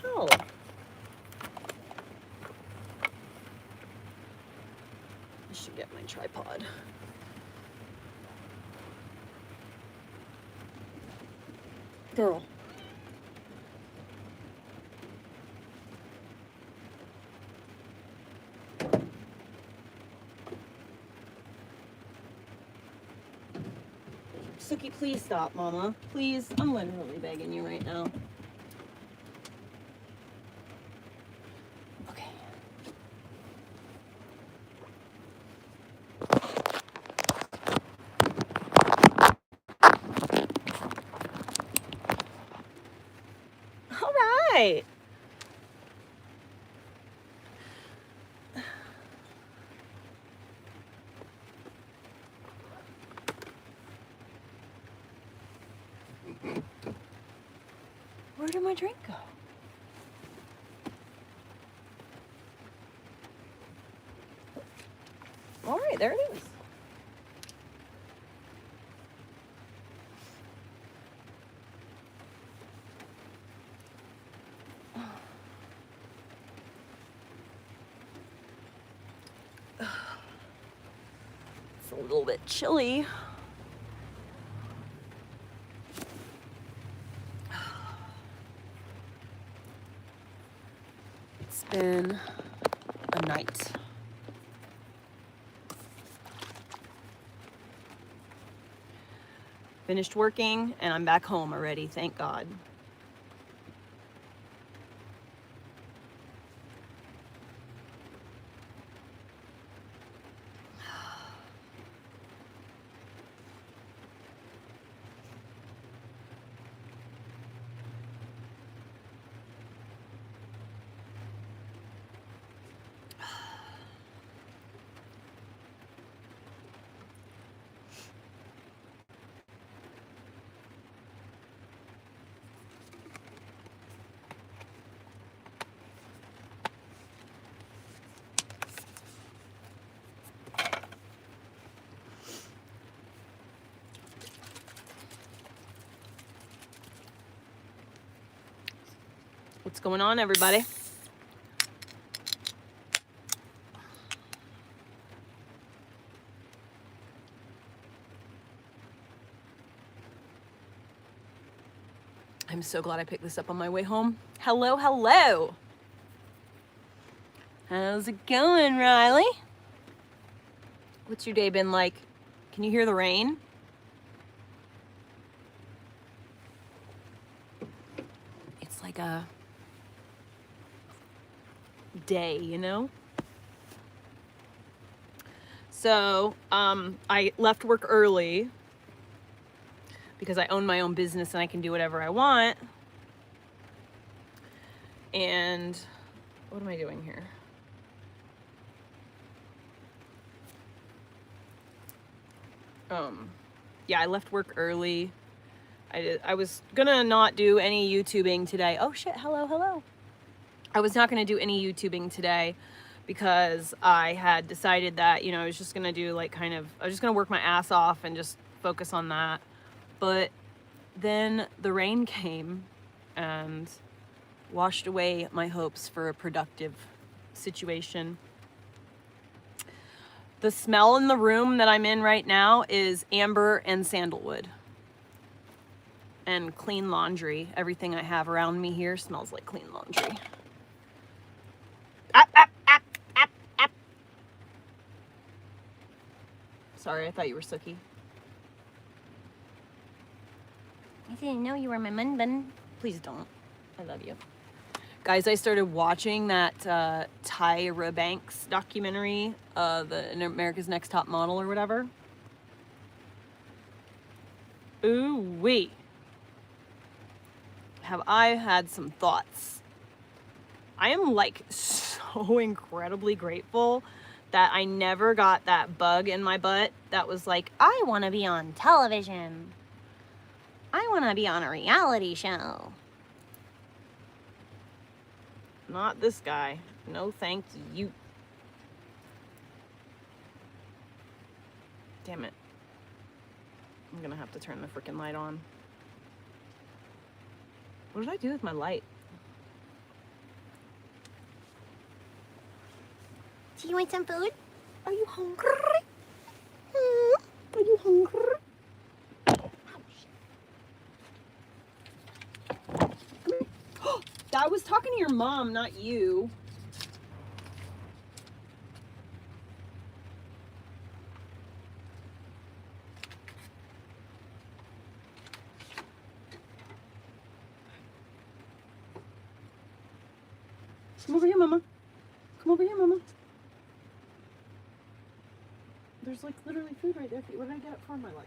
hell? I should get my tripod. Girl. Suki, please stop, Mama. Please, I'm literally begging you right now. Okay. All right. Where did my drink go? All right, there it is. It's a little bit chilly. It's been a night. Finished working and I'm back home already, thank God. What's going on, everybody? I'm so glad I picked this up on my way home. Hello, hello. How's it going, Riley? What's your day been like? Can you hear the rain? It's like a day, you know? So, I left work early because I own my own business and I can do whatever I want. And what am I doing here? Yeah, I left work early. I was gonna not do any YouTubing today. Oh shit, hello, hello. I was not gonna do any YouTubing today because I had decided that, you know, I was just gonna do like I was just gonna work my ass off and just focus on that. But then the rain came and washed away my hopes for a productive situation. The smell in the room that I'm in right now is amber and sandalwood and clean laundry. Everything I have around me here smells like clean laundry. Sorry, I thought you were Suki. I didn't know you were my mun bun. Please don't. I love you. Guys, I started watching that Tyra Banks documentary, the America's Next Top Model or whatever. Ooh wee. Have I had some thoughts? I am like so incredibly grateful that I never got that bug in my butt that was like, I want to be on television. I want to be on a reality show. Not this guy. No, thank you. Damn it. I'm gonna have to turn the freaking light on. What did I do with my light? Do you want some food? Are you hungry? Are you hungry? I was talking to your mom, not you. Come over here, Mama. Come over here, Mama. There's like literally food right there. What did I get it for, my life?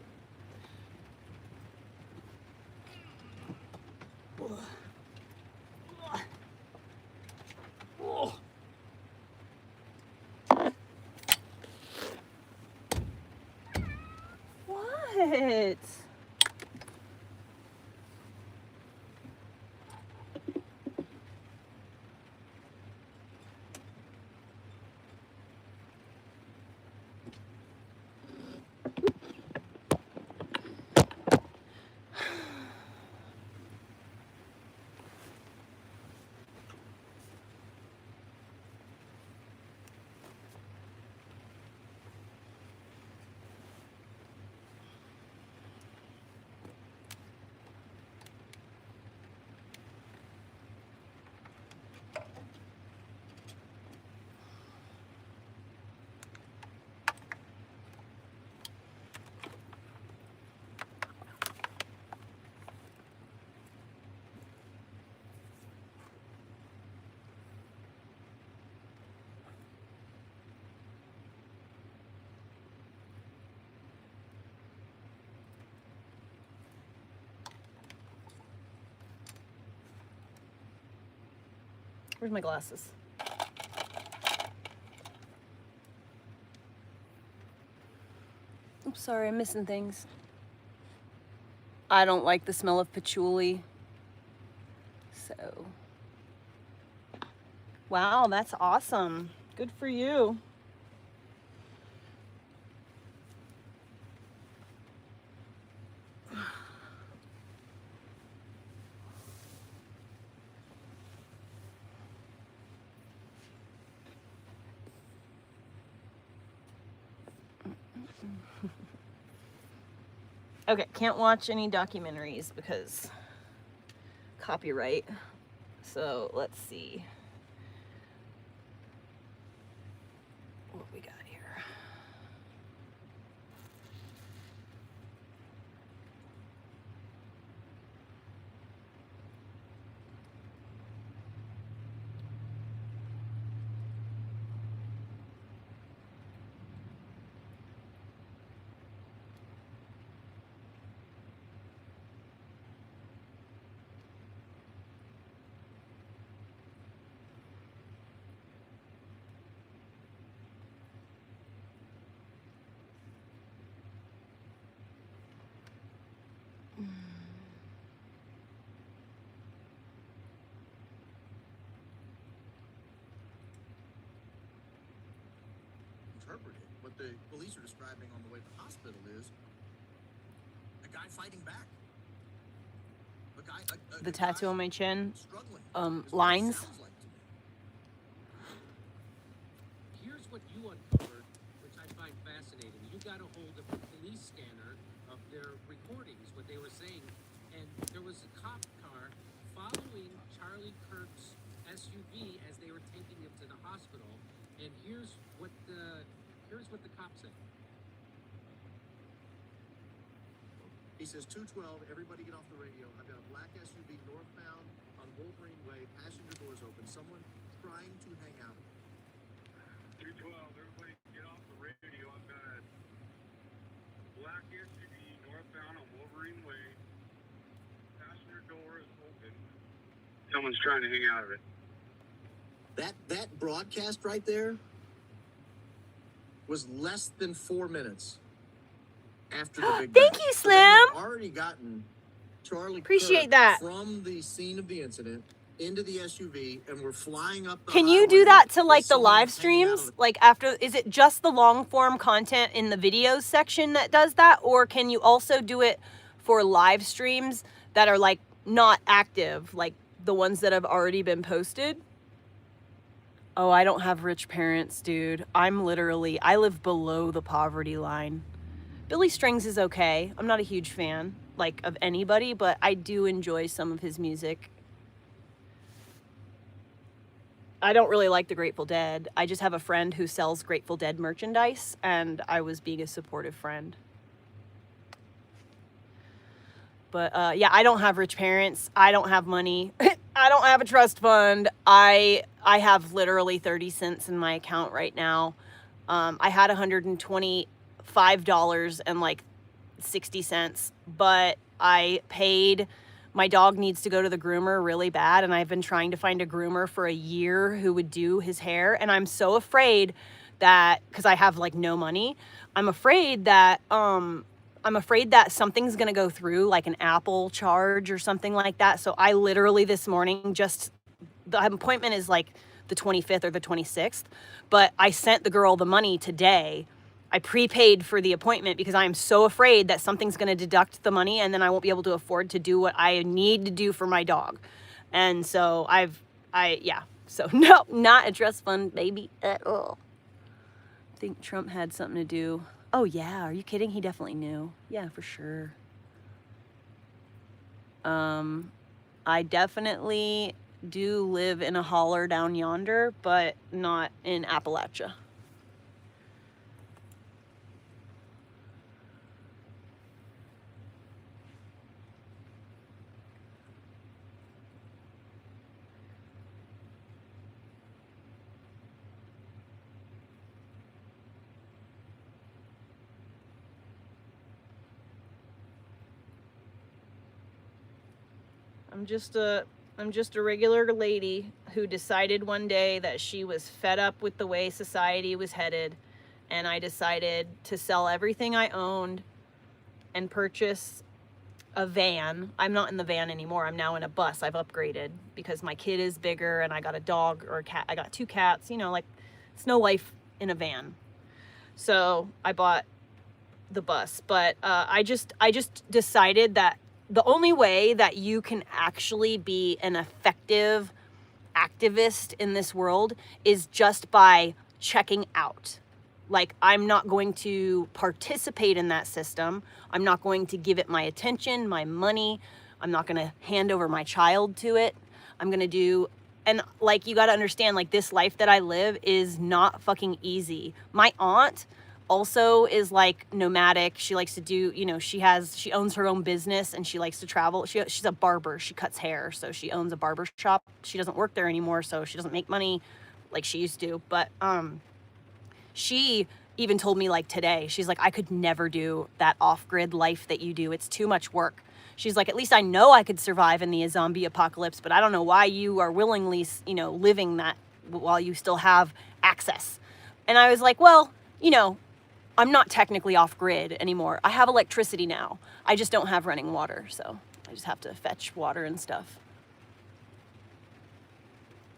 What? Where's my glasses? Oops, sorry, I'm missing things. I don't like the smell of patchouli. So, wow, that's awesome. Good for you. Okay, can't watch any documentaries because copyright. So let's see what we got here. Interpreted. What the police are describing on the way to the hospital is a guy fighting back. The tattoo on my chin, lines. lines. Here's what you uncovered, which I find fascinating. You got a hold of a police scanner of their recordings, what they were saying, and there was a cop car following Charlie Kirk's SUV as they were taking him to the hospital. And here's what the cop said. He says 212, everybody get off the radio. I've got a black SUV northbound on Wolverine Way, passenger doors open. Someone trying to hang out. 212, everybody get off the radio. I've got a black SUV northbound on Wolverine Way. Passenger door is open. Someone's trying to hang out of it. That broadcast right there was less than 4 minutes after the big Thank bang. you, So they had Slim. already gotten Charlie Appreciate Kirk that. from the scene of the incident into the SUV, and we're flying up the Can you do highway that to with like the someone live hanging out of streams? the- Like after, is it just the long form content in the videos section that does that? Or can you also do it for live streams that are like not active, like the ones that have already been posted? Oh, I don't have rich parents, dude. I live below the poverty line. Billy Strings is okay. I'm not a huge fan, like, of anybody, but I do enjoy some of his music. I don't really like the Grateful Dead. I just have a friend who sells Grateful Dead merchandise, and I was being a supportive friend. But yeah, I don't have rich parents. I don't have money. I don't have a trust fund. I have literally 30 cents in my account right now. I had $125 and like 60 cents, but I paid. My dog needs to go to the groomer really bad, and I've been trying to find a groomer for a year who would do his hair, and I'm so afraid that, because I have like no money, I'm afraid that something's gonna go through, like an Apple charge or something like that. So I literally this morning, the appointment is like the 25th or the 26th, but I sent the girl the money today. I prepaid for the appointment because I'm so afraid that something's going to deduct the money and then I won't be able to afford to do what I need to do for my dog. And so so no, not a trust fund, baby, at all. I think Trump had something to do. Oh yeah, are you kidding? He definitely knew. Yeah, for sure. I definitely do live in a holler down yonder, but not in Appalachia. I'm just a regular lady who decided one day that she was fed up with the way society was headed, and I decided to sell everything I owned and purchase a van. I'm not in the van anymore. I'm now in a bus. I've upgraded because my kid is bigger and I got a dog or a cat. I got 2 cats, like it's no life in a van. So I bought the bus, but I just decided that the only way that you can actually be an effective activist in this world is just by checking out. Like, I'm not going to participate in that system. I'm not going to give it my attention, my money. I'm not going to hand over my child to it. I'm going to do, and like, you got to understand, like, this life that I live is not fucking easy. My aunt also is like nomadic. She likes to do, she owns her own business and she likes to travel. She's a barber. She cuts hair. So she owns a barber shop. She doesn't work there anymore, so she doesn't make money like she used to. But she even told me, like, today, she's like, I could never do that off-grid life that you do. It's too much work. She's like, at least I know I could survive in the zombie apocalypse, but I don't know why you are willingly, living that while you still have access. And I was like, well, I'm not technically off-grid anymore. I have electricity now. I just don't have running water, so I just have to fetch water and stuff.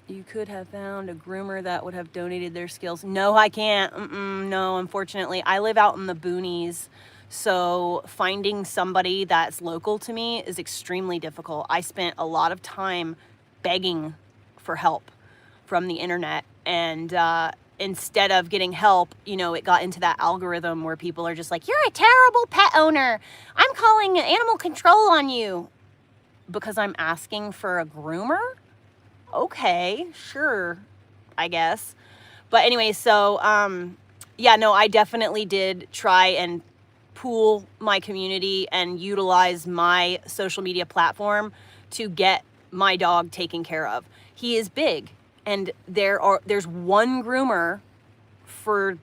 You could have found a groomer that would have donated their skills. No, I can't. No, unfortunately. I live out in the boonies, so finding somebody that's local to me is extremely difficult. I spent a lot of time begging for help from the internet, and instead of getting help, it got into that algorithm where people are just like, you're a terrible pet owner. I'm calling animal control on you because I'm asking for a groomer. Okay, sure, I guess. But anyway, so, I definitely did try and pool my community and utilize my social media platform to get my dog taken care of. He is big, and there's one groomer for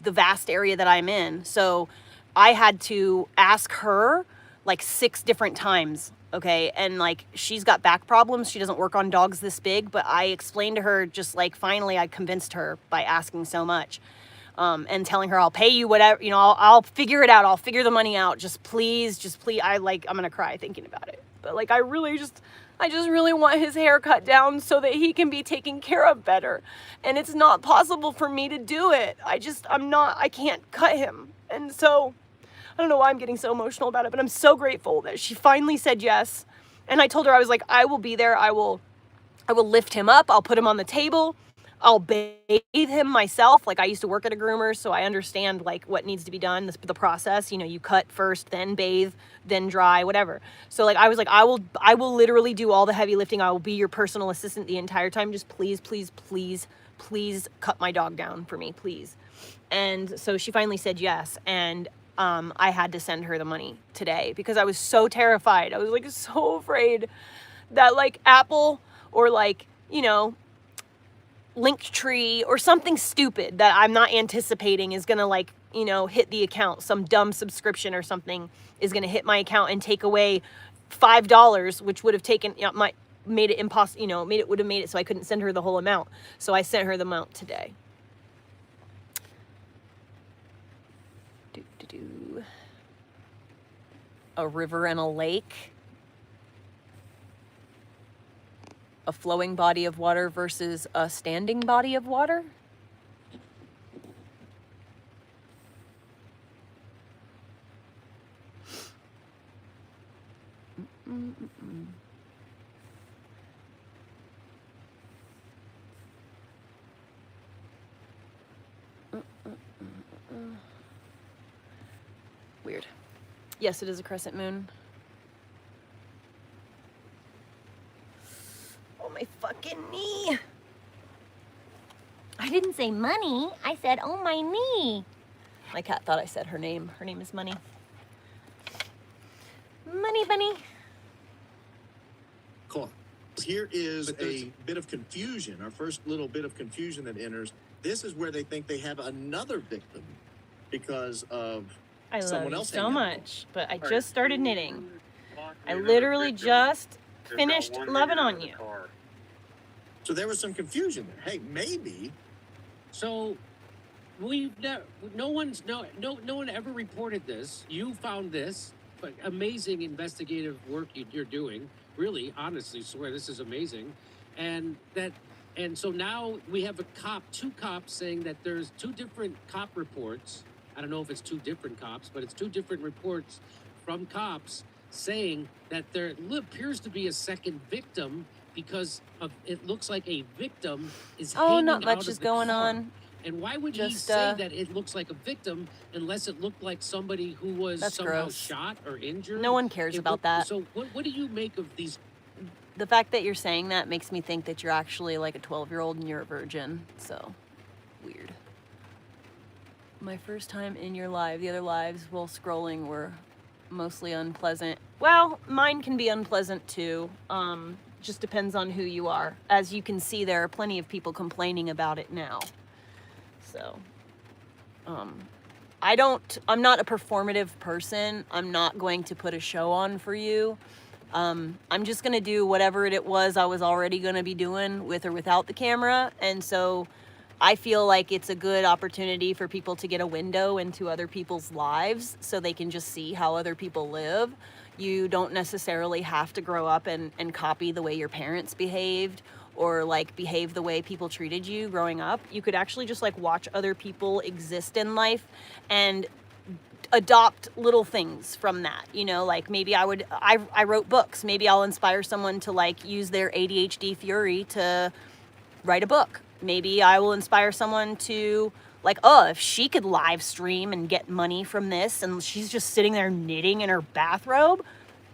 the vast area that I'm in. So I had to ask her like 6 different times. Okay. And like, she's got back problems. She doesn't work on dogs this big, but I explained to her, just like, finally I convinced her by asking so much, and telling her, I'll pay you whatever, I'll figure it out. I'll figure the money out. Just please. I'm going to cry thinking about it. But like, I just really want his hair cut down so that he can be taken care of better. And it's not possible for me to do it. I can't cut him. And so I don't know why I'm getting so emotional about it, but I'm so grateful that she finally said yes. And I told her, I was like, I will be there. I will lift him up. I'll put him on the table. I'll bathe him myself. Like, I used to work at a groomer, so I understand like what needs to be done, the process. You know, you cut first, then bathe, then dry, whatever. So like I was like, I will literally do all the heavy lifting. I will be your personal assistant the entire time. Just please cut my dog down for me, please. And so she finally said yes, and I had to send her the money today because I was so terrified. I was like so afraid that like Apple or like, you know, Linktree or something stupid that I'm not anticipating is gonna like, you know, hit the account. Some dumb subscription or something is gonna hit my account and take away $5, which would have taken, you know, made it impossible, you know, would have made it so I couldn't send her the whole amount. So I sent her the amount today. A river and a lake. A flowing body of water versus a standing body of water. Weird. Yes, it is a crescent moon. Oh, my fucking knee. I didn't say money. I said, oh, my knee. My cat thought I said her name. Her name is Money. Money Bunny. Cool. Here is a bit of confusion. Our first little bit of confusion that enters. This is where they think they have another victim because of someone else. I love you so much, but I just started knitting. I literally just finished loving on you. So there was some confusion there. Hey, maybe. So no one ever reported this. You found this, but amazing investigative work you're doing. Really, honestly, swear this is amazing, and so now we have two cops saying that there's two different cop reports. I don't know if it's two different cops, but it's two different reports from cops saying that there appears to be a second victim because it looks like a victim is hanging not out much of is the going car. on. And why would he Just, say that it looks like a victim unless it looked like somebody who was somehow gross. shot or injured? No one cares about that. So what do you make of these? The fact that you're saying that makes me think that you're actually like a 12-year-old and you're a virgin. So, weird. My first time in your live. The other lives while scrolling were mostly unpleasant. Well, mine can be unpleasant too. Just depends on who you are. As you can see, there are plenty of people complaining about it now. So, I'm not a performative person. I'm not going to put a show on for you. I'm just going to do whatever it was I was already going to be doing with or without the camera. And so I feel like it's a good opportunity for people to get a window into other people's lives so they can just see how other people live. You don't necessarily have to grow up and copy the way your parents behaved or like behave the way people treated you growing up. You could actually just like watch other people exist in life and adopt little things from that, you know, like maybe I wrote books. Maybe I'll inspire someone to like use their ADHD fury to write a book. Maybe I will inspire someone to like, oh, if she could live stream and get money from this and she's just sitting there knitting in her bathrobe,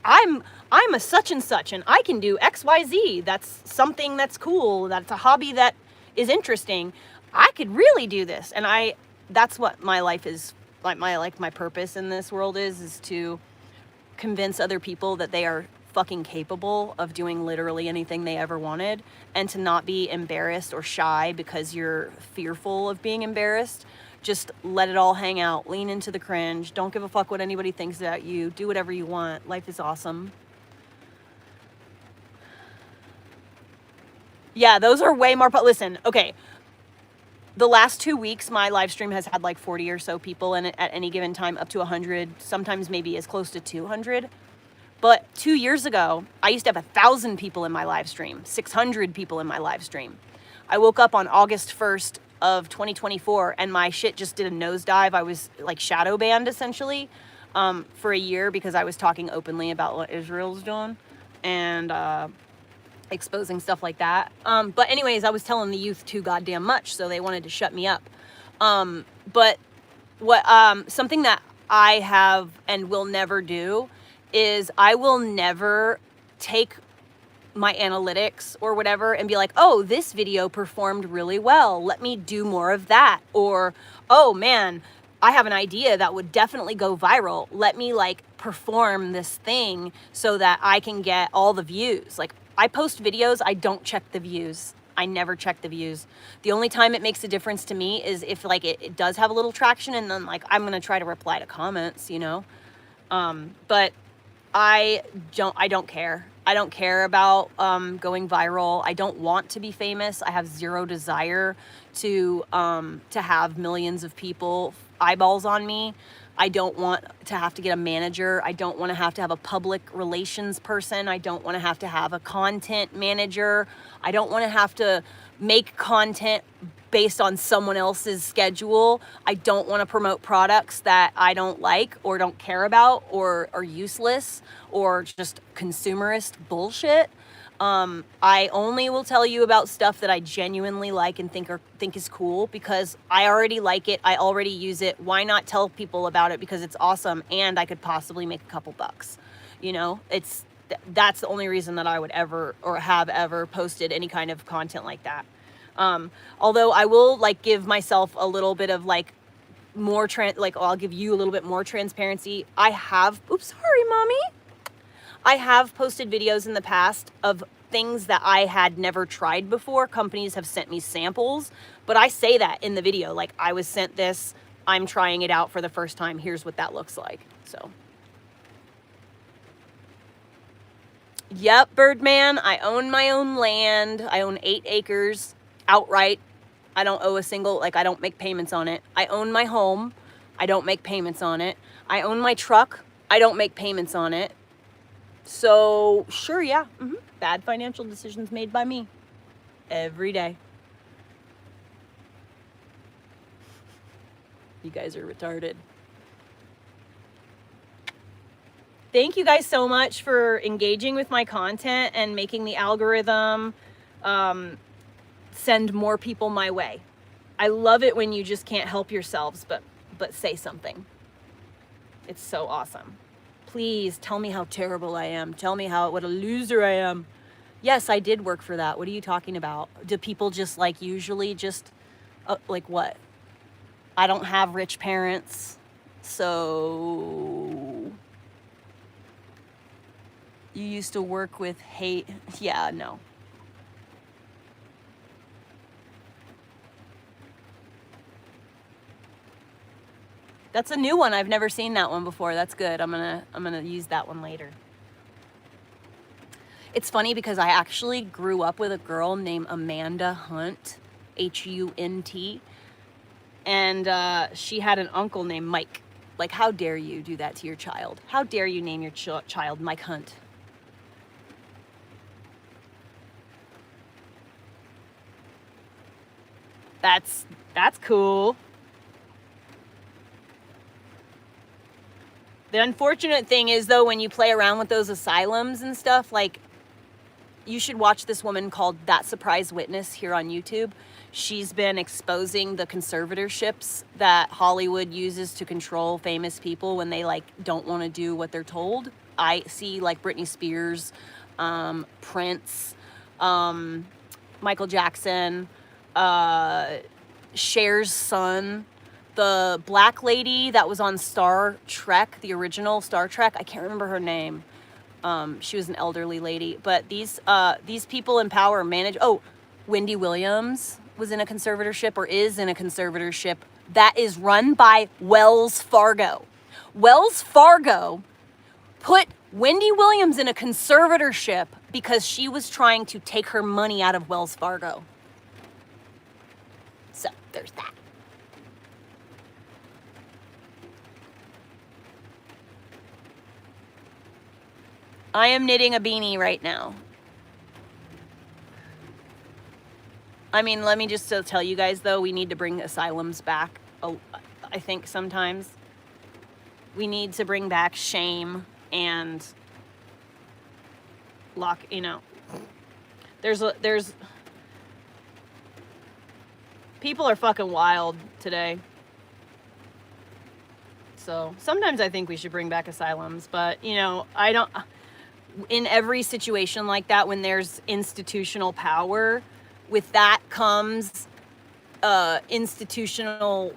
I'm a such and such and I can do XYZ. That's something that's cool. That's a hobby that is interesting. I could really do this. And that's what my life is. Like my purpose in this world is to convince other people that they are fucking capable of doing literally anything they ever wanted and to not be embarrassed or shy because you're fearful of being embarrassed. Just let it all hang out. Lean into the cringe. Don't give a fuck what anybody thinks about you. Do whatever you want. Life is awesome. Yeah, those are way more. Listen, okay. The last 2 weeks, my live stream has had like 40 or so people in it at any given time, up to 100, sometimes maybe as close to 200. But 2 years ago, I used to have 1,000 people in my live stream, 600 people in my live stream. I woke up on August 1st of 2024 and my shit just did a nosedive. I was like shadow banned essentially for a year because I was talking openly about what Israel's doing. And exposing stuff like that. But anyways, I was telling the youth too goddamn much, so they wanted to shut me up. But what something that I have and will never do is I will never take my analytics or whatever and be like, oh, this video performed really well, let me do more of that. Or, oh man, I have an idea that would definitely go viral, let me like perform this thing so that I can get all the views. Like, I post videos, I don't check the views. I never check the views. The only time it makes a difference to me is if like it does have a little traction, and then like I'm gonna try to reply to comments, you know. But I don't care. I don't care about going viral. I don't want to be famous. I have zero desire to have millions of people eyeballs on me. I don't want to have to get a manager. I don't want to have a public relations person. I don't want to have a content manager. I don't want to have to make content based on someone else's schedule. I don't want to promote products that I don't like or don't care about or are useless or just consumerist bullshit. I only will tell you about stuff that I genuinely like and think is cool, because I already like it. I already use it. Why not tell people about it? Because it's awesome and I could possibly make a couple bucks. You know, that's the only reason that I would ever or have ever posted any kind of content like that. Although I will like give myself a little bit of like more I'll give you a little bit more transparency. Sorry, mommy. I have posted videos in the past of things that I had never tried before. Companies have sent me samples, but I say that in the video, like, I was sent this, I'm trying it out for the first time, here's what that looks like. So yep, Birdman, I own my own land. I own 8 acres outright. I don't owe a single, I don't make payments on it. I own my home. I don't make payments on it. I own my truck. I don't make payments on it. So sure, yeah. Bad financial decisions made by me every day. You guys are retarded. Thank you guys so much for engaging with my content and making the algorithm send more people my way. I love it when you just can't help yourselves but say something. It's so awesome. Please tell me how terrible I am. Tell me what a loser I am. Yes, I did work for that. What are you talking about? Do people just like usually just like what? I don't have rich parents, so you used to work with hate. Yeah, no. That's a new one. I've never seen that one before. That's good. I'm gonna use that one later. It's funny because I actually grew up with a girl named Amanda Hunt, Hunt, and she had an uncle named Mike. Like, how dare you do that to your child? How dare you name your child Mike Hunt? That's cool. The unfortunate thing is, though, when you play around with those asylums and stuff, like, you should watch this woman called That Surprise Witness here on YouTube. She's been exposing the conservatorships that Hollywood uses to control famous people when they, like, don't want to do what they're told. I see, like, Britney Spears, Prince, Michael Jackson, Cher's son, the black lady that was on Star Trek, the original Star Trek. I can't remember her name. She was an elderly lady. But these people in power manage... Oh, Wendy Williams was in a conservatorship, or is in a conservatorship, that is run by Wells Fargo. Wells Fargo put Wendy Williams in a conservatorship because she was trying to take her money out of Wells Fargo. So, there's that. I am knitting a beanie right now. I mean, let me just tell you guys, though, we need to bring asylums back. I think sometimes we need to bring back shame and there's people are fucking wild today. So sometimes I think we should bring back asylums, but you know, I don't, in every situation like that, when there's institutional power, with that comes institutional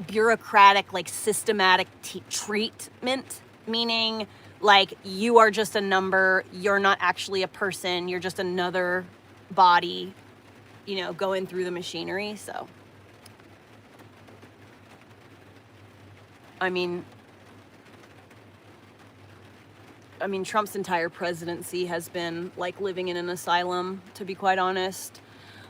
bureaucratic, like systematic treatment, meaning like you are just a number, you're not actually a person, you're just another body, you know, going through the machinery. So I mean Trump's entire presidency has been like living in an asylum, to be quite honest.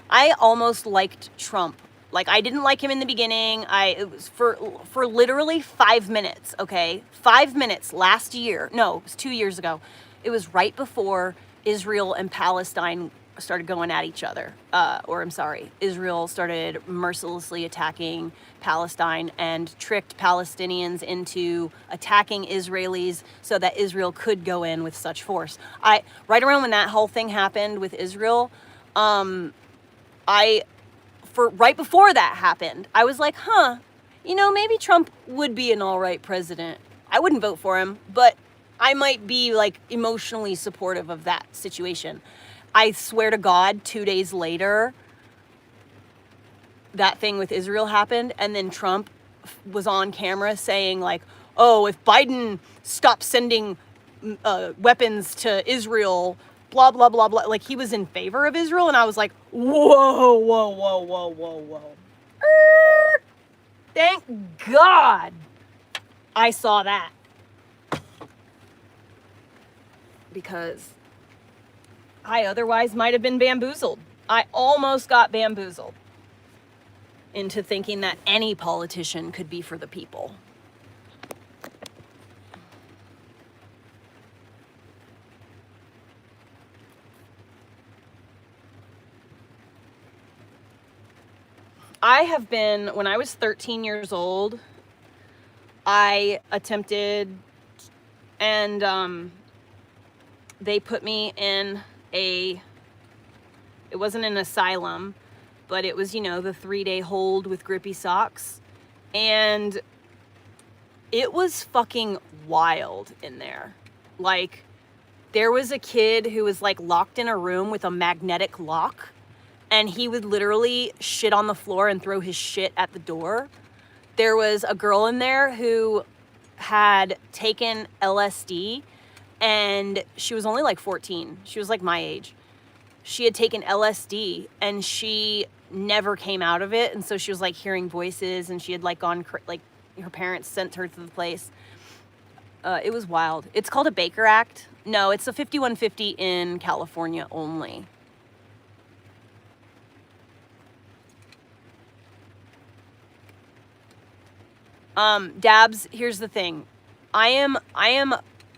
I almost liked Trump. Like, I didn't like him in the beginning. It was for literally 5 minutes, okay? 5 minutes last year. No, it was 2 years ago. It was right before Israel and Palestine started going at each other. Israel started mercilessly attacking Palestine and tricked Palestinians into attacking Israelis so that Israel could go in with such force. Right around when that whole thing happened with Israel, right before that happened, I was like, you know, maybe Trump would be an all right president. I wouldn't vote for him, but I might be like emotionally supportive of that situation. I swear to God, 2 days later, that thing with Israel happened, and then Trump was on camera saying like, oh, if Biden stops sending weapons to Israel, blah, blah, blah, blah. Like, he was in favor of Israel, and I was like, whoa. Thank God I saw that. Because I otherwise might have been bamboozled. I almost got bamboozled into thinking that any politician could be for the people. I have been, when I was 13 years old, I attempted, and they put me in it wasn't an asylum, but it was, you know, the 3-day hold with grippy socks. And it was fucking wild in there. Like, there was a kid who was like locked in a room with a magnetic lock, and he would literally shit on the floor and throw his shit at the door. There was a girl in there who had taken LSD, and she was only like 14. She was like my age. She had taken LSD, and she never came out of it. And so she was like hearing voices, and she had like gone, like her parents sent her to the place. It was wild. It's called a Baker Act. No, it's a 5150 in California only. Dabs, here's the thing. I am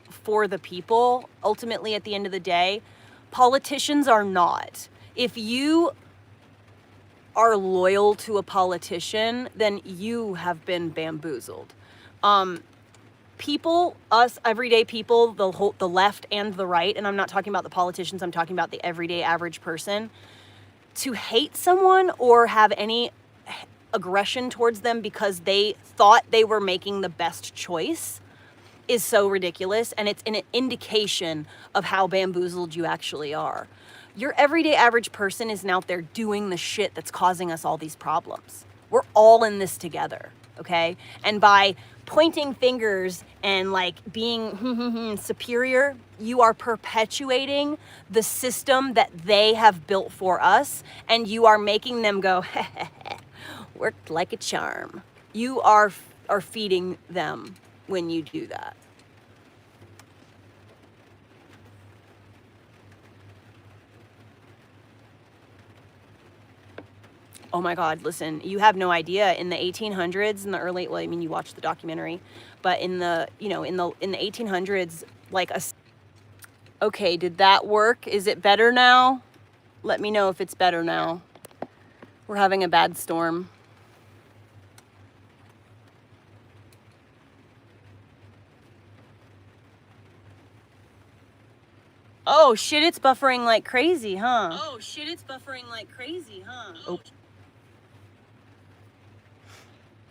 for the people, ultimately, at the end of the day. Politicians are not. If you are loyal to a politician, then you have been bamboozled. People, us everyday people, the left and the right, and I'm not talking about the politicians, I'm talking about the everyday average person, to hate someone or have any aggression towards them because they thought they were making the best choice is so ridiculous, and it's an indication of how bamboozled you actually are. Your everyday average person isn't out there doing the shit that's causing us all these problems. We're all in this together, okay? And by pointing fingers and like being superior, you are perpetuating the system that they have built for us, and you are making them go, worked like a charm. You are feeding them when you do that. Oh my God, listen, you have no idea. In the 1800s, in the early, well, I mean, you watched the documentary, but in the, you know, in the 1800s, like okay, did that work? Is it better now? Let me know if it's better now. We're having a bad storm. Oh shit, it's buffering like crazy, huh? Oh shit, it's buffering like crazy, huh? Oh.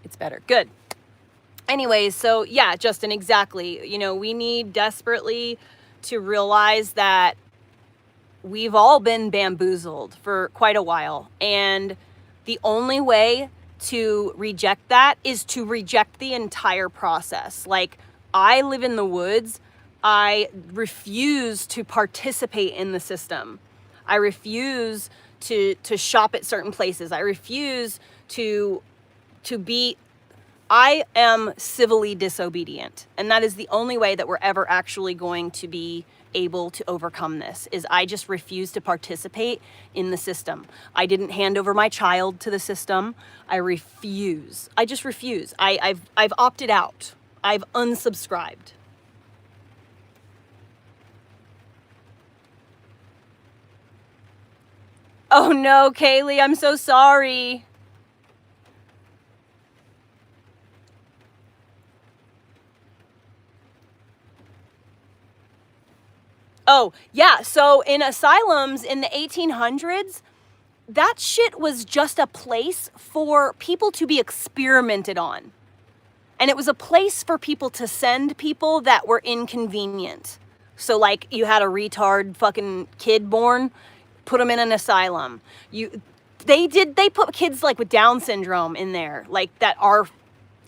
It's better. Good. Anyways, so yeah, Justin, exactly. You know, we need desperately to realize that we've all been bamboozled for quite a while. And the only way to reject that is to reject the entire process. Like, I live in the woods. I refuse to participate in the system. I refuse to shop at certain places. I refuse to be, I am civilly disobedient. And that is the only way that we're ever actually going to be able to overcome this, is I just refuse to participate in the system. I didn't hand over my child to the system. I refuse. I just refuse. I've opted out. I've unsubscribed. Oh no, Kaylee, I'm so sorry. Oh, yeah, so in asylums in the 1800s, that shit was just a place for people to be experimented on. And it was a place for people to send people that were inconvenient. So like, you had a retard fucking kid born, put them in an asylum. They put kids like with Down syndrome in there, like that are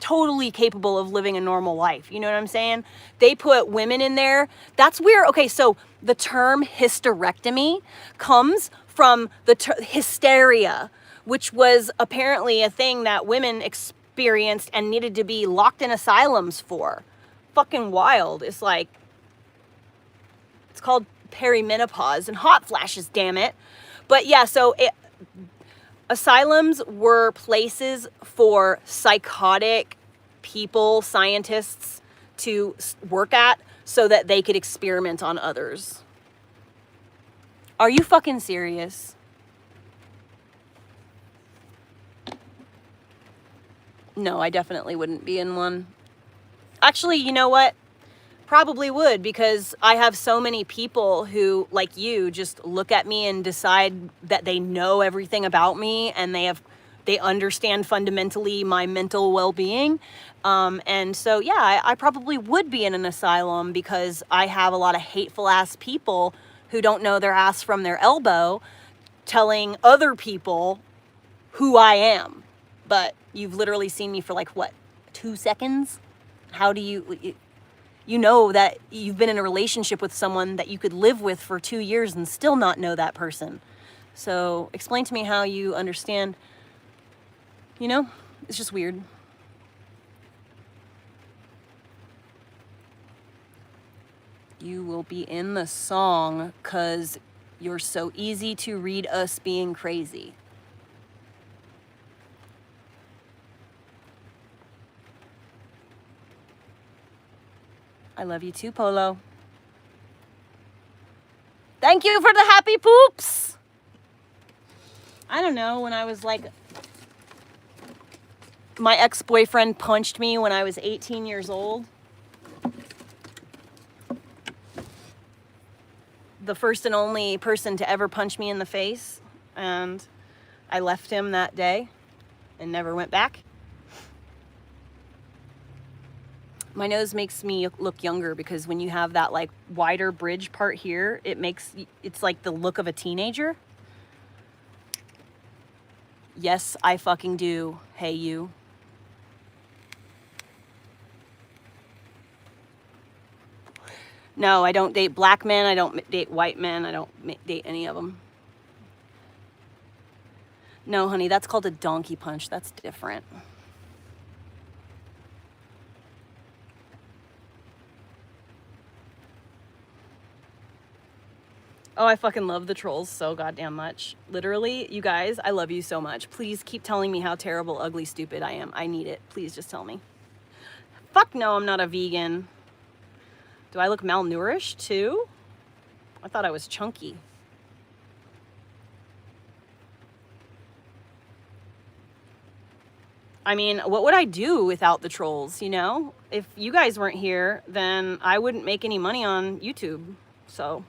totally capable of living a normal life. You know what I'm saying? They put women in there. That's weird. Okay, so the term hysterectomy comes from the hysteria, which was apparently a thing that women experienced and needed to be locked in asylums for. Fucking wild. It's like, it's called perimenopause and hot flashes, damn it. But yeah, so asylums were places for psychotic people, scientists, to work at so that they could experiment on others. Are you fucking serious? No, I definitely wouldn't be in one. Actually, you know what? Probably would, because I have so many people who, like you, just look at me and decide that they know everything about me, and they understand fundamentally my mental well-being. And so, yeah, I probably would be in an asylum, because I have a lot of hateful ass people who don't know their ass from their elbow telling other people who I am. But you've literally seen me for like, what, 2 seconds? How do you know that you've been in a relationship with someone that you could live with for 2 years and still not know that person? So explain to me how you understand. You know, it's just weird. You will be in the song because you're so easy to read us being crazy. I love you too, Polo. Thank you for the happy poops. I don't know, when I was like, my ex-boyfriend punched me when I was 18 years old. The first and only person to ever punch me in the face. And I left him that day and never went back. My nose makes me look younger because when you have that like wider bridge part here, it's like the look of a teenager. Yes, I fucking do. Hey, you. No, I don't date black men. I don't date white men. I don't date any of them. No, honey, that's called a donkey punch. That's different. Oh, I fucking love the trolls so goddamn much. Literally, you guys, I love you so much. Please keep telling me how terrible, ugly, stupid I am. I need it. Please just tell me. Fuck no, I'm not a vegan. Do I look malnourished too? I thought I was chunky. I mean, what would I do without the trolls, you know? If you guys weren't here, then I wouldn't make any money on YouTube. So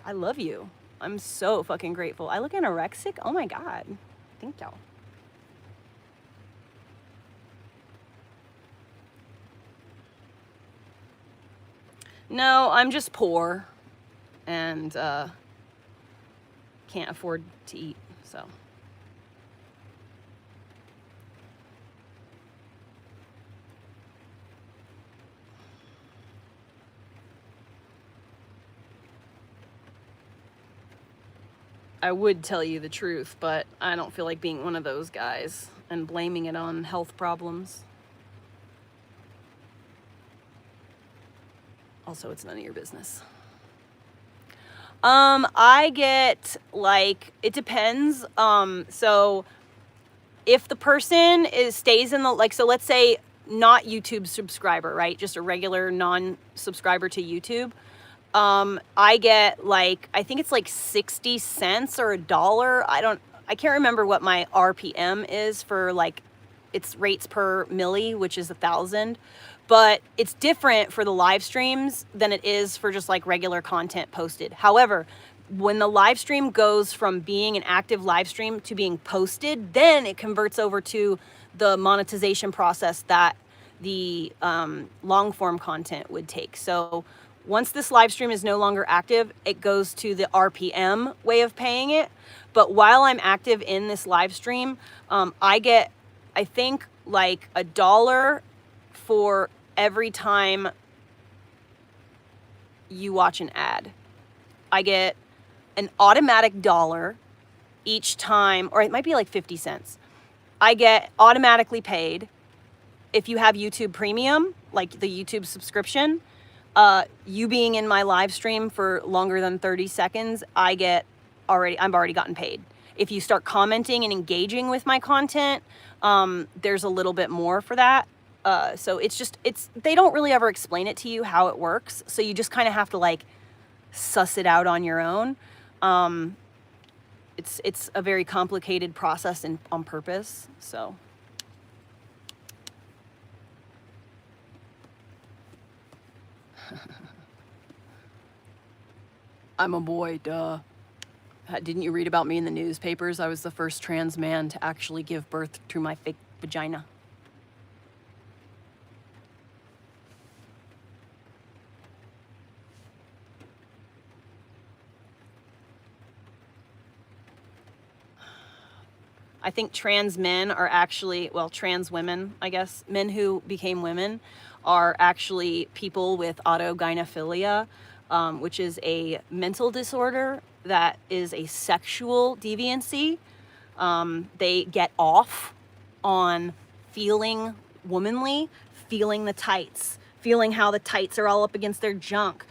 I love you. I'm so fucking grateful. I look anorexic? Oh my God. Thank y'all. No, I'm just poor and can't afford to eat, so. I would tell you the truth, but I don't feel like being one of those guys and blaming it on health problems. Also, it's none of your business. I get, like, it depends. So if the person stays in the, like, so let's say not YouTube subscriber, right? Just a regular non-subscriber to YouTube. I get, like, I think it's like 60 cents or $1. I can't remember what my RPM is for, like, it's rates per milli, which is 1,000. But it's different for the live streams than it is for just like regular content posted. However, when the live stream goes from being an active live stream to being posted, then it converts over to the monetization process that the long form content would take. So once this live stream is no longer active, it goes to the RPM way of paying it. But while I'm active in this live stream, I get, I think, like $1 for every time you watch an ad. I get an automatic $1 each time, or it might be like 50 cents. I get automatically paid. If you have YouTube Premium, like the YouTube subscription, you being in my live stream for longer than 30 seconds, I've already gotten paid. If you start commenting and engaging with my content, there's a little bit more for that. So they don't really ever explain it to you how it works. So you just kind of have to like suss it out on your own. It's a very complicated process on purpose. So. I'm a boy, duh. Didn't you read about me in the newspapers? I was the first trans man to actually give birth to my fake vagina. I think trans men are actually, well, trans women, I guess, men who became women are actually people with autogynephilia, which is a mental disorder that is a sexual deviancy. They get off on feeling womanly, feeling the tights, feeling how the tights are all up against their junk,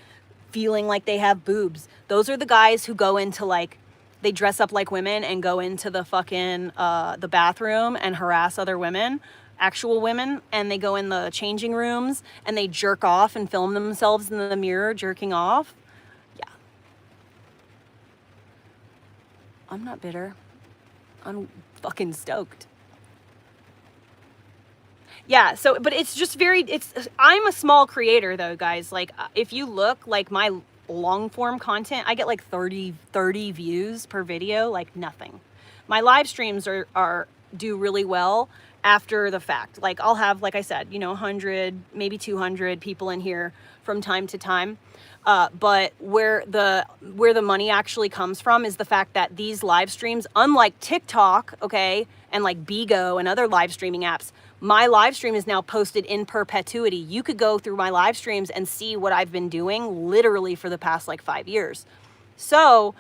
feeling like they have boobs. Those are the guys who go into like, they dress up like women and go into the fucking, the bathroom and harass other women, actual women, and they go in the changing rooms and they jerk off and film themselves in the mirror jerking off. Yeah. I'm not bitter. I'm fucking stoked. Yeah, so, but it's just I'm a small creator though, guys. Like, if you look, like my long form content, I get like 30 views per video, like nothing. My live streams do really well after the fact. Like I'll have, like I said, 100, maybe 200 people in here from time to time. But where the money actually comes from is the fact that these live streams, unlike TikTok, okay, and like Bigo and other live streaming apps, my live stream is now posted in perpetuity. You could go through my live streams and see what I've been doing literally for the past like 5 years. So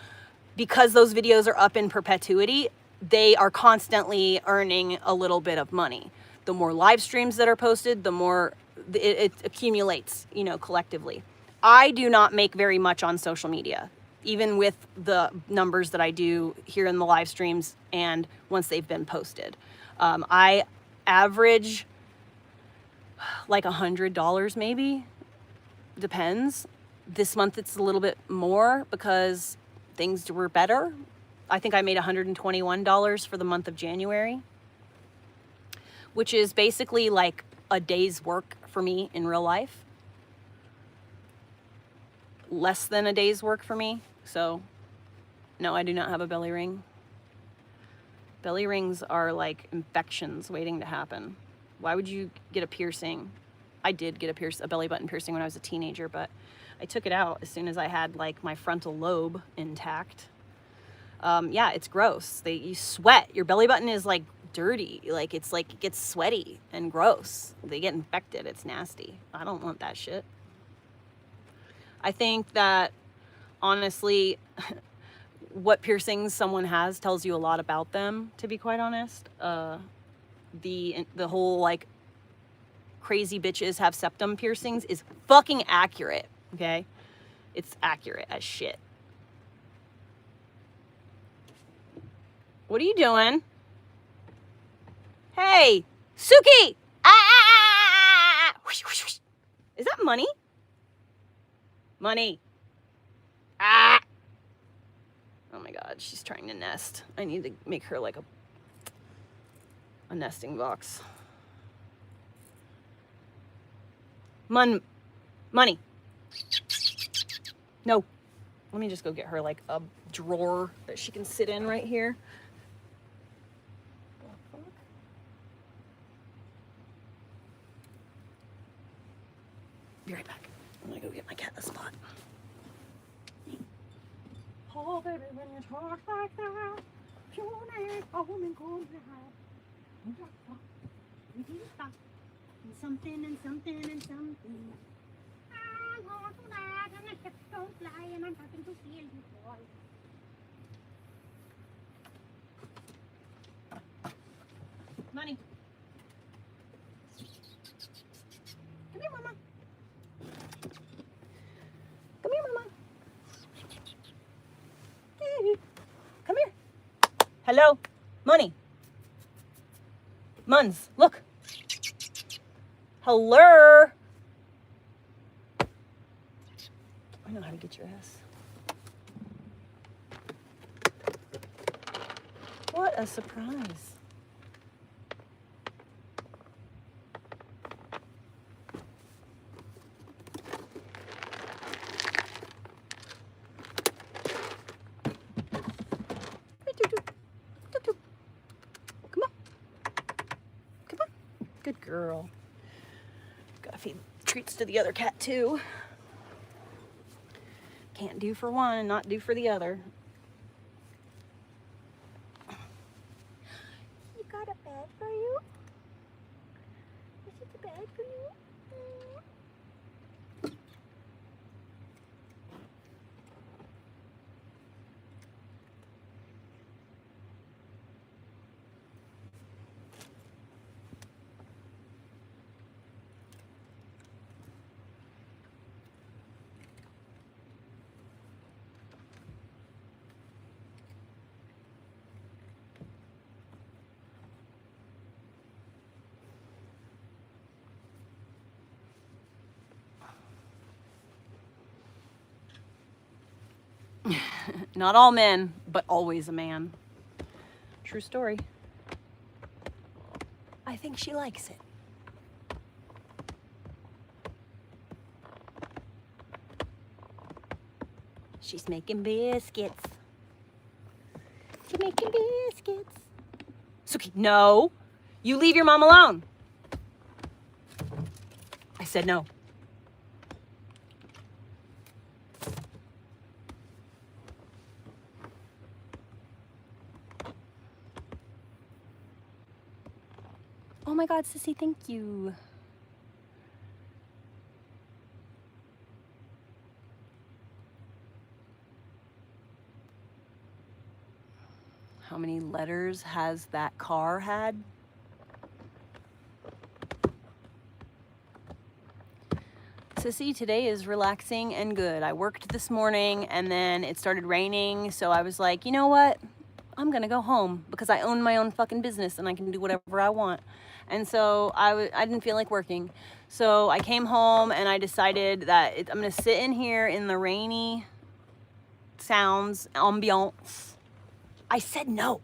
because those videos are up in perpetuity, they are constantly earning a little bit of money. The more live streams that are posted, the more it accumulates, collectively. I do not make very much on social media, even with the numbers that I do here in the live streams and once they've been posted. I average like $100 maybe, depends. This month it's a little bit more because things were better. I think I made $121 for the month of January, which is basically like a day's work for me in real life. Less than a day's work for me. So no, I do not have a belly ring. Belly rings are like infections waiting to happen. Why would you get a piercing? I did get a belly button piercing when I was a teenager, but I took it out as soon as I had like my frontal lobe intact. Yeah, it's gross. You sweat. Your belly button is like dirty. Like it's like it gets sweaty and gross. They get infected. It's nasty. I don't want that shit. I think that honestly, what piercings someone has tells you a lot about them, to be quite honest. The whole like crazy bitches have septum piercings is fucking accurate, okay? It's accurate as shit. What are you doing? Hey, Suki! Ah! Is that money? Money. Ah! Oh my god, she's trying to nest. I need to make her like a nesting box. Money. No. Let me just go get her like a drawer that she can sit in right here. Be right back. I'm gonna go get my cat a spot. Oh, baby, when you talk like that, you make a woman go mad. And something and something and something. I want to ride and the hips don't fly and I'm starting to feel you fall. Money. Come here, Mama. Come here, Mama. Come here. Hello. Money. Muns, look. Hello. I know how to get your ass. What a surprise. Come on. Come on. Good girl. Gotta feed treats to the other cat too. Can't do for one and not do for the other. You got a bed for you? Is it a bed for you? Not all men, but always a man. True story. I think she likes it. She's making biscuits. She's making biscuits. Suki, no. You leave your mom alone. I said no. Oh my God, Sissy, thank you. How many letters has that car had? Sissy, today is relaxing and good. I worked this morning and then it started raining, so I was like, you know what? I'm gonna go home because I own my own fucking business and I can do whatever I want. And so I didn't feel like working. So I came home and I decided that I'm gonna sit in here in the rainy sounds, ambiance. I said no.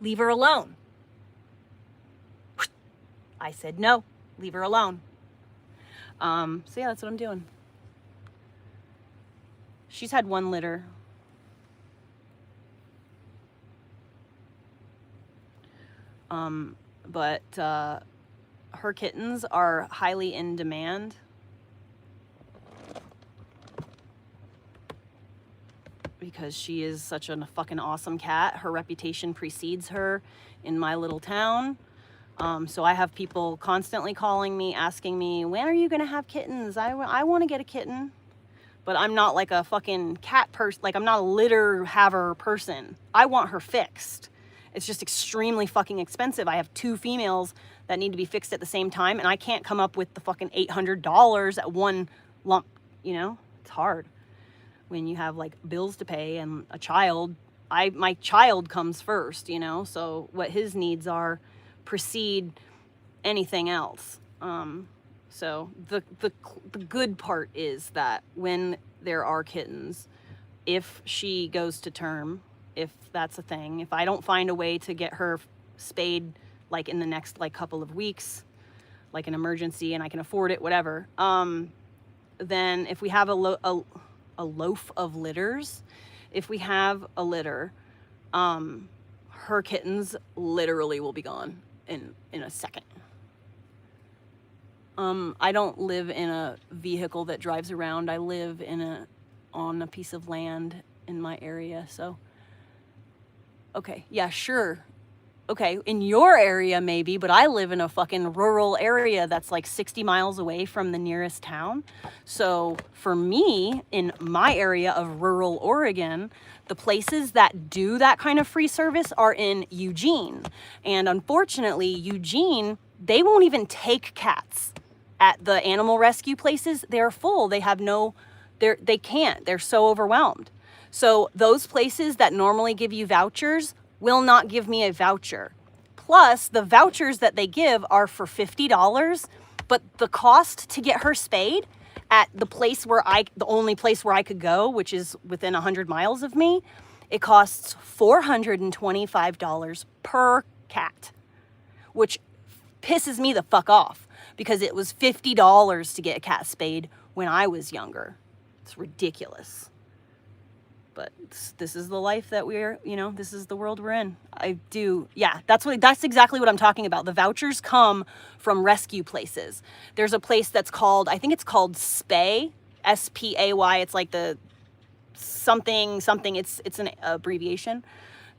Leave her alone. I said no. Leave her alone. So yeah, that's what I'm doing. She's had one litter. But her kittens are highly in demand. Because she is such a fucking awesome cat. Her reputation precedes her in my little town. So I have people constantly calling me, asking me, when are you gonna have kittens? I want to get a kitten. But I'm not like a fucking cat person. Like, I'm not a litter haver person. I want her fixed. It's just extremely fucking expensive. I have 2 females that need to be fixed at the same time, and I can't come up with the fucking $800 at one lump, you know? It's hard when you have like bills to pay and a child. My child comes first, you know? So what his needs are precede anything else. So the good part is that when there are kittens, if she goes to term, if that's a thing, if I don't find a way to get her spayed like in the next like couple of weeks, like an emergency, and I can afford it, whatever, then if we have a loaf of litters, if we have a litter, her kittens literally will be gone in a second. I don't live in a vehicle that drives around. I live on a piece of land in my area, so. Okay, yeah, sure. Okay, in your area maybe, but I live in a fucking rural area that's like 60 miles away from the nearest town. So for me, in my area of rural Oregon, the places that do that kind of free service are in Eugene. And unfortunately, Eugene, they won't even take cats at the animal rescue places. They're full. They have they can't. They're so overwhelmed. So those places that normally give you vouchers will not give me a voucher. Plus, the vouchers that they give are for $50, but the cost to get her spayed at the only place where I could go, which is within 100 miles of me, it costs $425 per cat, which pisses me the fuck off because it was $50 to get a cat spayed when I was younger. It's ridiculous. But this is the life that this is the world we're in. That's exactly what I'm talking about. The vouchers come from rescue places. There's a place that's called, I think it's called Spay, S-P-A-Y. It's like the something, it's an abbreviation.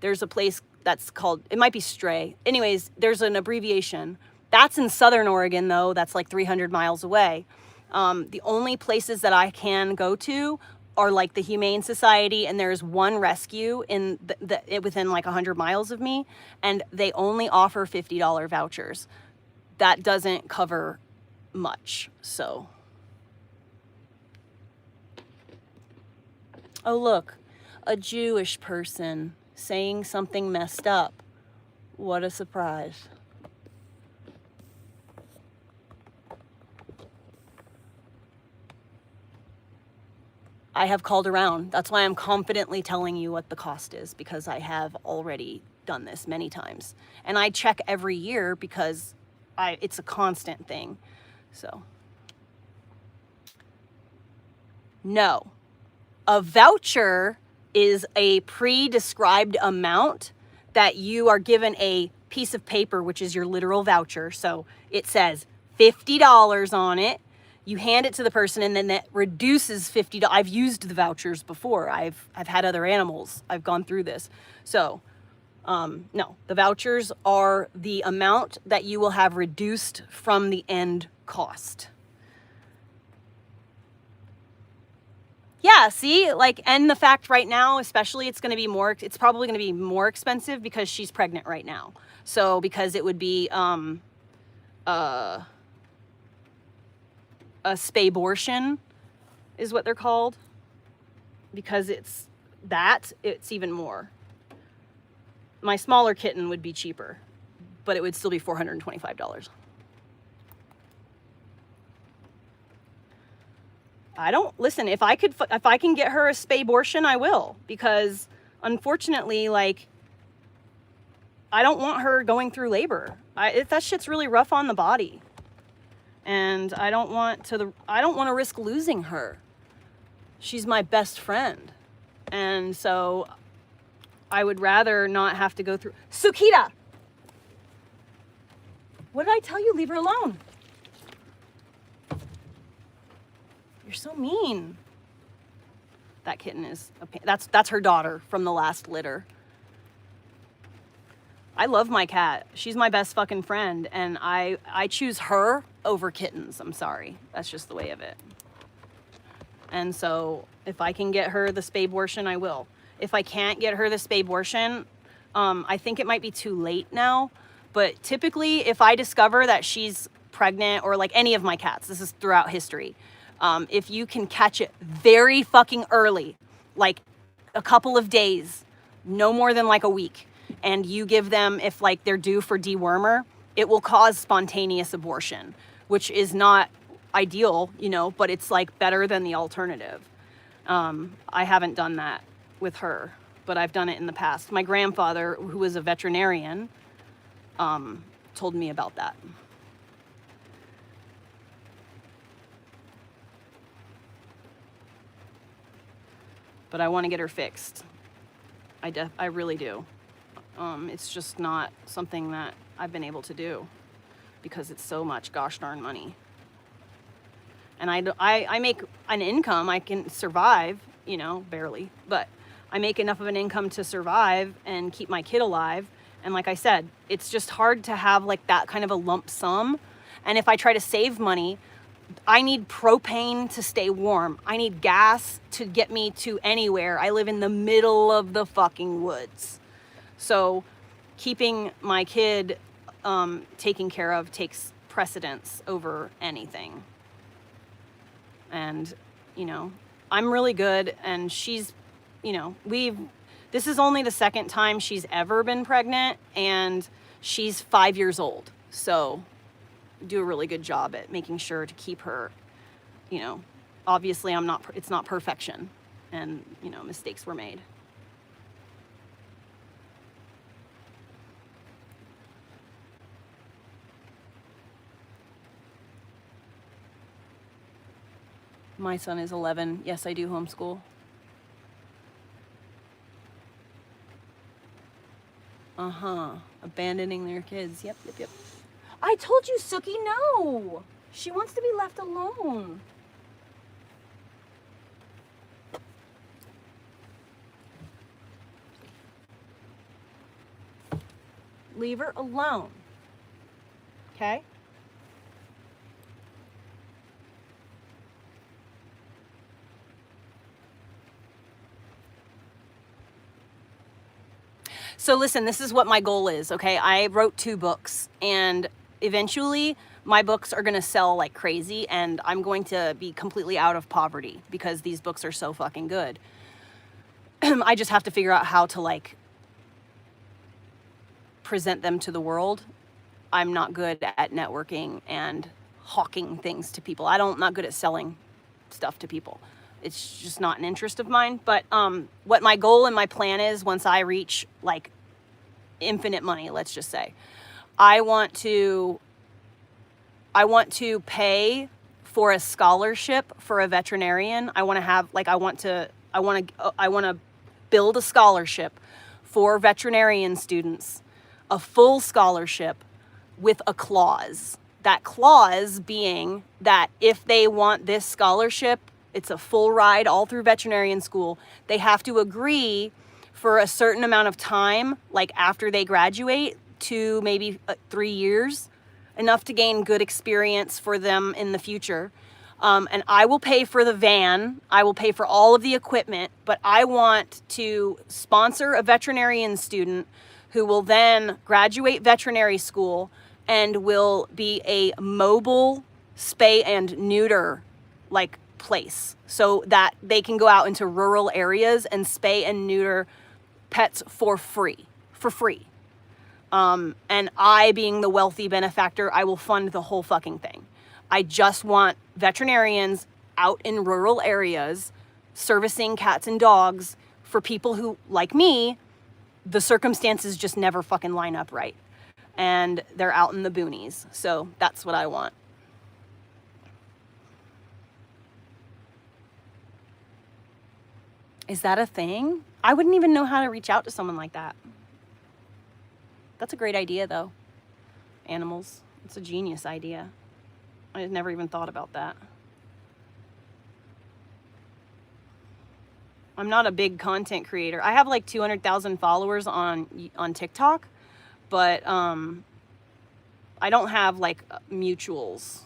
There's a place that's called, it might be Stray. Anyways, there's an abbreviation. That's in Southern Oregon though. That's like 300 miles away. The only places that I can go to are like the Humane Society, and there's one rescue in within like 100 miles of me, and they only offer $50 vouchers. That doesn't cover much, so. Oh look, a Jewish person saying something messed up. What a surprise. I have called around. That's why I'm confidently telling you what the cost is, because I have already done this many times. And I check every year because it's a constant thing. So, no. A voucher is a pre-described amount that you are given a piece of paper, which is your literal voucher. So it says $50 on it. You hand it to the person, and then that reduces $50. I've used the vouchers before. I've had other animals. I've gone through this. So, no, the vouchers are the amount that you will have reduced from the end cost. Yeah, see, like, and the fact right now, especially, it's probably going to be more expensive because she's pregnant right now. So, because it would be, a spaybortion is what they're called, because it's even more. My smaller kitten would be cheaper, but it would still be $425. If I can get her a spaybortion, I will, because unfortunately, like, I don't want her going through labor. That shit's really rough on the body. And I don't want to risk losing her. She's my best friend. And so I would rather not have to go through. Sukita! What did I tell you? Leave her alone. You're so mean. That kitten is a pain. That's her daughter from the last litter. I love my cat. She's my best fucking friend, and I choose her over kittens. I'm sorry. That's just the way of it. And so if I can get her the spay abortion, I will. If I can't get her the spay abortion, I think it might be too late now. But typically, if I discover that she's pregnant, or like any of my cats, this is throughout history, if you can catch it very fucking early, like a couple of days, no more than like a week, and you give them, if like they're due for dewormer, it will cause spontaneous abortion, which is not ideal, you know, but it's like better than the alternative. I haven't done that with her, but I've done it in the past. My grandfather, who was a veterinarian, told me about that. But I want to get her fixed. I really do. It's just not something that I've been able to do because it's so much gosh darn money. And I make an income. I can survive, you know, barely, but I make enough of an income to survive and keep my kid alive. And like I said, it's just hard to have like that kind of a lump sum. And if I try to save money, I need propane to stay warm. I need gas to get me to anywhere. I live in the middle of the fucking woods. So keeping my kid taken care of takes precedence over anything. And, you know, I'm really good, and she's, you know, this is only the second time she's ever been pregnant, and she's 5 years old. So do a really good job at making sure to keep her, you know, obviously it's not perfection, and, you know, mistakes were made. My son is 11. Yes, I do homeschool. Abandoning their kids. Yep. I told you, Suki, no. She wants to be left alone. Leave her alone. Okay? So listen, this is what my goal is, okay? I wrote 2 books, and eventually my books are gonna sell like crazy, and I'm going to be completely out of poverty because these books are so fucking good. I just have to figure out how to like present them to the world. I'm not good at networking and hawking things to people. I'm not good at selling stuff to people. It's just not an interest of mine. But what my goal and my plan is, once I reach like infinite money, let's just say, I want to pay for a scholarship for a veterinarian. I want to build a scholarship for veterinarian students, a full scholarship with a clause. That clause being that if they want this scholarship, it's a full ride all through veterinarian school. They have to agree for a certain amount of time, like after they graduate, to maybe 3 years, enough to gain good experience for them in the future. And I will pay for the van. I will pay for all of the equipment, but I want to sponsor a veterinarian student who will then graduate veterinary school and will be a mobile spay and neuter like place, so that they can go out into rural areas and spay and neuter pets for free. And I, being the wealthy benefactor, I will fund the whole fucking thing. I just want veterinarians out in rural areas servicing cats and dogs for people who, like me, the circumstances just never fucking line up right. And they're out in the boonies. So that's what I want. Is that a thing? I wouldn't even know how to reach out to someone like that. That's a great idea, though. Animals. It's a genius idea. I had never even thought about that. I'm not a big content creator. I have like 200,000 followers on TikTok, but I don't have like mutuals.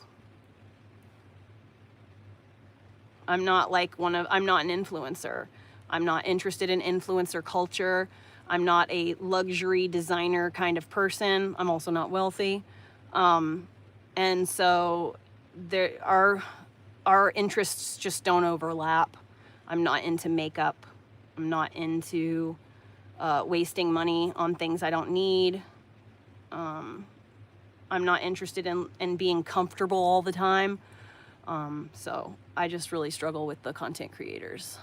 I'm not an influencer. I'm not interested in influencer culture. I'm not a luxury designer kind of person. I'm also not wealthy. And so our interests just don't overlap. I'm not into makeup. I'm not into wasting money on things I don't need. I'm not interested in being comfortable all the time. So I just really struggle with the content creators.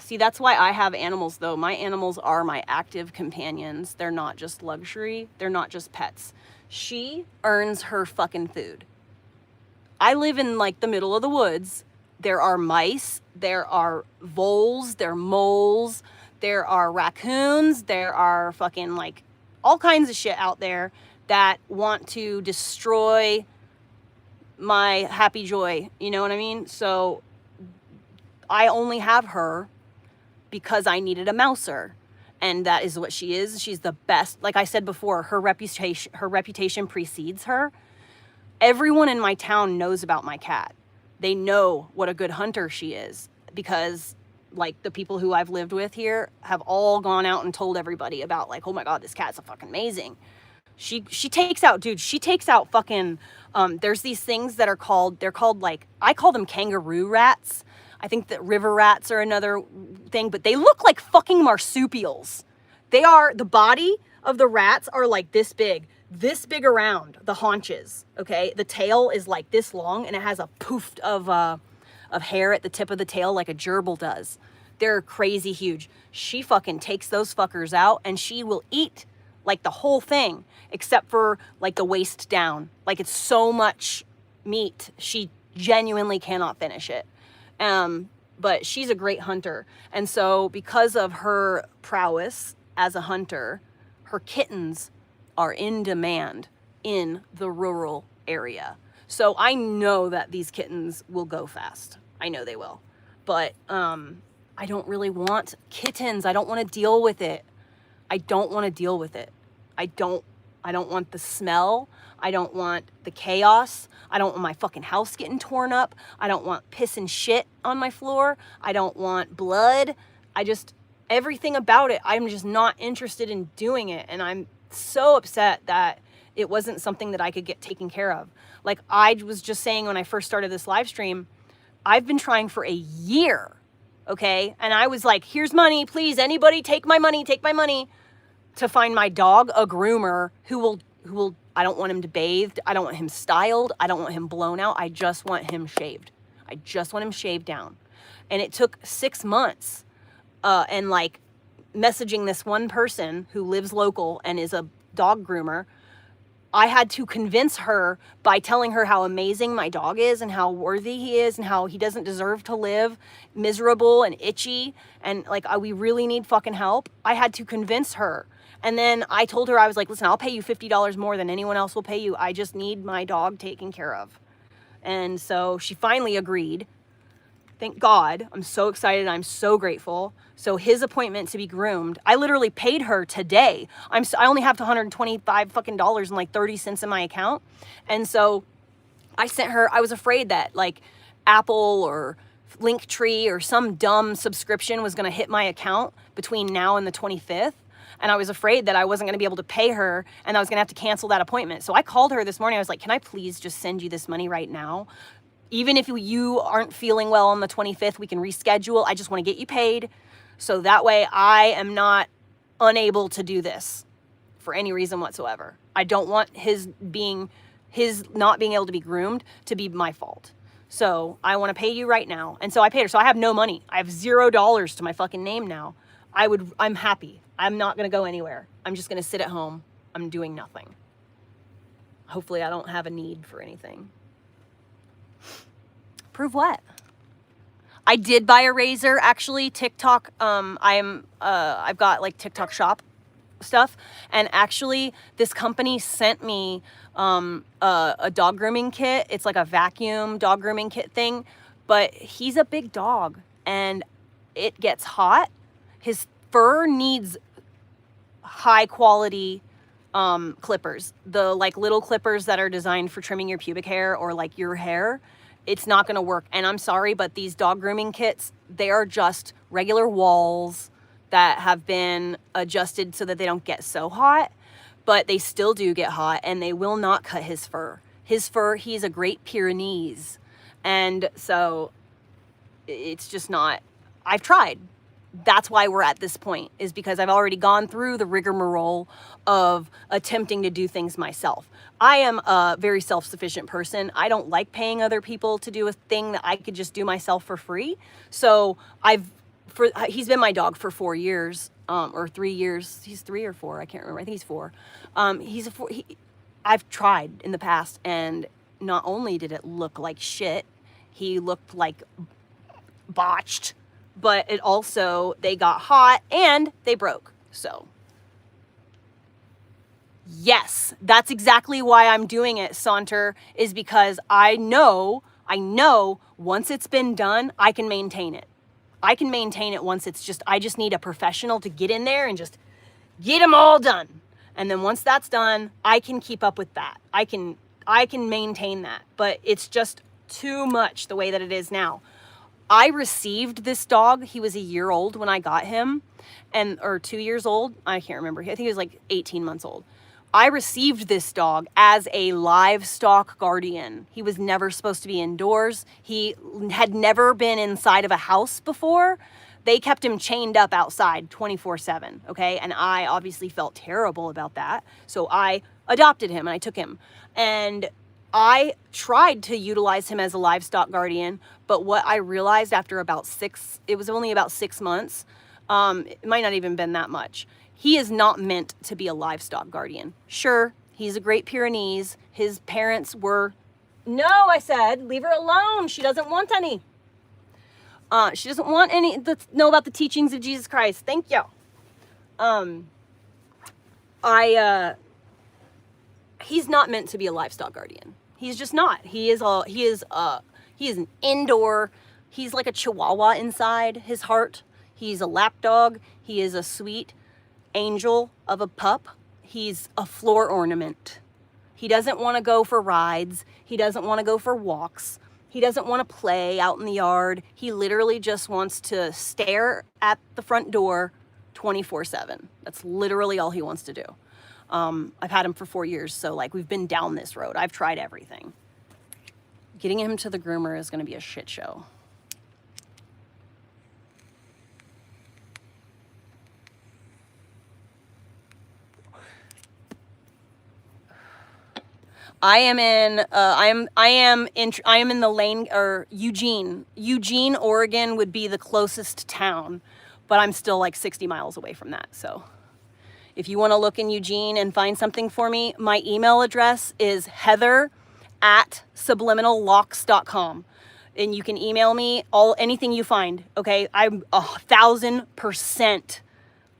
See, that's why I have animals, though. My animals are my active companions. They're not just luxury. They're not just pets. She earns her fucking food. I live in like the middle of the woods. There are mice, there are voles, there are moles, there are raccoons, there are fucking like all kinds of shit out there that want to destroy my happy joy. You know what I mean? So I only have her because I needed a mouser. And that is what she is. She's the best. Like I said before, her reputation precedes her. Everyone in my town knows about my cat. They know what a good hunter she is because like the people who I've lived with here have all gone out and told everybody about like, oh my God, this cat's fucking amazing. She takes out, dude, she takes out fucking, there's these things that they're called like, I call them kangaroo rats. I think that river rats are another thing, but they look like fucking marsupials. The body of the rats are like this big around the haunches, okay? The tail is like this long and it has a poof of hair at the tip of the tail like a gerbil does. They're crazy huge. She fucking takes those fuckers out and she will eat like the whole thing except for like the waist down. Like it's so much meat. She genuinely cannot finish it. But she's a great hunter. And so because of her prowess as a hunter, her kittens are in demand in the rural area. So I know that these kittens will go fast. I know they will. But I don't really want kittens. I don't want to deal with it. I don't want to deal with it. I don't want the smell. I don't want the chaos. I don't want my fucking house getting torn up. I don't want piss and shit on my floor. I don't want blood. Everything about it, I'm just not interested in doing it. And I'm so upset that it wasn't something that I could get taken care of. Like I was just saying when I first started this live stream, I've been trying for a year, okay? And I was like, here's money, please, anybody take my money, to find my dog a groomer who will, I don't want him bathed, I don't want him styled, I don't want him blown out, I just want him shaved. I just want him shaved down. And it took 6 months, and like messaging this one person who lives local and is a dog groomer. I had to convince her by telling her how amazing my dog is and how worthy he is and how he doesn't deserve to live miserable and itchy and like we really need fucking help. I had to convince her. And then I told her, I was like, listen, I'll pay you $50 more than anyone else will pay you. I just need my dog taken care of. And so she finally agreed. Thank God. I'm so excited. I'm so grateful. So his appointment to be groomed, I literally paid her today. I only have $125 fucking dollars and like 30 cents in my account. And so I sent her, I was afraid that like Apple or Linktree or some dumb subscription was going to hit my account between now and the 25th. And I was afraid that I wasn't going to be able to pay her and I was going to have to cancel that appointment. So I called her this morning. I was like, can I please just send you this money right now? Even if you aren't feeling well on the 25th, we can reschedule. I just want to get you paid. So that way I am not unable to do this for any reason whatsoever. I don't want his not being able to be groomed to be my fault. So I want to pay you right now. And so I paid her. So I have no money. I have $0 to my fucking name now. I'm happy. I'm not going to go anywhere. I'm just going to sit at home. I'm doing nothing. Hopefully I don't have a need for anything. Prove what? I did buy a razor, actually. TikTok, I've got like TikTok shop stuff, and actually this company sent me a dog grooming kit. It's like a vacuum dog grooming kit thing, but he's a big dog and it gets hot. His fur needs high quality clippers, the like little clippers that are designed for trimming your pubic hair or like your hair. It's not going to work. And I'm sorry, but these dog grooming kits, they are just regular walls that have been adjusted so that they don't get so hot, but they still do get hot, and they will not cut his fur. His fur, he's a Great Pyrenees. And so it's just not, I've tried. That's why we're at this point, is because I've already gone through the rigmarole of attempting to do things myself. I am a very self-sufficient person. I don't like paying other people to do a thing that I could just do myself for free. So he's been my dog for 4 years, or 3 years. He's 3 or 4. I can't remember. I think he's 4. I've tried in the past, and not only did it look like shit, he looked like botched, but it also, they got hot and they broke. So yes, that's exactly why I'm doing it, Saunter, is because I know once it's been done, I can maintain it. I can maintain it once it's just, I just need a professional to get in there and just get them all done. And then once that's done, I can keep up with that. I can maintain that, but it's just too much the way that it is now. I received this dog. He was a year old when I got him, or 2 years old. I can't remember. I think he was like 18 months old. I received this dog as a livestock guardian. He was never supposed to be indoors. He had never been inside of a house before. They kept him chained up outside 24/7, okay? And I obviously felt terrible about that. So I adopted him and I took him. And I tried to utilize him as a livestock guardian, but what I realized after it was only about 6 months, it might not even been that much. He is not meant to be a livestock guardian. Sure, he's a Great Pyrenees. His parents were, no, I said, leave her alone. She doesn't want any. She doesn't want any, know about the teachings of Jesus Christ. Thank you. He's not meant to be a livestock guardian. He's just not. He is an indoor, he's like a chihuahua inside his heart. He's a lap dog. He is a sweet angel of a pup. He's a floor ornament. He doesn't want to go for rides. He doesn't want to go for walks. He doesn't want to play out in the yard. He literally just wants to stare at the front door 24/7. That's literally all he wants to do. I've had him for 4 years, so like we've been down this road. I've tried everything. Getting him to the groomer is going to be a shit show. I am in the lane, or Eugene, Oregon would be the closest town, but I'm still like 60 miles away from that. So if you want to look in Eugene and find something for me, my email address is heather@subliminallocks.com. And you can email me anything you find. Okay. I'm 1,000%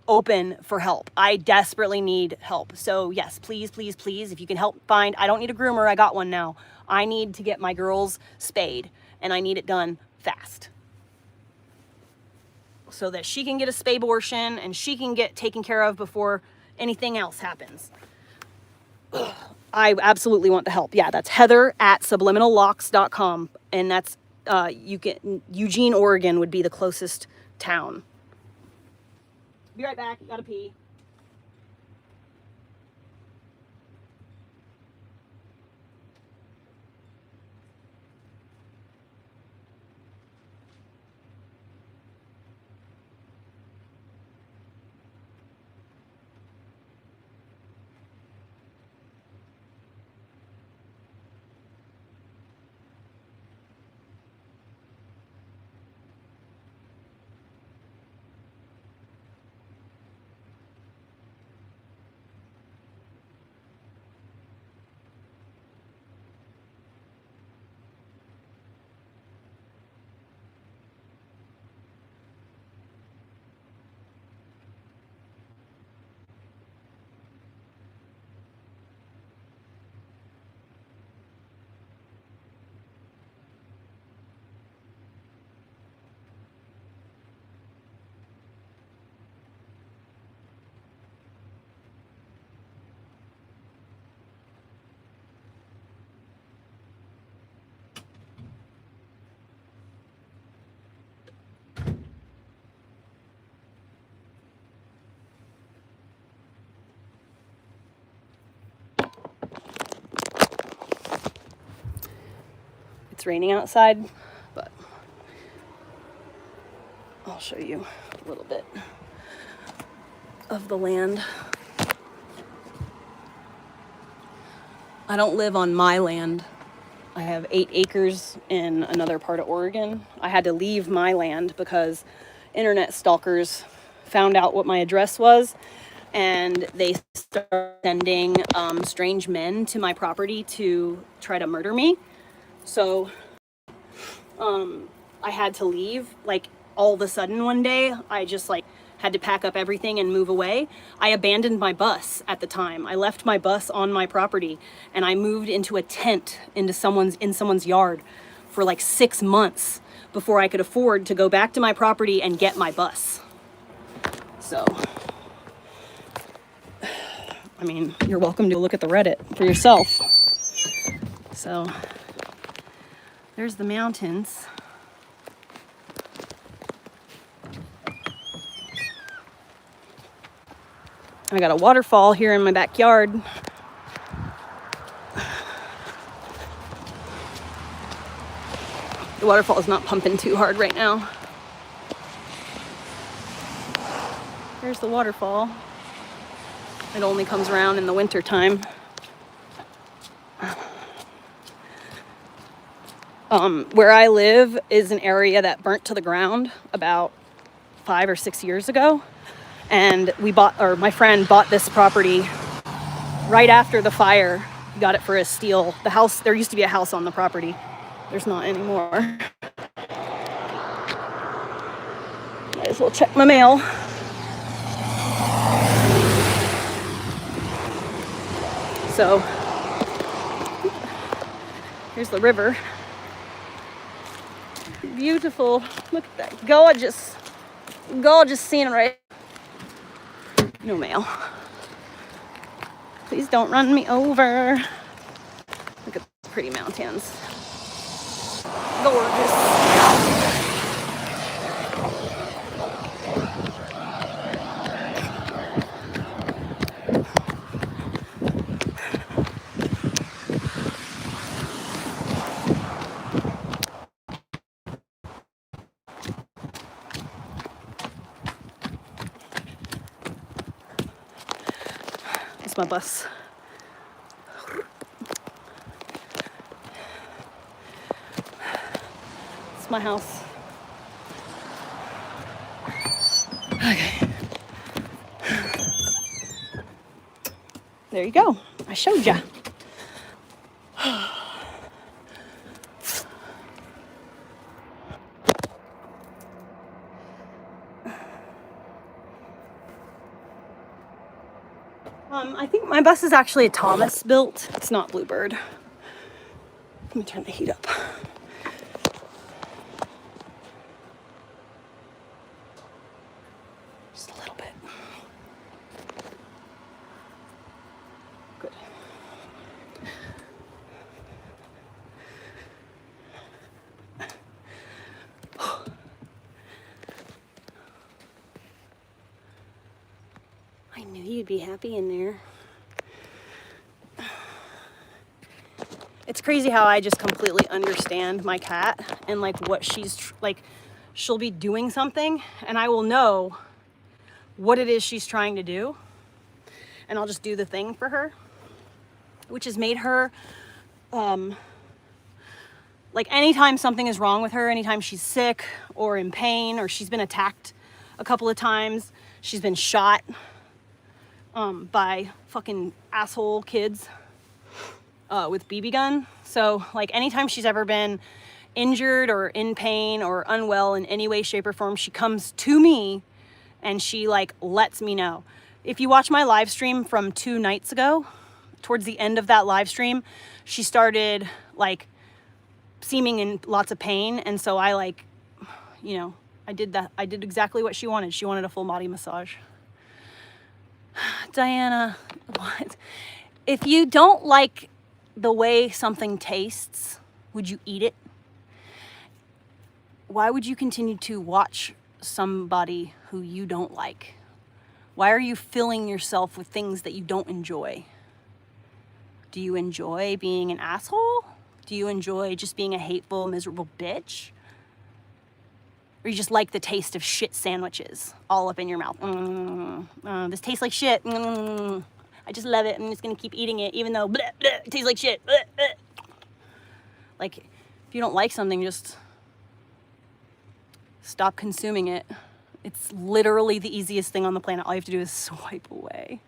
open for help. I desperately need help. So yes, please, please, please, if you can help find, I don't need a groomer. I got one now. I need to get my girls spayed, and I need it done fast so that she can get a spay abortion and she can get taken care of before anything else happens. I absolutely want the help. Yeah, that's heather@subliminallocks.com. And that's, Eugene, Oregon would be the closest town. Be right back. Gotta pee. It's raining outside, but I'll show you a little bit of the land. I don't live on my land. I have 8 acres in another part of Oregon. I had to leave my land because internet stalkers found out what my address was, and they started sending strange men to my property to try to murder me. So I had to leave. Like, all of a sudden one day, I just like had to pack up everything and move away. I abandoned my bus at the time. I left my bus on my property and I moved into a tent in someone's yard for like 6 months before I could afford to go back to my property and get my bus. So, I mean, you're welcome to look at the Reddit for yourself. So, there's the mountains. I got a waterfall here in my backyard. The waterfall is not pumping too hard right now. There's the waterfall. It only comes around in the winter time. Where I live is an area that burnt to the ground about 5 or 6 years ago. And my friend bought this property right after the fire. He got it for a steal. The house, there used to be a house on the property. There's not anymore. Might as well check my mail. So, here's the river. Beautiful. Look at that gorgeous scenery. No mail. Please don't run me over. Look at the pretty mountains. Gorgeous. It's my bus. It's my house. Okay. There you go. I showed ya. I think my bus is actually a Thomas built. It's not Bluebird. Let me turn the heat up. Just a little bit. Good. I knew you'd be happy in there. It's crazy how I just completely understand my cat and like what she's like. She'll be doing something and I will know what it is she's trying to do, and I'll just do the thing for her, which has made her like anytime something is wrong with her, anytime she's sick or in pain or she's been attacked a couple of times, she's been shot by fucking asshole kids with BB gun. So like anytime she's ever been injured or in pain or unwell in any way, shape, or form, she comes to me and she like lets me know. If you watch my live stream from 2 nights ago, towards the end of that live stream, she started like seeming in lots of pain, and so I like, you know, I did exactly what she wanted. She wanted a full body massage. Diana, what? If you don't like the way something tastes, would you eat it? Why would you continue to watch somebody who you don't like? Why are you filling yourself with things that you don't enjoy? Do you enjoy being an asshole? Do you enjoy just being a hateful, miserable bitch? Or you just like the taste of shit sandwiches all up in your mouth? This tastes like shit. I just love it. I'm just gonna keep eating it, even though bleh, bleh, it tastes like shit. Bleh, bleh. Like, if you don't like something, just stop consuming it. It's literally the easiest thing on the planet. All you have to do is swipe away.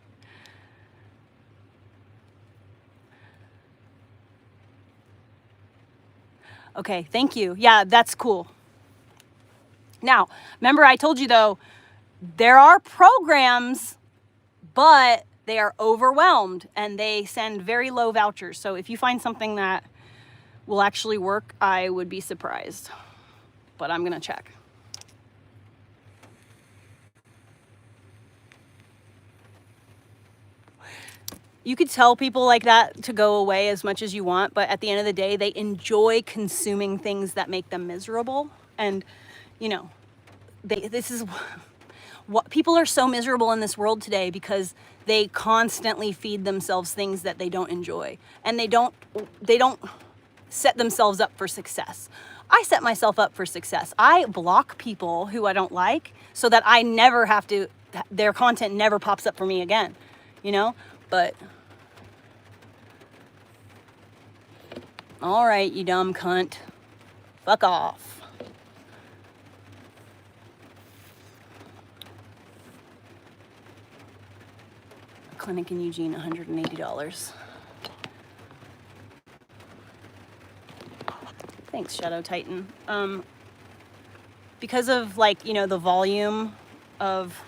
Okay, thank you. Yeah, that's cool. Now, remember I told you though, there are programs, but they are overwhelmed and they send very low vouchers. So if you find something that will actually work, I would be surprised. But I'm gonna check. You could tell people like that to go away as much as you want, but at the end of the day, they enjoy consuming things that make them miserable. And, you know, this is what people are so miserable in this world today because they constantly feed themselves things that they don't enjoy. And they don't set themselves up for success. I set myself up for success. I block people who I don't like so that I never have to, their content never pops up for me again, you know? But, all right, you dumb cunt. Fuck off. A clinic in Eugene, $180. Thanks, Shadow Titan. Because of, like, you know, the volume of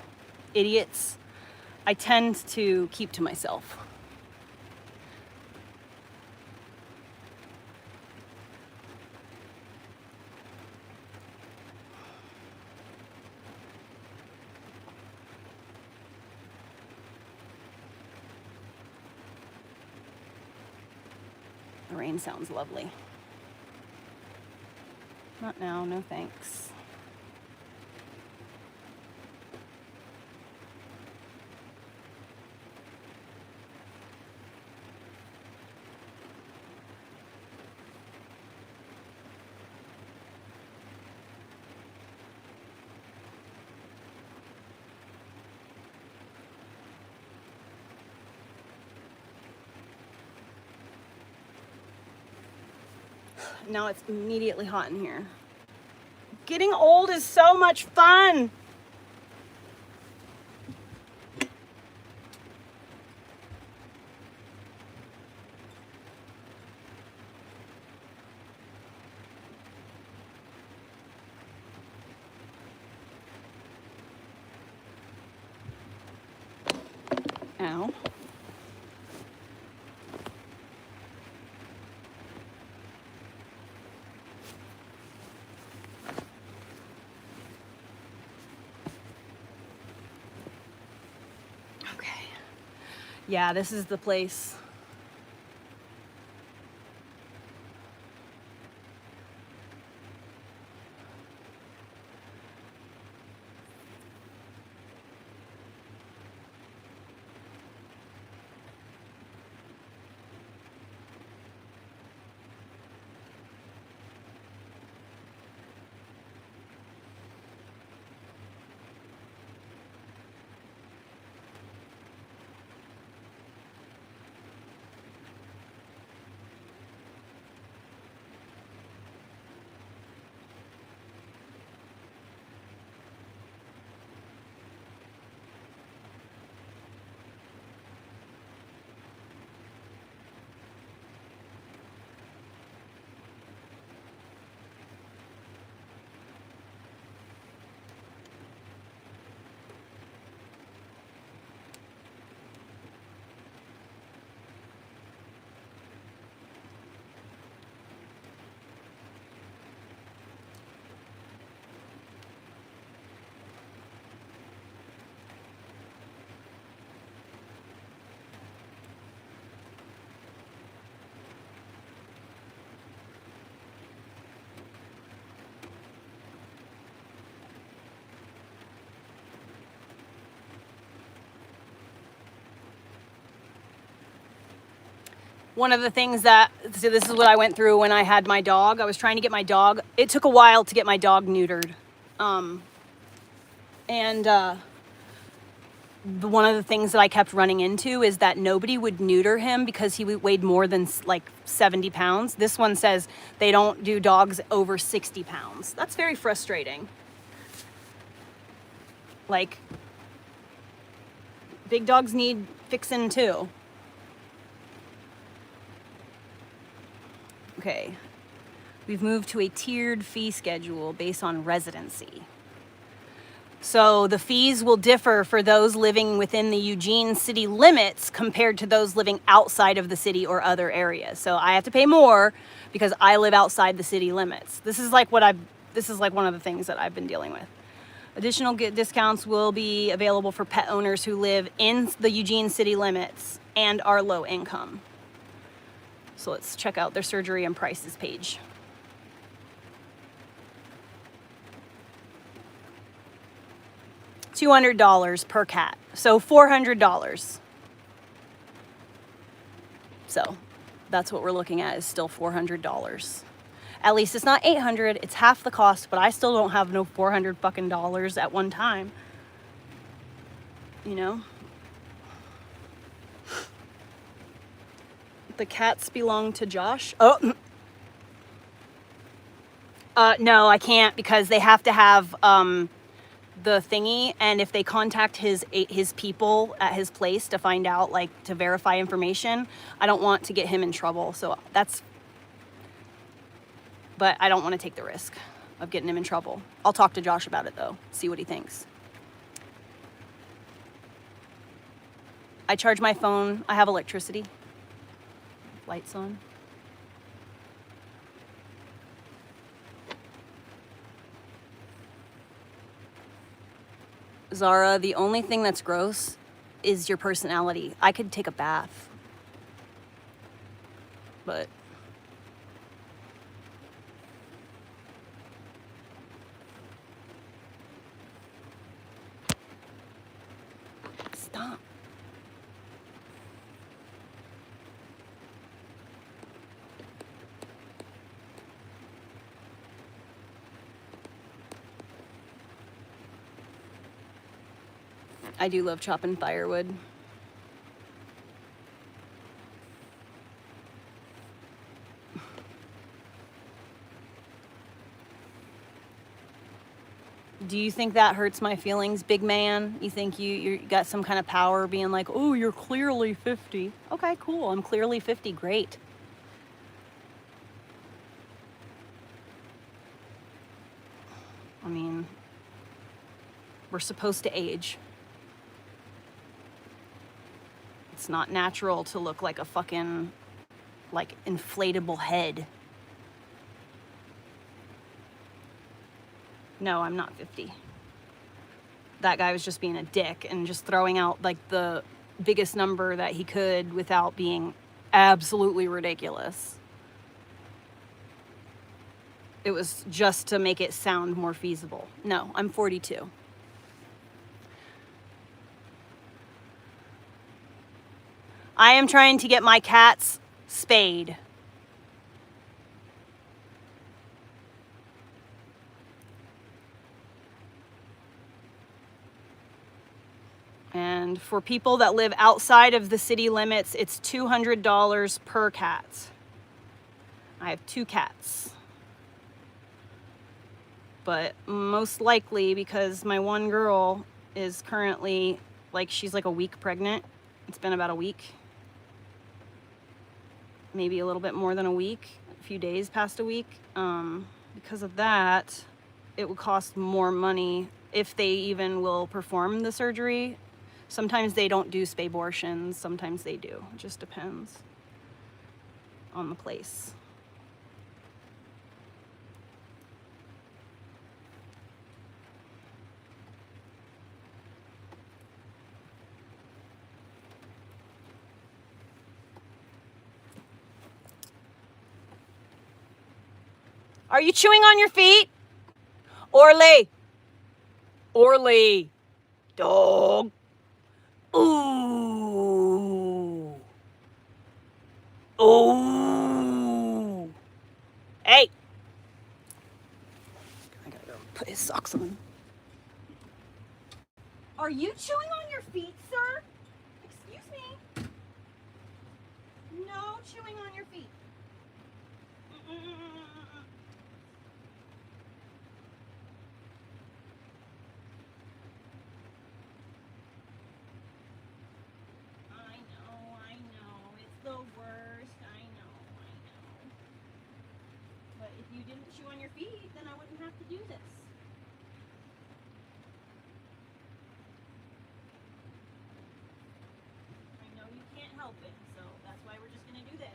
idiots, I tend to keep to myself. The rain sounds lovely. Not now, no thanks. Now it's immediately hot in here. Getting old is so much fun. Ow. Okay. Yeah, this is the place. One of the things that, so this is what I went through when I had my dog. I was trying to get my dog. It took a while to get my dog neutered. One of the things that I kept running into is that nobody would neuter him because he weighed more than like 70 pounds. This one says they don't do dogs over 60 pounds. That's very frustrating. Like, big dogs need fixing too. Okay, we've moved to a tiered fee schedule based on residency. So the fees will differ for those living within the Eugene city limits compared to those living outside of the city or other areas. So I have to pay more because I live outside the city limits. This is like one of the things that I've been dealing with. Additional discounts will be available for pet owners who live in the Eugene city limits and are low income. So let's check out their surgery and prices page. $200 per cat, so $400. So that's what we're looking at, is still $400. At least it's not $800, it's half the cost, but I still don't have no $400 fucking dollars at one time. You know? The cats belong to Josh. Oh. No, I can't, because they have to have the thingy, and if they contact his people at his place to find out, like, to verify information, I don't want to get him in trouble. So but I don't want to take the risk of getting him in trouble. I'll talk to Josh about it though, see what he thinks. I charge my phone. I have electricity. Lights on. Zara, the only thing that's gross is your personality. I could take a bath, but stop. I do love chopping firewood. Do you think that hurts my feelings, big man? You think you got some kind of power being like, oh, you're clearly 50. Okay, cool. I'm clearly 50. Great. I mean, we're supposed to age. It's not natural to look like a fucking, like, inflatable head. No, I'm not 50. That guy was just being a dick and just throwing out, like, the biggest number that he could without being absolutely ridiculous. It was just to make it sound more feasible. No, I'm 42. I am trying to get my cats spayed. And for people that live outside of the city limits, it's $200 per cat. I have 2 cats. But most likely, because my one girl is currently, like, she's like a week pregnant. It's been about a week. Maybe a little bit more than a week. A few days past a week. Because of that, it would cost more money if they even will perform the surgery. Sometimes they don't do spay-abortions. Sometimes they do. It just depends on the place. Are you chewing on your feet? Orly. Orly. Dog. Ooh. locks on. Are you chewing on your feet, sir? Excuse me. No chewing on your feet. I know. It's the worst. I know. But if you didn't chew on your feet, then I wouldn't have to do this. I know you can't help it, so that's why we're just gonna do this.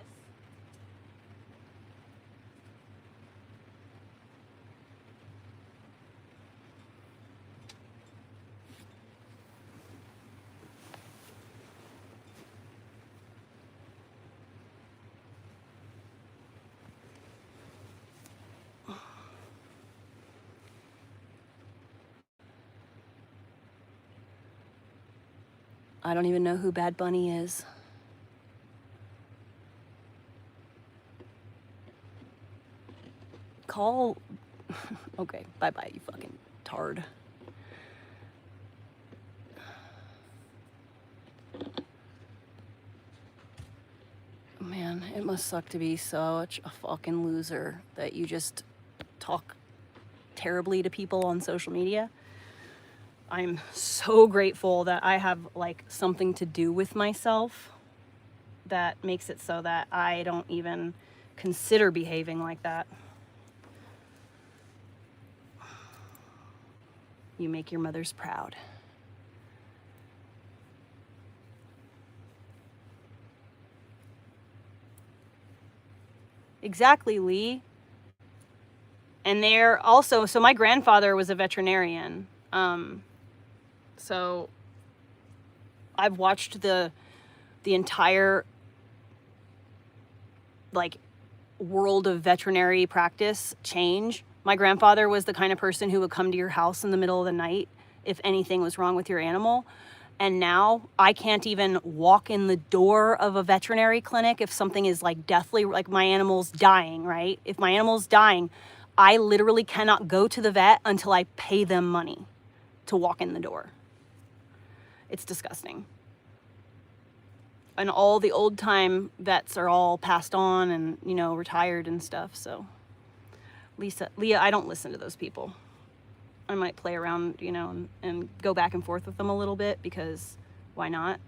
I don't even know who Bad Bunny is. Call. Okay, bye-bye, you fucking tard. Man, it must suck to be such a fucking loser that you just talk terribly to people on social media. I'm so grateful that I have like something to do with myself that makes it so that I don't even consider behaving like that. You make your mothers proud. Exactly, Lee. And they're also, so my grandfather was a veterinarian. So I've watched the entire like world of veterinary practice change. My grandfather was the kind of person who would come to your house in the middle of the night if anything was wrong with your animal. And now I can't even walk in the door of a veterinary clinic if something is like deathly, like my animal's dying, right? If my animal's dying, I literally cannot go to the vet until I pay them money to walk in the door. It's disgusting. And all the old time vets are all passed on and, you know, retired and stuff. So Leah, I don't listen to those people. I might play around, you know, and go back and forth with them a little bit because why not?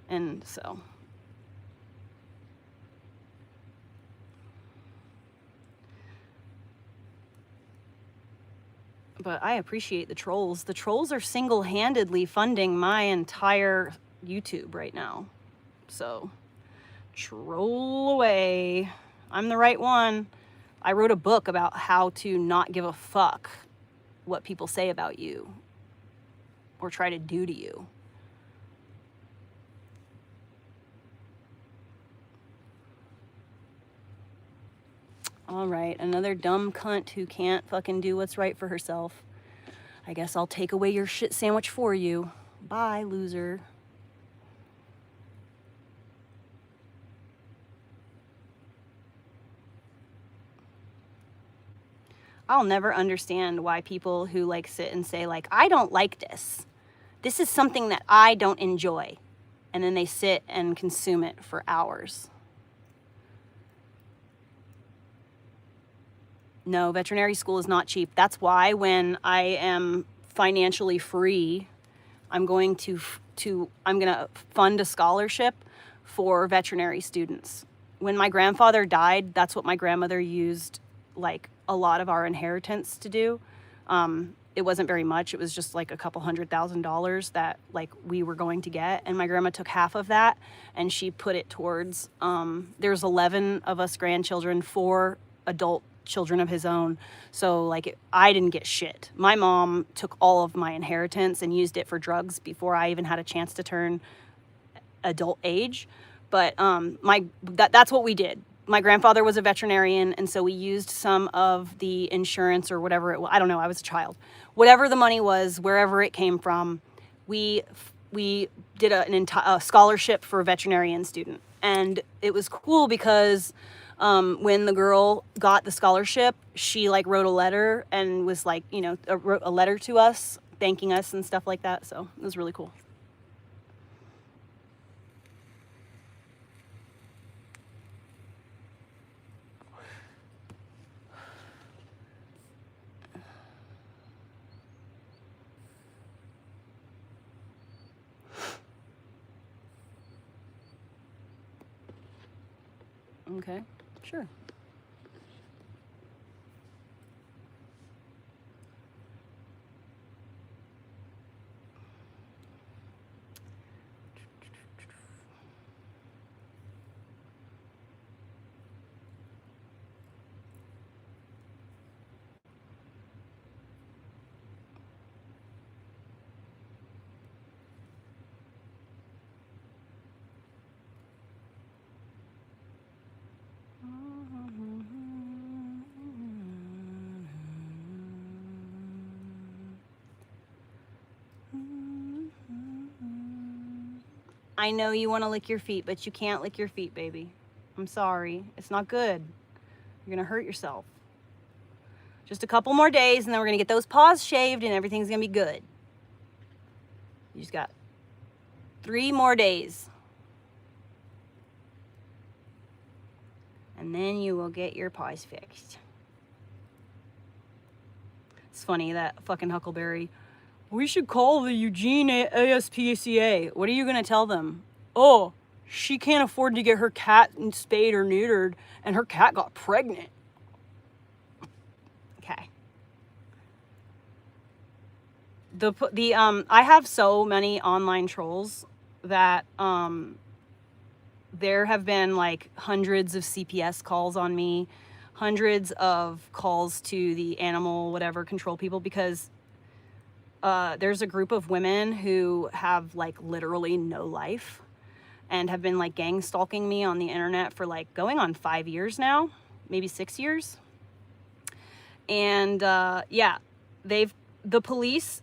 And so. But I appreciate the trolls. The trolls are single-handedly funding my entire YouTube right now. So, troll away. I'm the right one. I wrote a book about how to not give a fuck what people say about you or try to do to you. All right, another dumb cunt who can't fucking do what's right for herself. I guess I'll take away your shit sandwich for you. Bye, loser. I'll never understand why people who like sit and say like, I don't like this. This is something that I don't enjoy. And then they sit and consume it for hours. No, veterinary school is not cheap. That's why when I am financially free, I'm going to fund a scholarship for veterinary students. When my grandfather died, that's what my grandmother used like a lot of our inheritance to do. It wasn't very much. It was just like a couple $100,000 that like we were going to get. And my grandma took half of that and she put it towards, there's 11 of us grandchildren, 4 adult children of his own. So like I didn't get shit. My mom took all of my inheritance and used it for drugs before I even had a chance to turn adult age. But that's what we did. My grandfather was a veterinarian, and so we used some of the insurance or whatever it was. I don't know, I was a child. Whatever the money was, wherever it came from, we did a scholarship for a veterinarian student. And it was cool because When the girl got the scholarship, she like wrote a letter and was like, you know, wrote a letter to us, thanking us and stuff like that. So it was really cool. Okay, sure. I know you want to lick your feet, but you can't lick your feet, baby. I'm sorry. It's not good. You're going to hurt yourself. Just a couple more days, and then we're going to get those paws shaved, and everything's going to be good. You just got 3 more days. And then you will get your paws fixed. It's funny, that fucking Huckleberry. We should call the Eugene ASPCA. What are you going to tell them? Oh, she can't afford to get her cat spayed or neutered, and her cat got pregnant. Okay. I have so many online trolls that there have been like hundreds of CPS calls on me, hundreds of calls to the animal whatever control people, because there's a group of women who have like literally no life and have been like gang stalking me on the internet for like going on 5 years now, maybe 6 years. And yeah, the police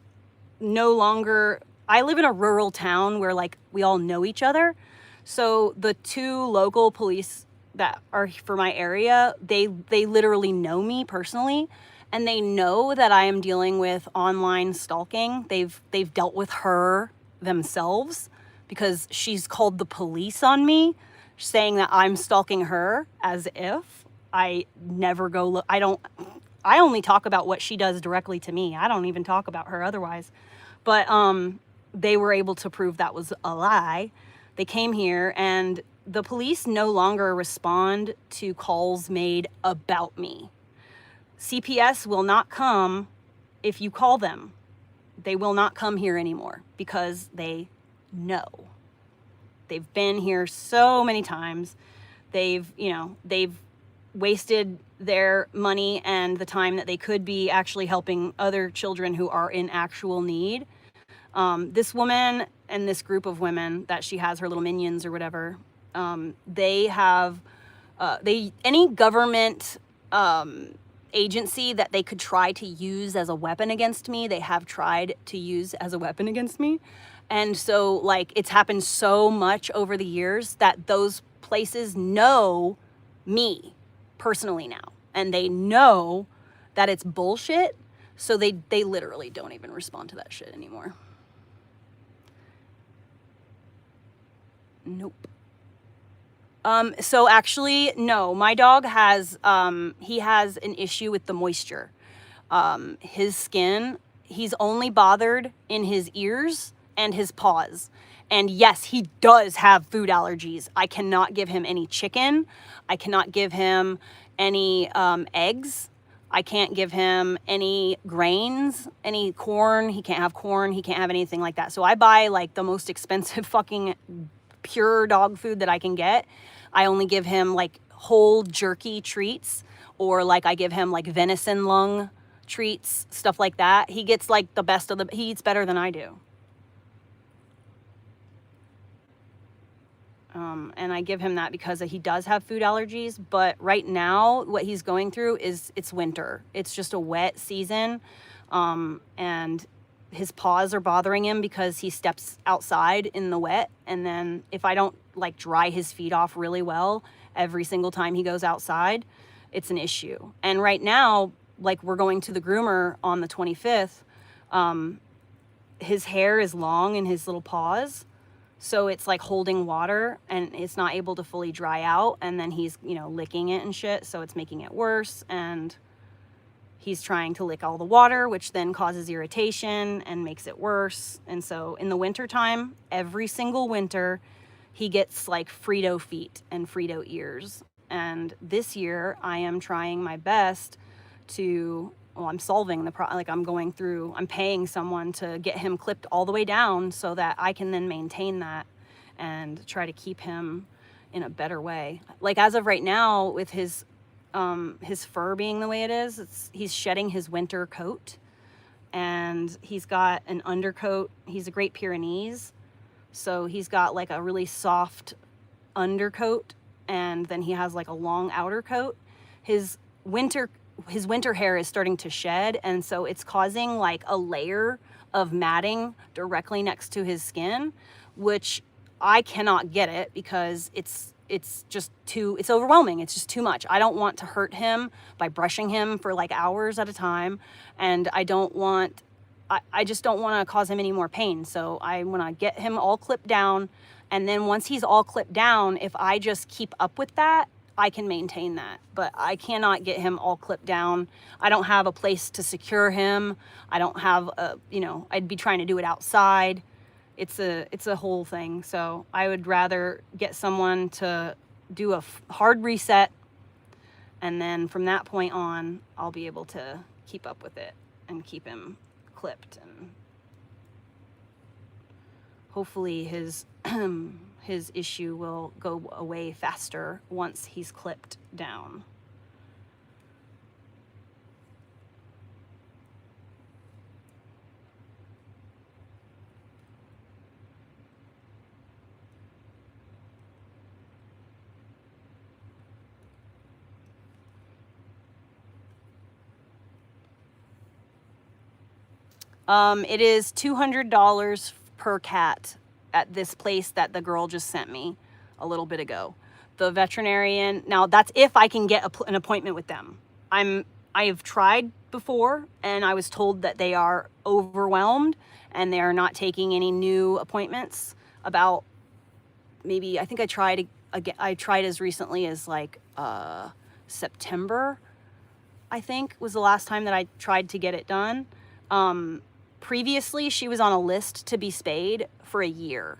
no longer, I live in a rural town where like we all know each other. So the 2 local police that are for my area, they literally know me personally, and they know that I am dealing with online stalking. They've dealt with her themselves because she's called the police on me, saying that I'm stalking her, as if I never go look. I only talk about what she does directly to me. I don't even talk about her otherwise. But they were able to prove that was a lie. They came here, and the police no longer respond to calls made about me. CPS will not come if you call them. They will not come here anymore because they know. They've been here so many times. They've wasted their money and the time that they could be actually helping other children who are in actual need. This woman and this group of women that she has, her little minions or whatever, they have, any government agency that they could try to use as a weapon against me, they have tried to use as a weapon against me. And so like it's happened so much over the years that those places know me personally now, and they know that it's bullshit. So they literally don't even respond to that shit anymore. Nope. So actually, no, my dog has, he has an issue with the moisture. His skin, he's only bothered in his ears and his paws. And yes, he does have food allergies. I cannot give him any chicken. I cannot give him any eggs. I can't give him any grains, any corn. He can't have corn. He can't have anything like that. So I buy like the most expensive fucking pure dog food that I can get. I only give him like whole jerky treats, or like I give him like venison lung treats, stuff like that. He gets like the best of the, he eats better than I do. And I give him that because he does have food allergies. But right now, what he's going through is it's winter. It's just a wet season. And his paws are bothering him because he steps outside in the wet. And then if I don't like dry his feet off really well every single time he goes outside, it's an issue. And right now, like we're going to the groomer on the 25th, his hair is long in his little paws. So it's like holding water and it's not able to fully dry out. And then he's, you know, licking it and shit. So it's making it worse. And he's trying to lick all the water, which then causes irritation and makes it worse. And so in the wintertime, every single winter, he gets like Frito feet and Frito ears. And this year I am trying my best to, well, I'm solving the problem. Like I'm paying someone to get him clipped all the way down so that I can then maintain that and try to keep him in a better way. Like as of right now, with his fur being the way it is, he's shedding his winter coat, and he's got an undercoat. He's a Great Pyrenees, so he's got like a really soft undercoat, and then he has like a long outer coat. His winter hair is starting to shed, and so it's causing like a layer of matting directly next to his skin, which I cannot get it because it's just it's overwhelming. It's just too much. I don't want to hurt him by brushing him for like hours at a time, and I just don't want to cause him any more pain. So I want to get him all clipped down, and then once he's all clipped down, if I just keep up with that, I can maintain that. But I cannot get him all clipped down. I don't have a place to secure him. I don't have I'd be trying to do it outside. It's a whole thing. So I would rather get someone to do a hard reset, and then from that point on, I'll be able to keep up with it and keep him clipped, and hopefully his issue will go away faster once he's clipped down. It is $200 per cat at this place that the girl just sent me a little bit ago. The veterinarian, now that's if I can get an appointment with them. I have tried before, and I was told that they are overwhelmed and they are not taking any new appointments. About maybe, I think I tried as recently as like September, I think was the last time that I tried to get it done. Previously, she was on a list to be spayed for a year,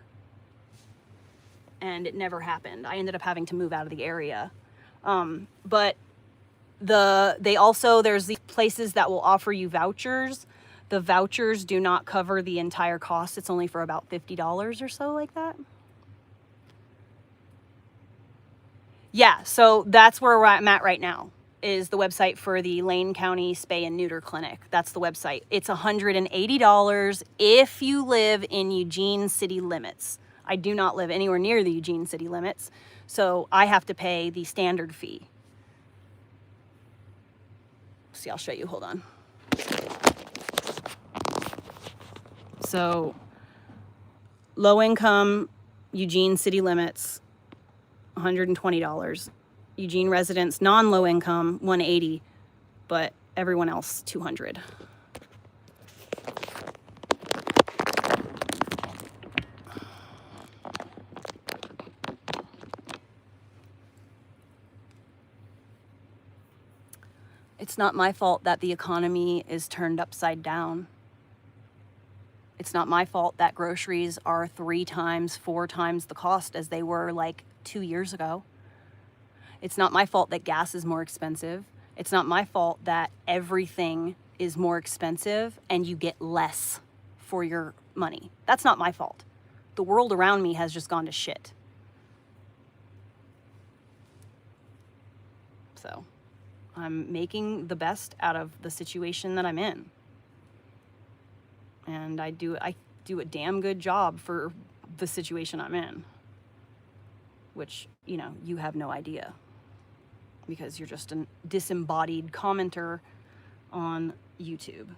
and it never happened. I ended up having to move out of the area. But there's these places that will offer you vouchers. The vouchers do not cover the entire cost. It's only for about $50 or so, like that. Yeah, so that's where I'm at right now, is the website for the Lane County Spay and Neuter Clinic. That's the website. It's $180 if you live in Eugene city limits. I do not live anywhere near the Eugene city limits, so I have to pay the standard fee. See, I'll show you, hold on. So, low income, Eugene city limits, $120. Eugene residents, non-low income, $180, but everyone else, $200. It's not my fault that the economy is turned upside down. It's not my fault that groceries are 3 times, 4 times the cost as they were like 2 years ago. It's not my fault that gas is more expensive. It's not my fault that everything is more expensive and you get less for your money. That's not my fault. The world around me has just gone to shit. So I'm making the best out of the situation that I'm in. And I do a damn good job for the situation I'm in. Which, you have no idea. Because you're just a disembodied commenter on YouTube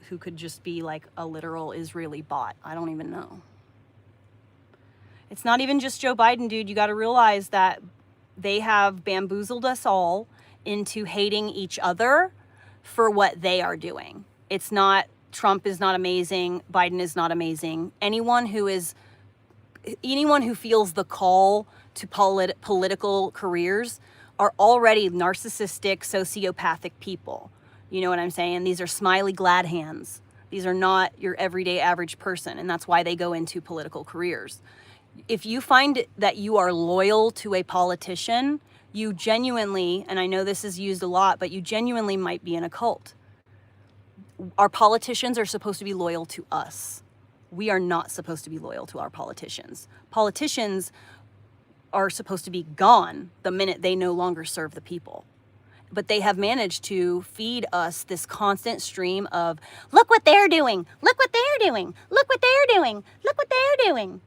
who could just be like a literal Israeli bot. I don't even know. It's not even just Joe Biden, dude. You got to realize that they have bamboozled us all into hating each other for what they are doing. It's not, Trump is not amazing. Biden is not amazing. Anyone who feels the call to political careers are already narcissistic, sociopathic people. You know what I'm saying? These are smiley glad hands. These are not your everyday average person, and that's why they go into political careers. If you find that you are loyal to a politician, you genuinely, and I know this is used a lot, but you genuinely might be in a cult. Our politicians are supposed to be loyal to us. We are not supposed to be loyal to our politicians. Politicians are supposed to be gone the minute they no longer serve the people. But they have managed to feed us this constant stream of, look what they're doing, look what they're doing, look what they're doing, look what they're doing.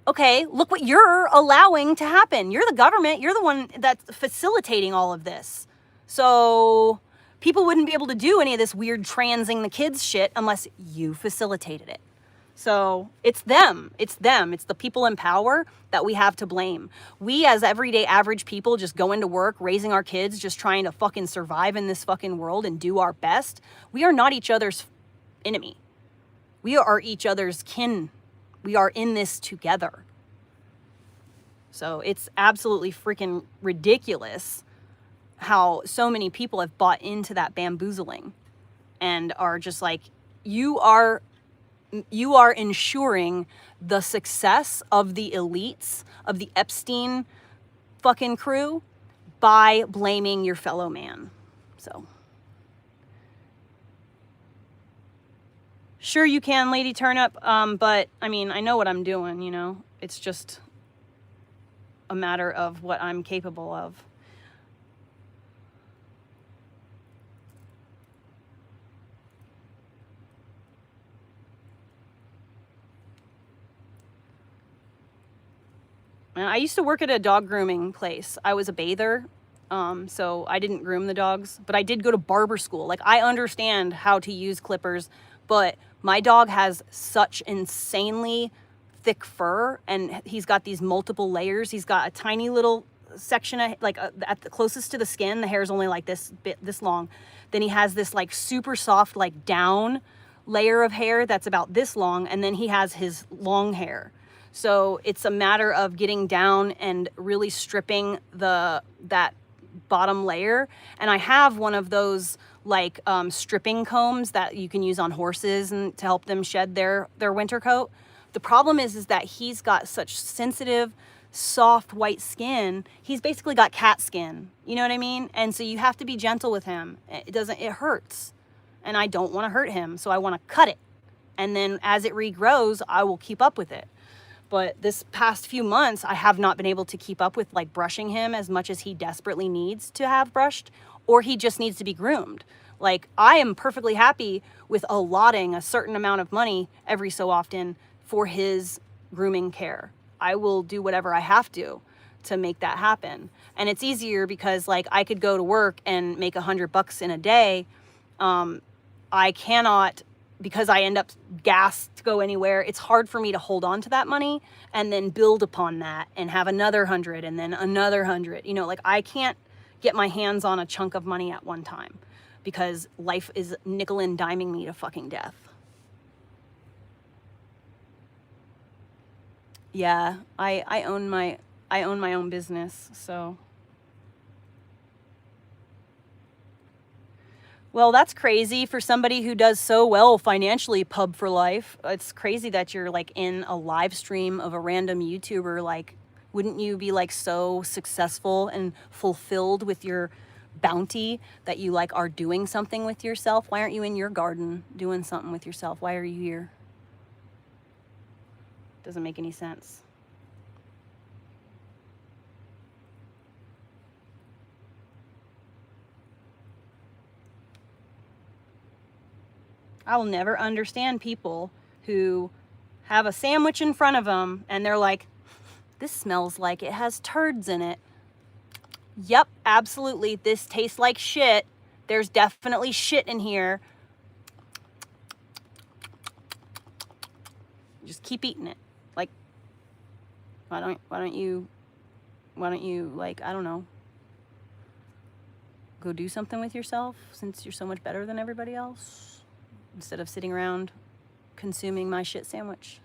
Okay, look what you're allowing to happen. You're the government. You're the one that's facilitating all of this. So people wouldn't be able to do any of this weird transing the kids shit unless you facilitated it. So it's them. It's them. It's the people in power that we have to blame. We as everyday average people just going to work, raising our kids, just trying to fucking survive in this fucking world and do our best. We are not each other's enemy. We are each other's kin. We are in this together. So it's absolutely freaking ridiculous how so many people have bought into that bamboozling and are just like, you are ensuring the success of the elites, of the Epstein fucking crew, by blaming your fellow man. So sure you can, Lady Turnip, but I mean, I know what I'm doing, you know. It's just a matter of what I'm capable of. I used to work at a dog grooming place. I was a bather, so I didn't groom the dogs, but I did go to barber school. Like, I understand how to use clippers, but my dog has such insanely thick fur, and he's got these multiple layers. He's got a tiny little section of, like, at the closest to the skin, the hair is only like this long. Then he has this like super soft, like, down layer of hair that's about this long, and then he has his long hair. So it's a matter of getting down and really stripping that bottom layer. And I have one of those like stripping combs that you can use on horses and to help them shed their winter coat. The problem is that he's got such sensitive, soft white skin. He's basically got cat skin. You know what I mean? And so you have to be gentle with him. It hurts. And I don't want to hurt him. So I want to cut it. And then as it regrows, I will keep up with it. But this past few months, I have not been able to keep up with like brushing him as much as he desperately needs to have brushed, or he just needs to be groomed. Like, I am perfectly happy with allotting a certain amount of money every so often for his grooming care. I will do whatever I have to make that happen. And it's easier because like I could go to work and make $100 in a day. I cannot, because I end up gassed to go anywhere. It's hard for me to hold on to that money and then build upon that and have another 100 and then another 100. You know, like I can't get my hands on a chunk of money at one time because life is nickel and diming me to fucking death. Yeah, I own my own business, so. Well, that's crazy for somebody who does so well financially, Pub for Life. It's crazy that you're like in a live stream of a random YouTuber. Like, wouldn't you be like so successful and fulfilled with your bounty that you like are doing something with yourself? Why aren't you in your garden doing something with yourself? Why are you here? Doesn't make any sense. I will never understand people who have a sandwich in front of them and they're like, this smells like it has turds in it. Yep, absolutely. This tastes like shit. There's definitely shit in here. Just keep eating it. Like, Why don't you, like, I don't know, go do something with yourself since you're so much better than everybody else instead of sitting around consuming my shit sandwich.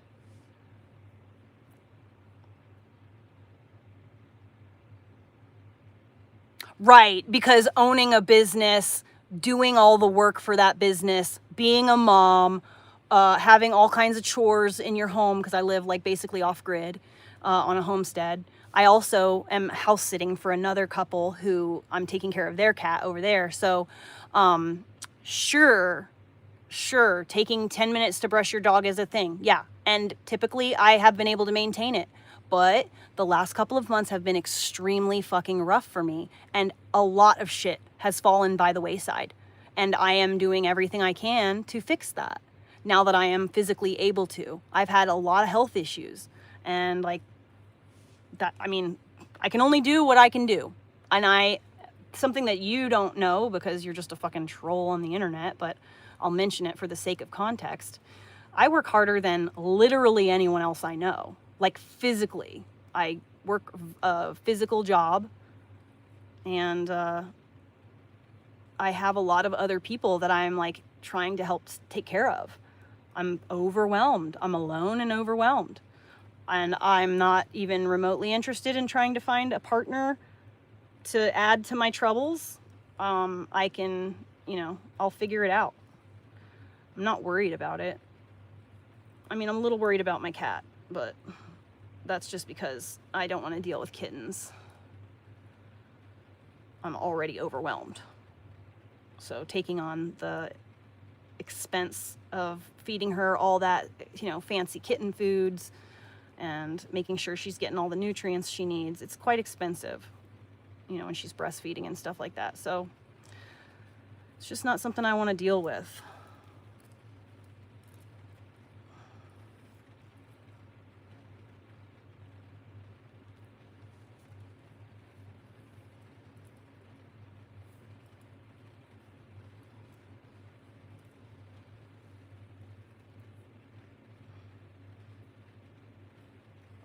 Right, because owning a business, doing all the work for that business, being a mom, having all kinds of chores in your home, because I live like basically off grid on a homestead. I also am house sitting for another couple who I'm taking care of their cat over there. So sure, taking 10 minutes to brush your dog is a thing. Yeah, and typically I have been able to maintain it. But the last couple of months have been extremely fucking rough for me, and a lot of shit has fallen by the wayside. And I am doing everything I can to fix that now that I am physically able to. I've had a lot of health issues, and like that, I mean, I can only do what I can do. And something that you don't know because you're just a fucking troll on the internet, but I'll mention it for the sake of context. I work harder than literally anyone else I know. Like physically. I work a physical job, and I have a lot of other people that I'm like trying to help take care of. I'm overwhelmed. I'm alone and overwhelmed. And I'm not even remotely interested in trying to find a partner to add to my troubles. I can, I'll figure it out. I'm not worried about it. I mean, I'm a little worried about my cat, but that's just because I don't want to deal with kittens. I'm already overwhelmed. So taking on the expense of feeding her all that, fancy kitten foods and making sure she's getting all the nutrients she needs, it's quite expensive, when she's breastfeeding and stuff like that. So it's just not something I want to deal with.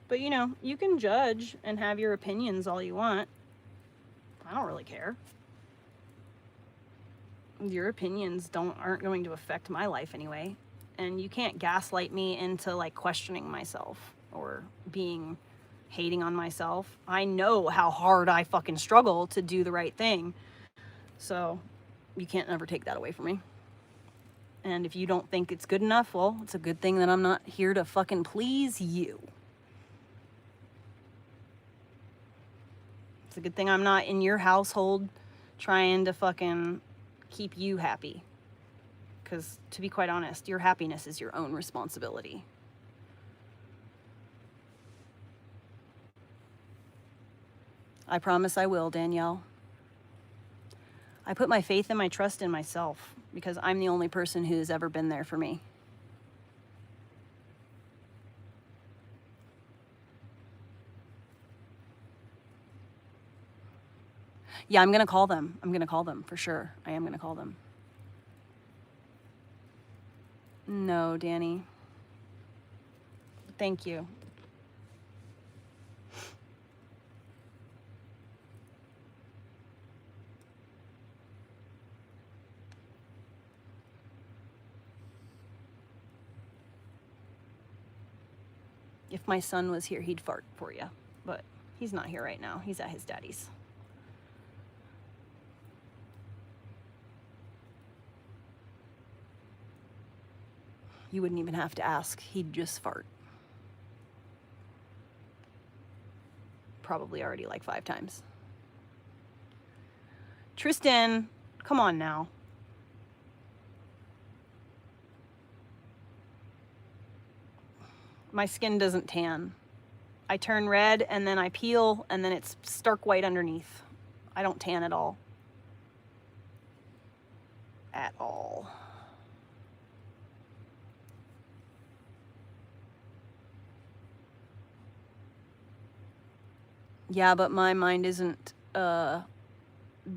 But, you can judge and have your opinions all you want. I don't really care. Your opinions aren't going to affect my life anyway. And you can't gaslight me into, like, questioning myself or hating on myself. I know how hard I fucking struggle to do the right thing. So you can't ever take that away from me. And if you don't think it's good enough, well, it's a good thing that I'm not here to fucking please you. It's a good thing I'm not in your household trying to fucking keep you happy. Because, to be quite honest, your happiness is your own responsibility. I promise I will, Danielle. I put my faith and my trust in myself because I'm the only person who's ever been there for me. Yeah, I'm going to call them. I'm going to call them for sure. I am going to call them. No, Danny. Thank you. If my son was here, he'd fart for you. But he's not here right now. He's at his daddy's. You wouldn't even have to ask. He'd just fart. Probably already like 5 times. Tristan, come on now. My skin doesn't tan. I turn red and then I peel and then it's stark white underneath. I don't tan at all. At all. Yeah, but my mind isn't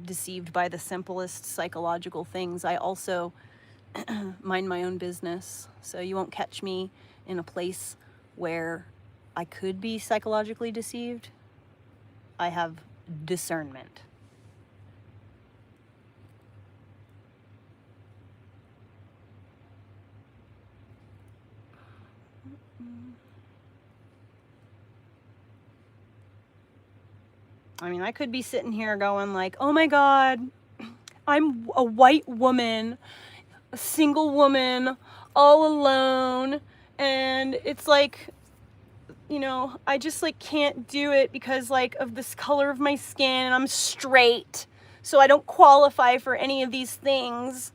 deceived by the simplest psychological things. I also mind my own business, so you won't catch me in a place where I could be psychologically deceived. I have discernment. I mean, I could be sitting here going like, oh my God, I'm a white woman, a single woman, all alone. And it's like, you know, I just like can't do it because like of this color of my skin, and I'm straight. So I don't qualify for any of these things.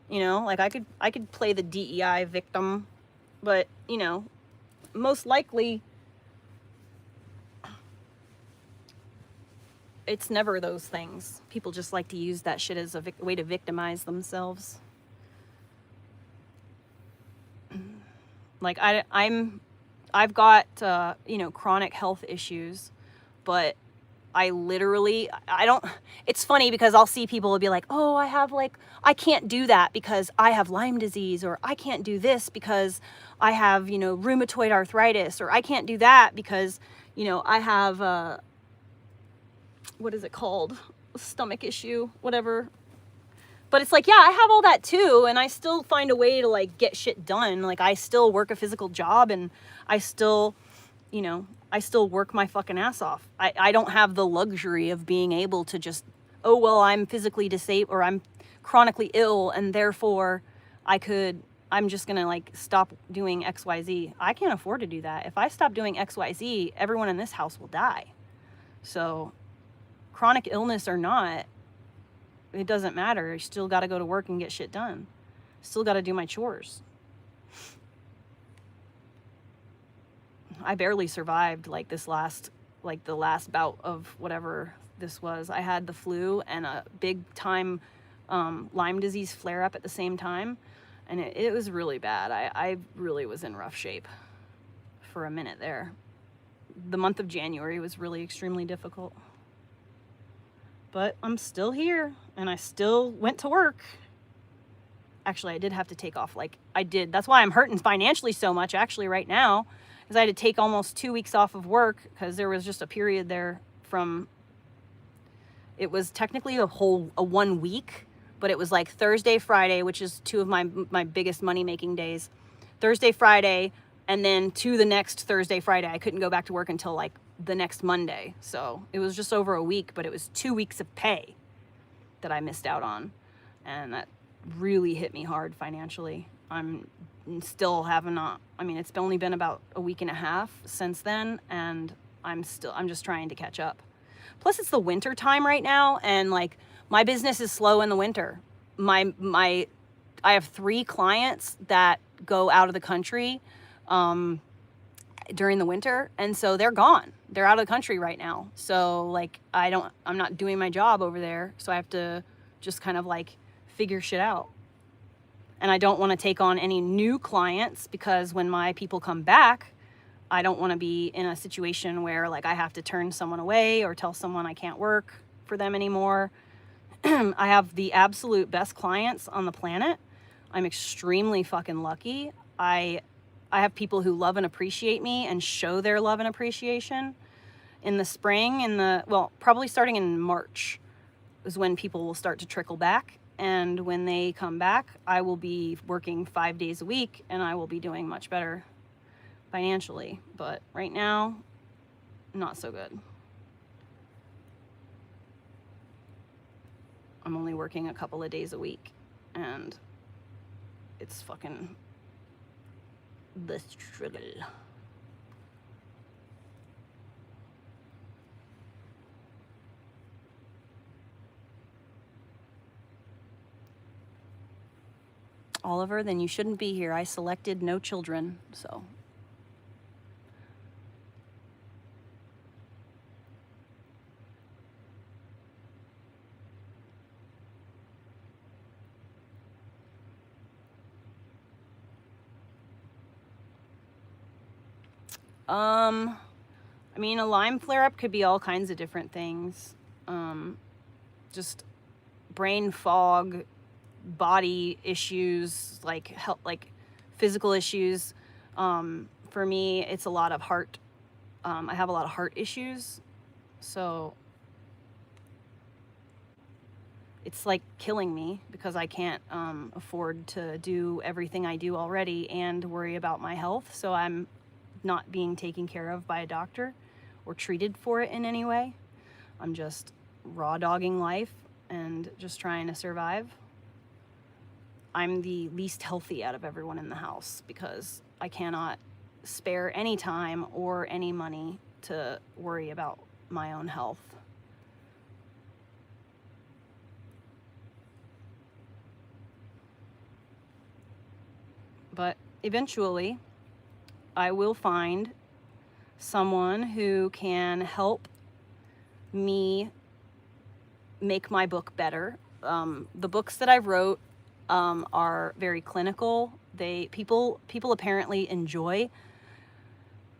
You know, like I could play the DEI victim, but you know, most likely it's never those things. People just like to use that shit as a way to victimize themselves. Like I've got you know, chronic health issues, but I don't, it's funny because I'll see people will be like, oh, I can't do that because I have Lyme disease, or I can't do this because I have, you know, rheumatoid arthritis, or I can't do that because, you know, I have, what is it called? Stomach issue, whatever. But it's like, yeah, I have all that too, and I still find a way to like get shit done. Like I still work a physical job, and I still, you know, I still work my fucking ass off. I don't have the luxury of being able to just, oh, well, I'm physically disabled, or I'm chronically ill, and therefore I'm just gonna like stop doing XYZ. I can't afford to do that. If I stop doing XYZ, everyone in this house will die. So chronic illness or not, it doesn't matter. You still got to go to work and get shit done. Still got to do my chores. I barely survived like the last bout of whatever this was. I had the flu and a big time Lyme disease flare up at the same time. And it was really bad. I really was in rough shape for a minute there. The month of January was really extremely difficult. But I'm still here, and I still went to work. Actually, I did have to take off, that's why I'm hurting financially so much, actually, right now, because I had to take almost 2 weeks off of work, because there was just a period there it was technically a 1 week, but it was like Thursday, Friday, which is two of my biggest money-making days. Thursday, Friday, and then to the next Thursday, Friday. I couldn't go back to work until like the next Monday. So it was just over a week, but it was 2 weeks of pay that I missed out on. And that really hit me hard financially. I'm still it's only been about a week and a half since then, and I'm just trying to catch up. Plus it's the winter time right now, and like my business is slow in the winter. I have 3 clients that go out of the country during the winter, and so they're gone. They're out of the country right now. So like I'm not doing my job over there, so I have to just kind of like figure shit out. And I don't want to take on any new clients, because when my people come back, I don't want to be in a situation where like I have to turn someone away or tell someone I can't work for them anymore. I have the absolute best clients on the planet. I'm extremely fucking lucky. I have people who love and appreciate me and show their love and appreciation. In the spring, probably starting in March is when people will start to trickle back. And when they come back, I will be working 5 days a week, and I will be doing much better financially. But right now, not so good. I'm only working a couple of days a week, and it's fucking the struggle. Oliver, then you shouldn't be here. I selected no children, so. I mean, a Lyme flare-up could be all kinds of different things. Just brain fog, body issues, like physical issues. For me, it's a lot of heart I have a lot of heart issues, so it's like killing me because I can't afford to do everything I do already and worry about my health. So I'm not being taken care of by a doctor or treated for it in any way. I'm just raw dogging life and just trying to survive. I'm the least healthy out of everyone in the house because I cannot spare any time or any money to worry about my own health. But eventually, I will find someone who can help me make my book better. The books that I wrote are very clinical. People apparently enjoy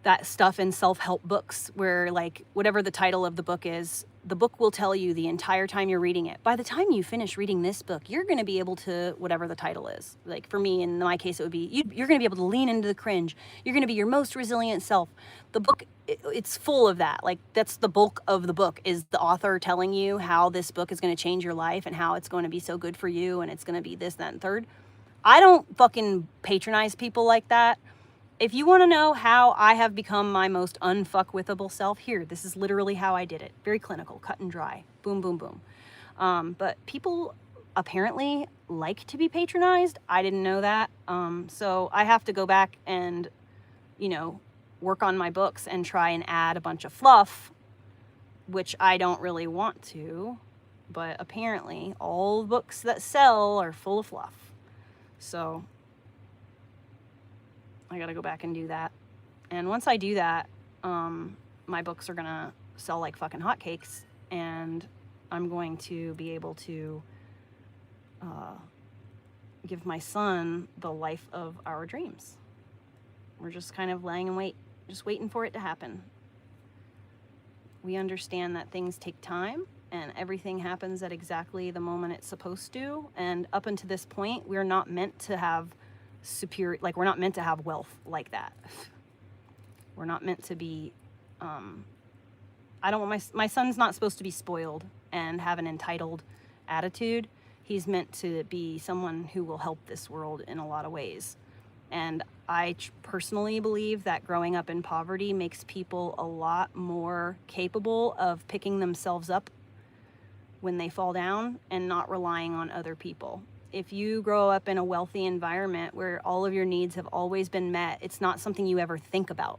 that stuff in self-help books where, like, whatever the title of the book is, the book will tell you the entire time you're reading it. By the time you finish reading this book, you're going to be able to, whatever the title is. Like for me, in my case, it would be, you're going to be able to lean into the cringe. You're going to be your most resilient self. The book, it's full of that. Like, that's the bulk of the book, is the author telling you how this book is going to change your life and how it's going to be so good for you and it's going to be this, that, and third. I don't fucking patronize people like that. If you want to know how I have become my most unfuckwithable self, here, this is literally how I did it. Very clinical, cut and dry, boom, boom, boom. But people apparently like to be patronized. I didn't know that. So I have to go back and, you know, work on my books and try and add a bunch of fluff, which I don't really want to. But apparently all books that sell are full of fluff. So I gotta go back and do that. And once I do that, my books are gonna sell like fucking hotcakes, and I'm going to be able to give my son the life of our dreams. We're just kind of laying in wait, just waiting for it to happen. We understand that things take time and everything happens at exactly the moment it's supposed to. And up until this point, we're not meant to have we're not meant to have wealth like that. We're not meant to be, I don't want my son's not supposed to be spoiled and have an entitled attitude. He's meant to be someone who will help this world in a lot of ways. And I personally believe that growing up in poverty makes people a lot more capable of picking themselves up when they fall down and not relying on other people. If you grow up in a wealthy environment where all of your needs have always been met, it's not something you ever think about.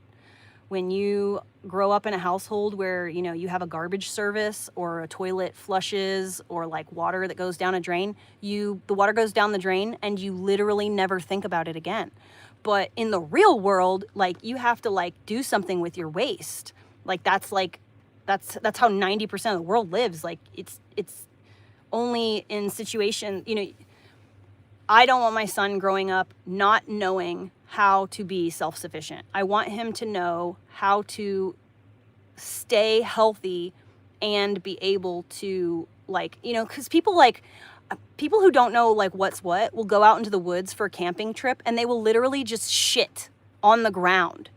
When you grow up in a household where, you know, you have a garbage service or a toilet flushes or like water that goes down a drain, the water goes down the drain and you literally never think about it again. But in the real world, like, you have to like do something with your waste. Like that's how 90% of the world lives. Like it's only in situation, you know, I don't want my son growing up not knowing how to be self-sufficient. I want him to know how to stay healthy and be able to, like, you know, because people who don't know like what's what will go out into the woods for a camping trip and they will literally just shit on the ground.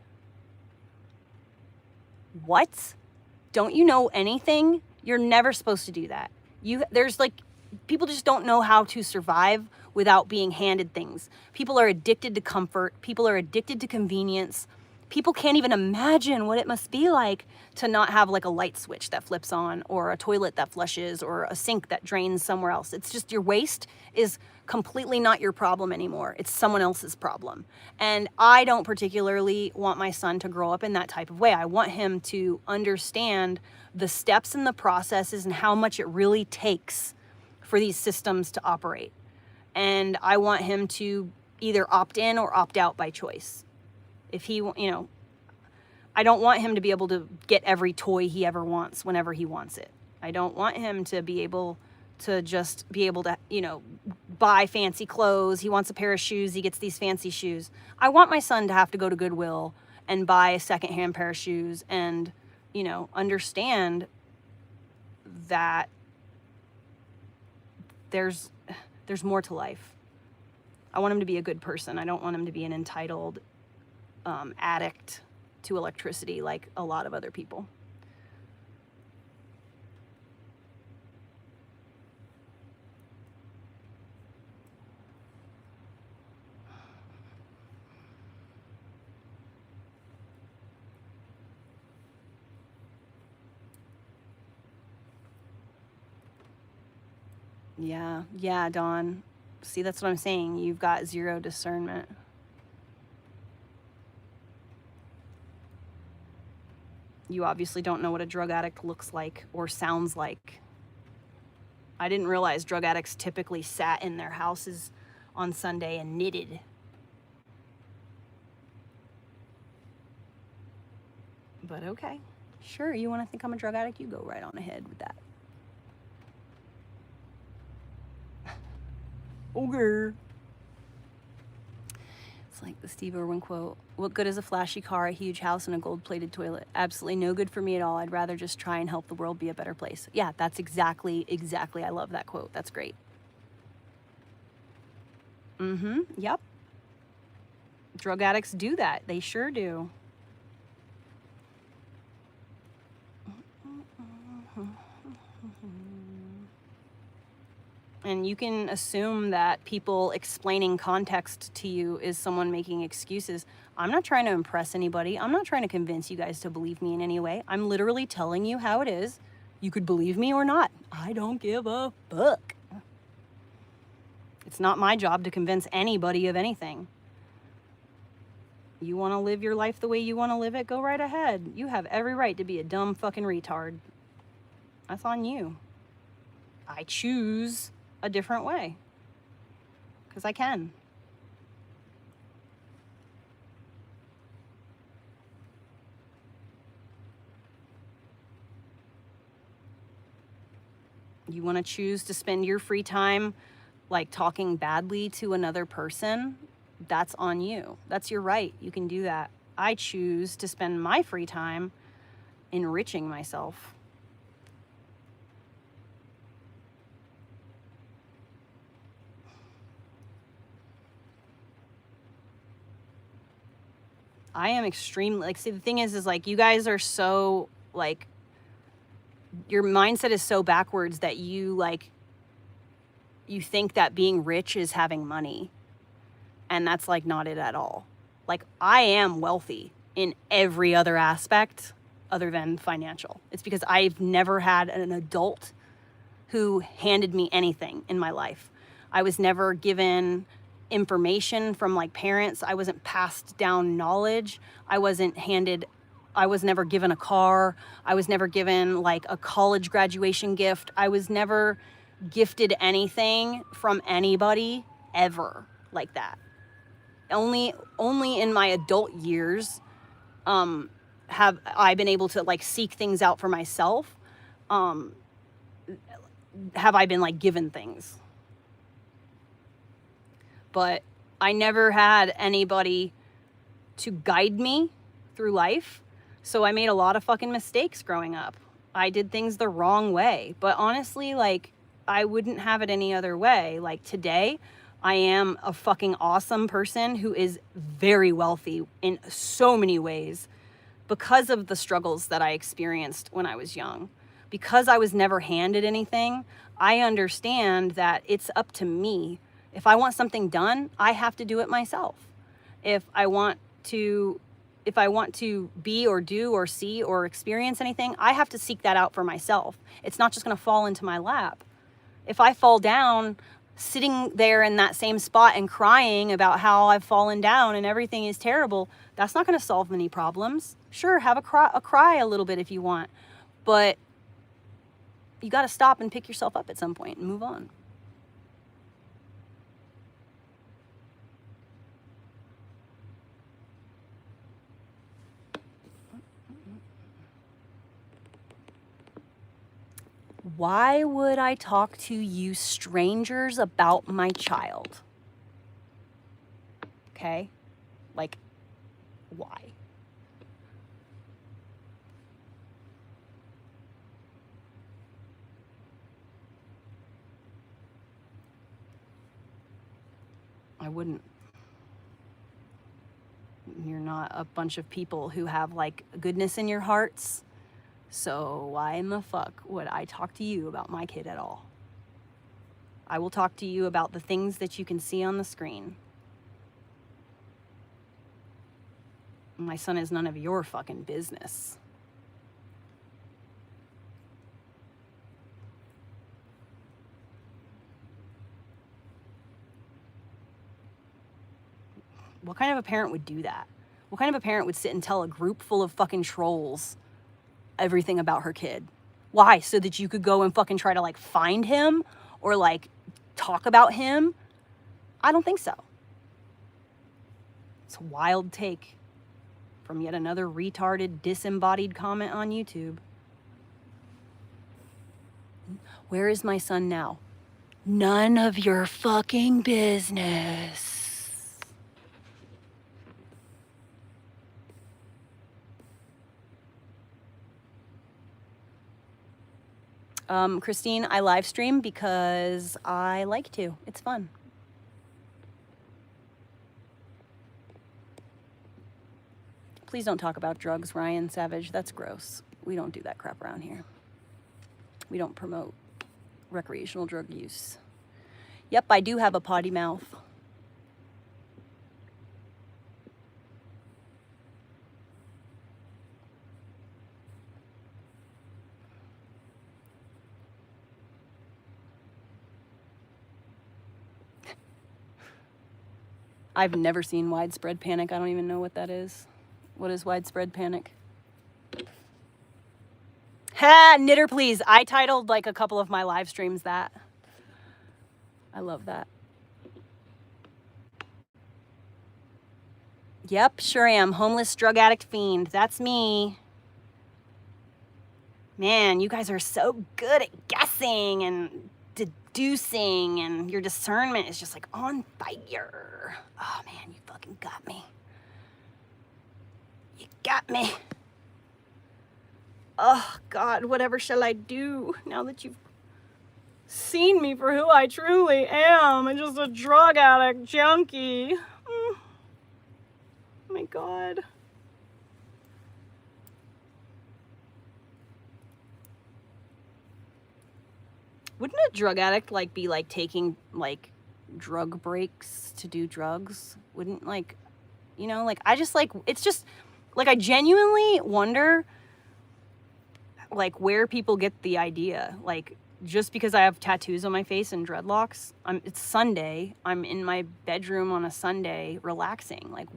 What? Don't you know anything? You're never supposed to do that. People just don't know how to survive without being handed things. People are addicted to comfort. People are addicted to convenience. People can't even imagine what it must be like to not have like a light switch that flips on or a toilet that flushes or a sink that drains somewhere else. It's just your waste is completely not your problem anymore. It's someone else's problem. And I don't particularly want my son to grow up in that type of way. I want him to understand the steps and the processes and how much it really takes for these systems to operate. And I want him to either opt in or opt out by choice. If he, you know, I don't want him to be able to get every toy he ever wants whenever he wants it. I don't want him to be able to just be able to, you know, buy fancy clothes. He wants a pair of shoes. He gets these fancy shoes. I want my son to have to go to Goodwill and buy a secondhand pair of shoes and, you know, understand that there's more to life. I want him to be a good person. I don't want him to be an entitled addict to electricity like a lot of other people. Yeah, Dawn. See, that's what I'm saying. You've got zero discernment. You obviously don't know what a drug addict looks like or sounds like. I didn't realize drug addicts typically sat in their houses on Sunday and knitted. But okay. Sure, you want to think I'm a drug addict? You go right on ahead with that. Okay. It's like the Steve Irwin quote. What good is a flashy car, a huge house, and a gold-plated toilet? Absolutely no good for me at all. I'd rather just try and help the world be a better place. Yeah, that's exactly. I love that quote. That's great. Yep. Drug addicts do that. They sure do. And you can assume that people explaining context to you is someone making excuses. I'm not trying to impress anybody. I'm not trying to convince you guys to believe me in any way. I'm literally telling you how it is. You could believe me or not. I don't give a fuck. It's not my job to convince anybody of anything. You want to live your life the way you want to live it? Go right ahead. You have every right to be a dumb fucking retard. That's on you. I choose a different way because I can. You want to choose to spend your free time like talking badly to another person? That's on you. That's your right. You can do that. I choose to spend my free time enriching myself. I am extremely, like, see, the thing is like, you guys are so, like, your mindset is so backwards that you, like, you think that being rich is having money. And that's, like, not it at all. Like, I am wealthy in every other aspect other than financial. It's because I've never had an adult who handed me anything in my life. I was never given information from like parents. I wasn't passed down knowledge. I was never given a car. I was never given like a college graduation gift. I was never gifted anything from anybody ever like that. Only in my adult years have I been able to like seek things out for myself. Have I been like given things. But I never had anybody to guide me through life. So I made a lot of fucking mistakes growing up. I did things the wrong way. But honestly, like, I wouldn't have it any other way. Like, today, I am a fucking awesome person who is very wealthy in so many ways because of the struggles that I experienced when I was young. Because I was never handed anything, I understand that it's up to me. If I want something done, I have to do it myself. If I want to be or do or see or experience anything, I have to seek that out for myself. It's not just going to fall into my lap. If I fall down, sitting there in that same spot and crying about how I've fallen down and everything is terrible, that's not going to solve many problems. Sure, have a cry a little bit if you want, but you got to stop and pick yourself up at some point and move on. Why would I talk to you strangers about my child? Okay? Like, why? I wouldn't. not a bunch of people who have like goodness in your hearts. So why in the fuck would I talk to you about my kid at all? I will talk to you about the things that you can see on the screen. My son is none of your fucking business. What kind of a parent would do that? What kind of a parent would sit and tell a group full of fucking trolls everything about her kid? Why? So that you could go and fucking try to like find him or like talk about him? I don't think so. It's a wild take from yet another retarded, disembodied comment on YouTube. Where is my son now? None of your fucking business. Christine, I live stream because I like to. It's fun. Please don't talk about drugs, Ryan Savage. That's gross. We don't do that crap around here. We don't promote recreational drug use. Yep, I do have a potty mouth. I've never seen widespread panic. I don't even know what that is. What is widespread panic? Ha! Knitter, please. I titled like a couple of my live streams that. I love that. Yep, sure am. Homeless drug addict fiend. That's me. Man, you guys are so good at guessing and deducing, and your discernment is just like on fire. Oh man, you fucking got me. You got me. Oh God, whatever shall I do now that you've seen me for who I truly am? I'm just a drug addict junkie. Oh my God. Wouldn't a drug addict like be like taking like drug breaks to do drugs? Wouldn't like, you know, like I just like, it's just like I genuinely wonder like where people get the idea. Like just because I have tattoos on my face and dreadlocks, it's Sunday. I'm in my bedroom on a Sunday relaxing. Like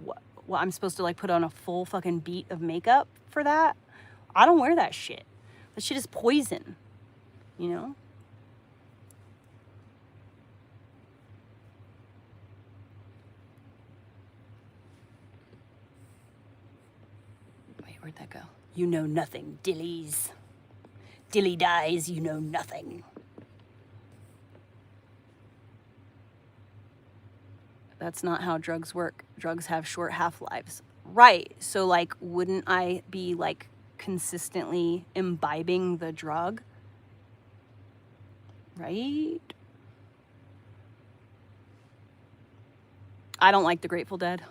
what I'm supposed to like put on a full fucking beat of makeup for that? I don't wear that shit. That shit is poison, you know? Wait, where'd that go? You know nothing, dillies. Dilly dies, you know nothing. That's not how drugs work. Drugs have short half-lives. Right, so like, wouldn't I be like consistently imbibing the drug? Right? I don't like the Grateful Dead.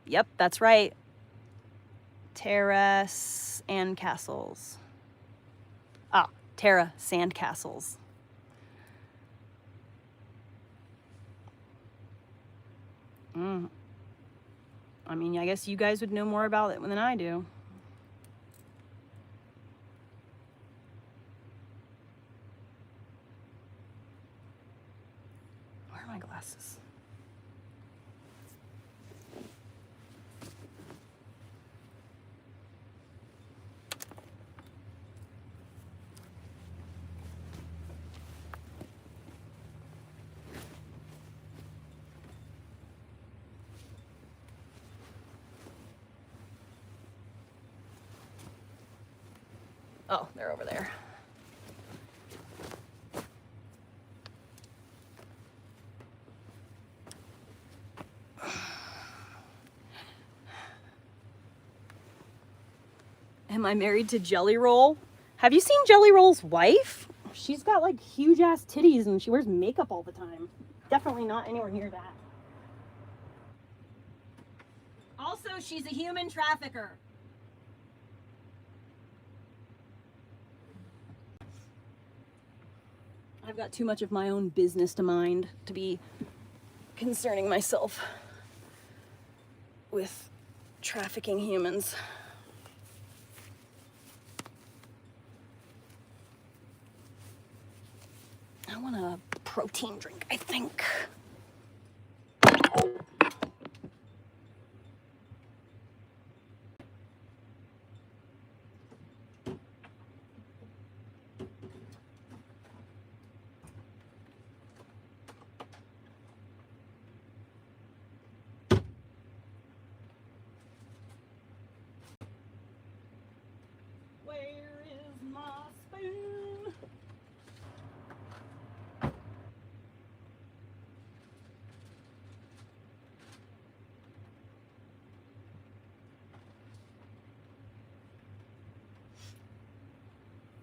Yep, that's right. Terra Sandcastles. Ah, Terra Sandcastles. I mean, I guess you guys would know more about it than I do. Where are my glasses? Oh, they're over there. Am I married to Jelly Roll? Have you seen Jelly Roll's wife? She's got like huge ass titties and she wears makeup all the time. definitely not anywhere near that. Also, she's a human trafficker. I've got too much of my own business to mind to be concerning myself with trafficking humans. I want a protein drink, I think. Where is my spoon?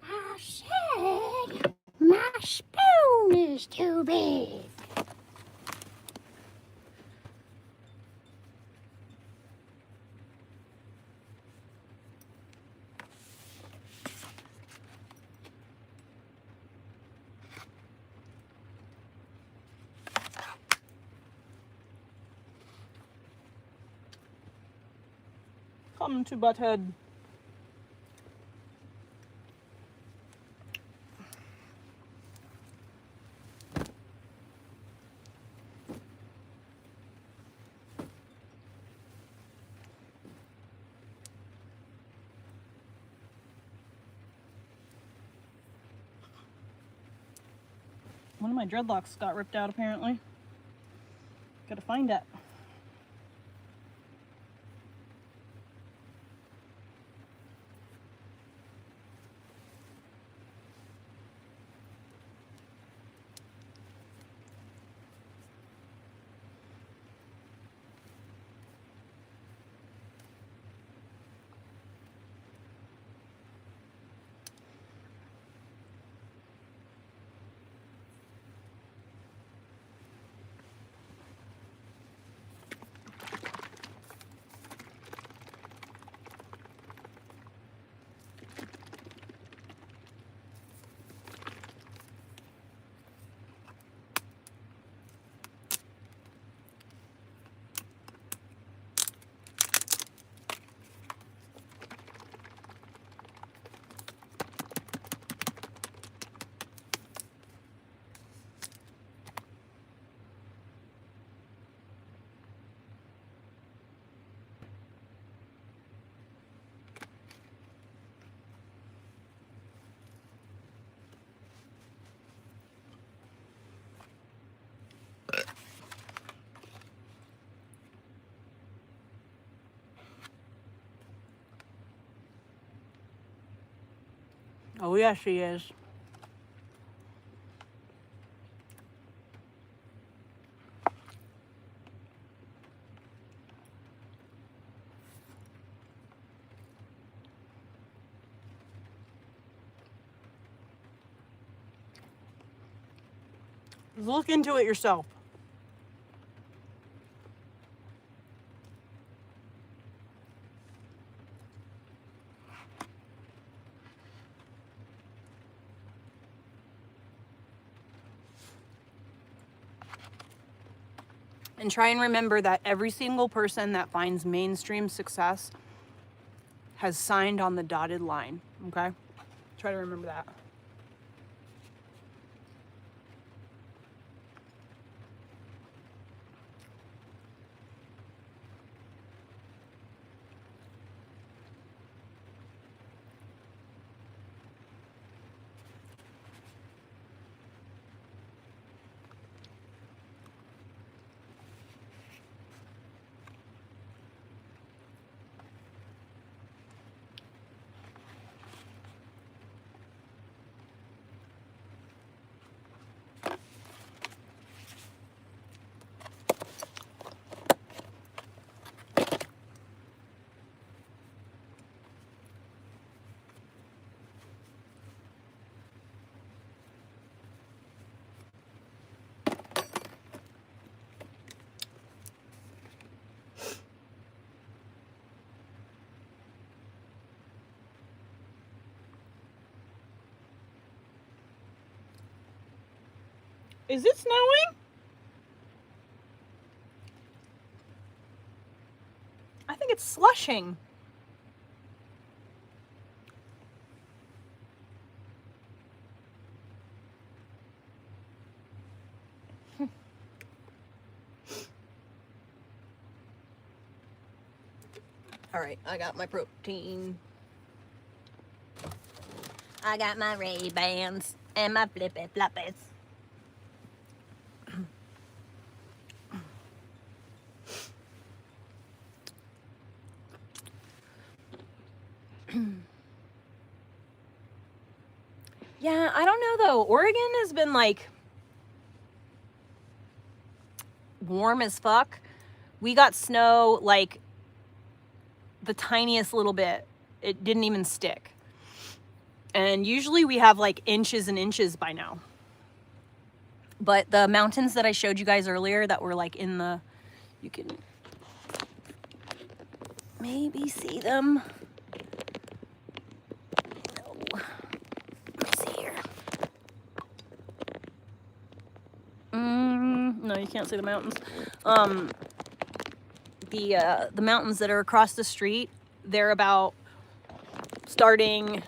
I said my spoon is too big. Come to Butthead. One of my dreadlocks got ripped out apparently. Gotta find it. Oh yeah, she is. Look into it yourself. And try and remember that every single person that finds mainstream success has signed on the dotted line, okay? Try to remember that. Is it snowing? I think it's slushing. All right, I got my protein. I got my Ray-Bans and my flippy floppies. Yeah, I don't know though. Oregon has been like warm as fuck. We got snow like the tiniest little bit. It didn't even stick. And usually we have like inches and inches by now. But the mountains that I showed you guys earlier that were like in the, you can maybe see them. No. Let me see here. No, you can't see the mountains. The mountains that are across the street, they're about starting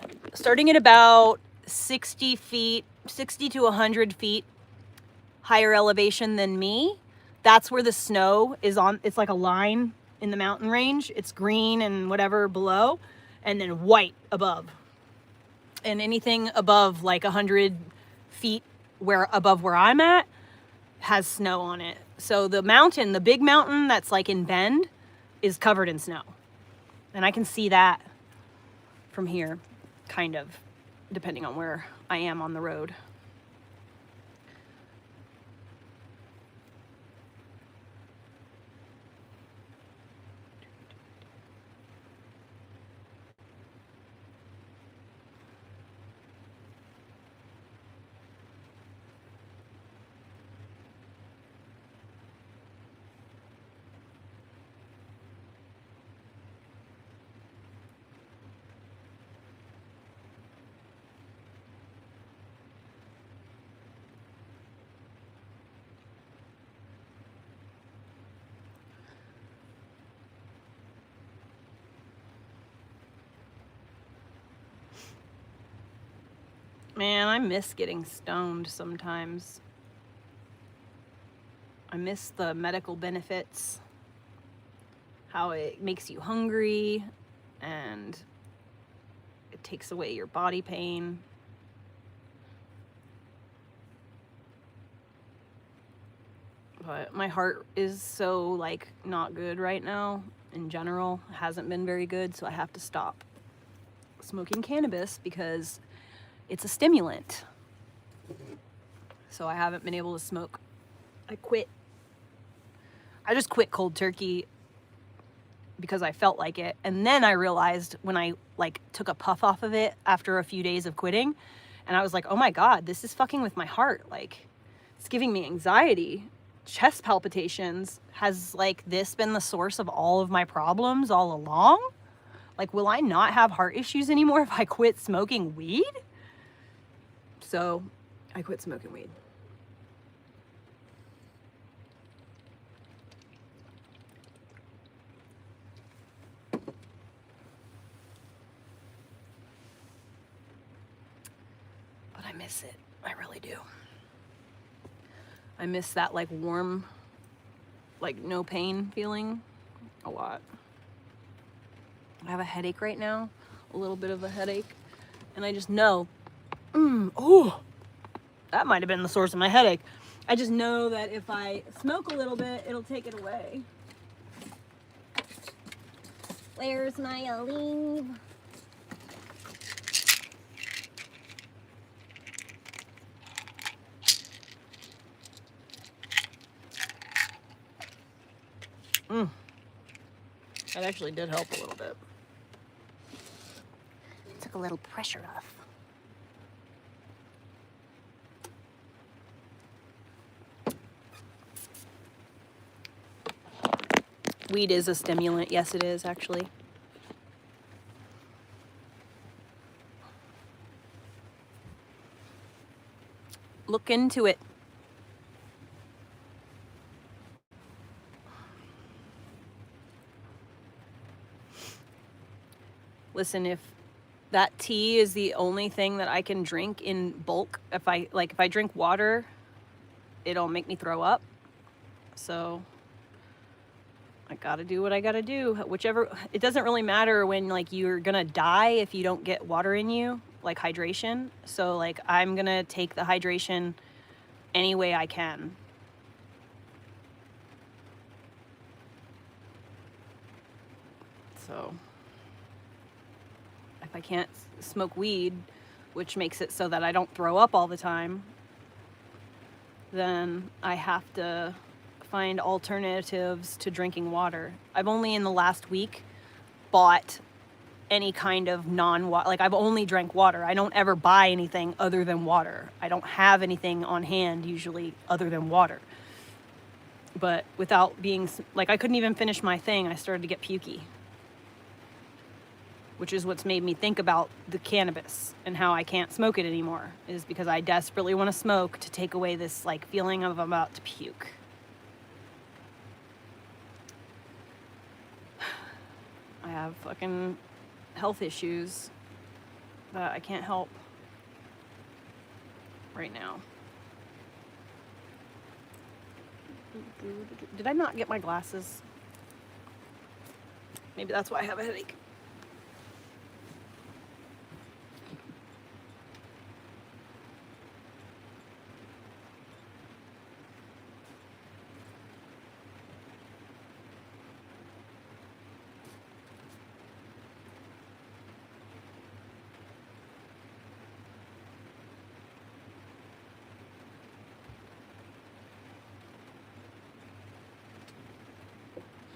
at about 60 feet, 60 to 100 feet higher elevation than me. That's where the snow is on. It's like a line in the mountain range. It's green and whatever below, and then white above. And anything above like 100 feet above where I'm at has snow on it. So the mountain, the big mountain that's like in Bend, is covered in snow. And I can see that from here, kind of, depending on where I am on the road. Man, I miss getting stoned sometimes. I miss the medical benefits, how it makes you hungry, and it takes away your body pain. But my heart is so, like, not good right now in general. It hasn't been very good, so I have to stop smoking cannabis because it's a stimulant. So I haven't been able to smoke. I just quit cold turkey because I felt like it. And then I realized when I like took a puff off of it after a few days of quitting, and I was like, oh my God, this is fucking with my heart. Like, it's giving me anxiety, chest palpitations. Has like this been the source of all of my problems all along? Like, will I not have heart issues anymore if I quit smoking weed? So I quit smoking weed. But I miss it. I really do. I miss that like warm, like no pain feeling a lot. I have a headache right now, a little bit of a headache, and I just know, oh, that might have been the source of my headache. I just know that if I smoke a little bit, it'll take it away. Where's my olive? That actually did help a little bit. Took a little pressure off. Weed is a stimulant. Yes, it is, actually. Look into it. listen, if that tea is the only thing that I can drink in bulk, if I drink water, it'll make me throw up. So I gotta do what I gotta do. Whichever, it doesn't really matter when like you're gonna die if you don't get water in you, like hydration. So like I'm gonna take the hydration any way I can. So if I can't smoke weed, which makes it so that I don't throw up all the time, then I have to find alternatives to drinking water. I've only in the last week bought any kind of non-water, like I've only drank water. I don't ever buy anything other than water. I don't have anything on hand usually other than water. But without being, like I couldn't even finish my thing, I started to get pukey. Which is what's made me think about the cannabis and how I can't smoke it anymore, is because I desperately want to smoke to take away this like feeling of I'm about to puke. I have fucking health issues that I can't help right now. Did I not get my glasses? Maybe that's why I have a headache.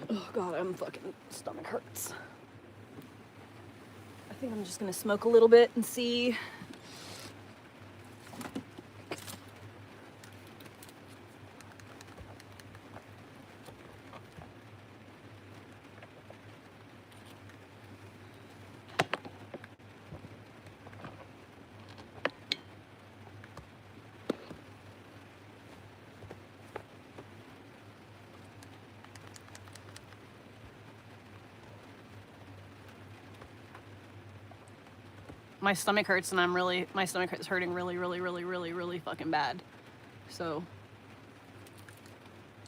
Oh God, I'm fucking stomach hurts. I think I'm just gonna smoke a little bit and see. My stomach hurts and my stomach is hurting really fucking bad. So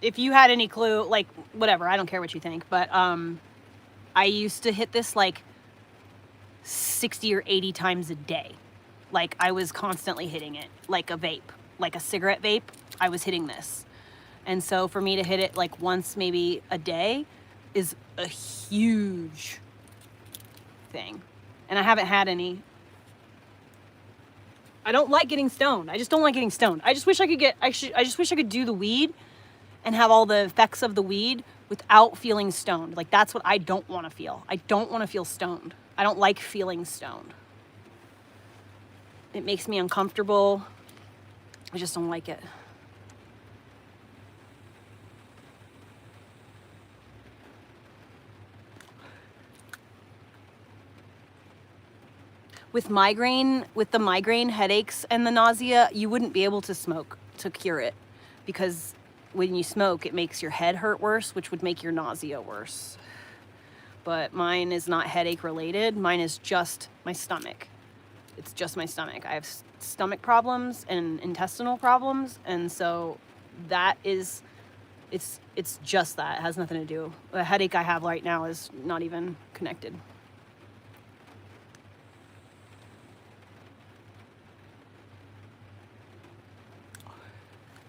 if you had any clue, like whatever, I don't care what you think, but I used to hit this like 60 or 80 times a day. Like I was constantly hitting it, like a vape, like a cigarette vape, I was hitting this. And so for me to hit it like once maybe a day is a huge thing. And I haven't had any. I don't like getting stoned. I just don't like getting stoned. I just wish I could do the weed and have all the effects of the weed without feeling stoned. Like that's what I don't want to feel. I don't want to feel stoned. I don't like feeling stoned. It makes me uncomfortable. I just don't like it. With the migraine headaches and the nausea, you wouldn't be able to smoke to cure it, because when you smoke, it makes your head hurt worse, which would make your nausea worse. But mine is not headache related. Mine is just my stomach. It's just my stomach. I have stomach problems and intestinal problems, and so that is, it's just that. It has nothing to do. The headache I have right now is not even connected.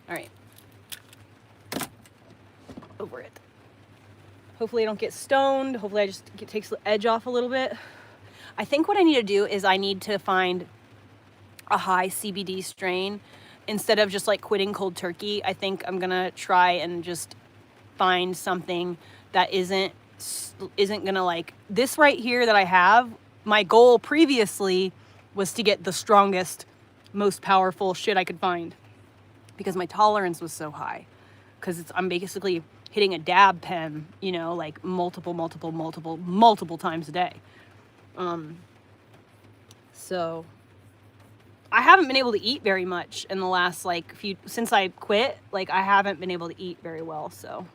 All right. Over it. Hopefully I don't get stoned. Hopefully I just takes the edge off a little bit. I think what I need to do is I need to find a high CBD strain instead of just like quitting cold turkey. I think I'm gonna try and just find something that isn't gonna, like this right here that I have. My goal previously was to get the strongest, most powerful shit I could find, because my tolerance was so high, because I'm basically hitting a dab pen, you know, like multiple times a day. So I haven't been able to eat very much in the last like since I quit. Like I haven't been able to eat very well, so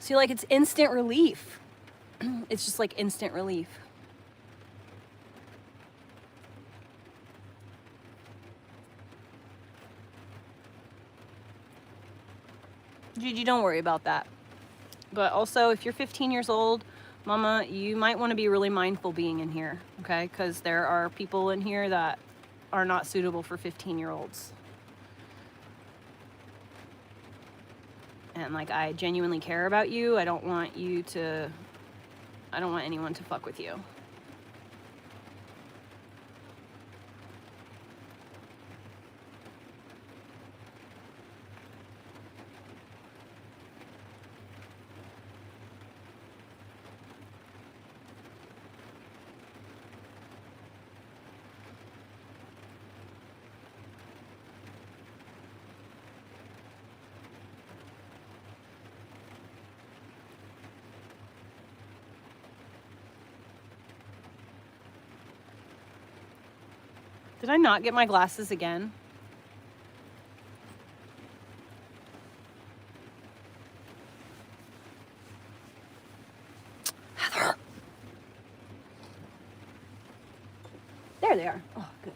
See, like, it's instant relief. It's just like instant relief. Gigi, don't worry about that. But also, if you're 15 years old, Mama, you might want to be really mindful being in here, okay? Because there are people in here that are not suitable for 15-year-olds. And, like, I genuinely care about you. I don't want anyone to fuck with you. Did I not get my glasses again? Heather. There they are. Oh, good.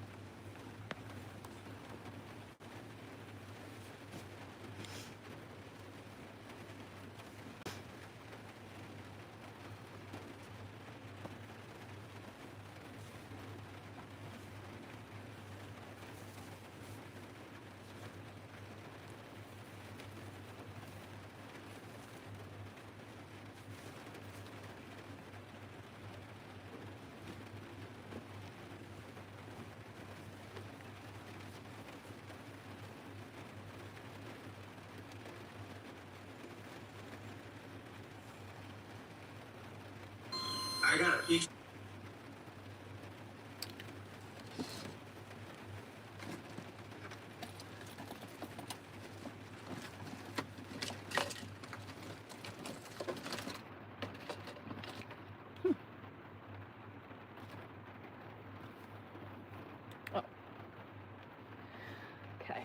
I got a picture. Oh. Okay.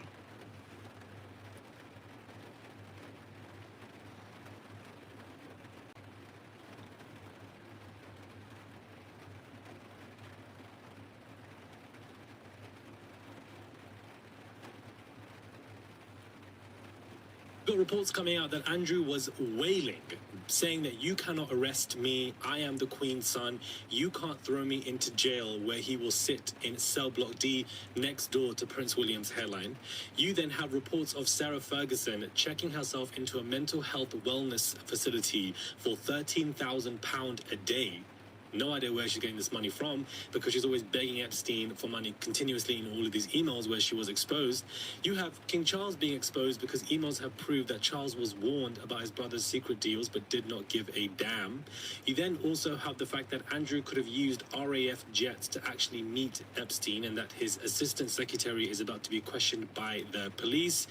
Got reports coming out that Andrew was wailing, saying that you cannot arrest me, I am the Queen's son, you can't throw me into jail where he will sit in cell block D next door to Prince William's hairline. You then have reports of Sarah Ferguson checking herself into a mental health wellness facility for £13,000 a day. No idea where she's getting this money from, because she's always begging Epstein for money continuously in all of these emails where she was exposed. You have King Charles being exposed because emails have proved that Charles was warned about his brother's secret deals but did not give a damn. You then also have the fact that Andrew could have used RAF jets to actually meet Epstein, and that his assistant secretary is about to be questioned by the police.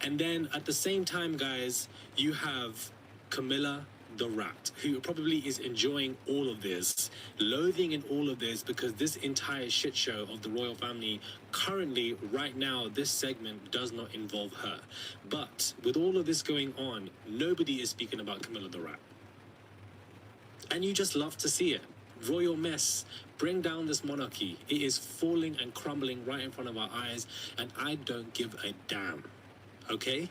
And then at the same time, guys, you have Camilla the Rat, who probably is enjoying all of this, loathing in all of this, because this entire shit show of the royal family currently, right now, this segment does not involve her. But with all of this going on, nobody is speaking about Camilla the Rat. And you just love to see it. Royal mess. Bring down this monarchy. It is falling and crumbling right in front of our eyes, and I don't give a damn. Okay?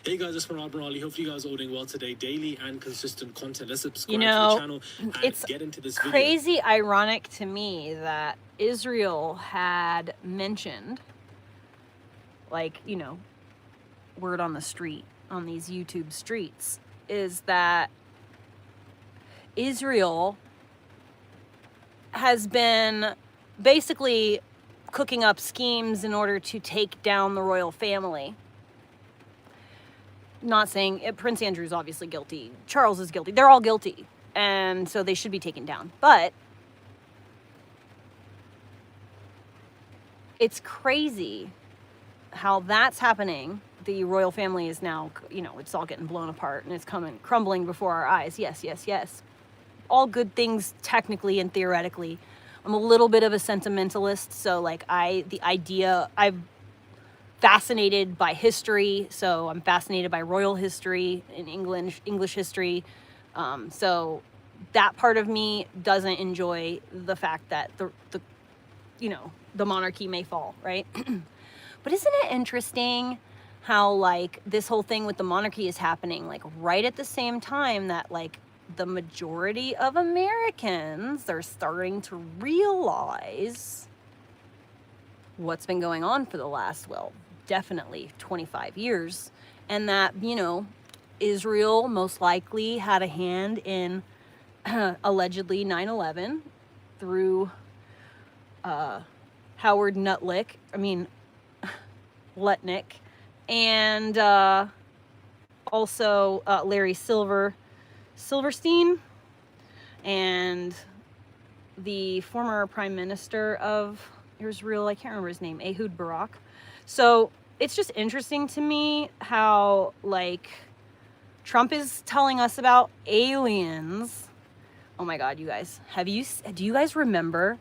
Hey guys, it's Marab Raleigh. Hopefully you guys are all doing well today. Daily and consistent content. Let's subscribe to the channel and it's get into this video. Crazy ironic to me that Israel had mentioned, like, you know, word on the street, on these YouTube streets, is that Israel has been basically cooking up schemes in order to take down the royal family. Not saying Prince Andrew is obviously guilty. Charles is guilty. They're all guilty. And so they should be taken down. But it's crazy how that's happening. The royal family is now, you know, it's all getting blown apart and it's crumbling before our eyes. Yes, yes, yes. All good things technically and theoretically. I'm a little bit of a sentimentalist. So like I've fascinated by history, so I'm fascinated by royal history and English history. So that part of me doesn't enjoy the fact that the the monarchy may fall, right? But isn't it interesting how like this whole thing with the monarchy is happening like right at the same time that like the majority of Americans are starting to realize what's been going on for the last, well, definitely 25 years, and that, Israel most likely had a hand in allegedly 9/11 through Howard Lutnick, and also Larry Silverstein, and the former prime minister of Israel, I can't remember his name, Ehud Barak. So it's just interesting to me how like Trump is telling us about aliens. Oh my God, you guys, do you guys remember?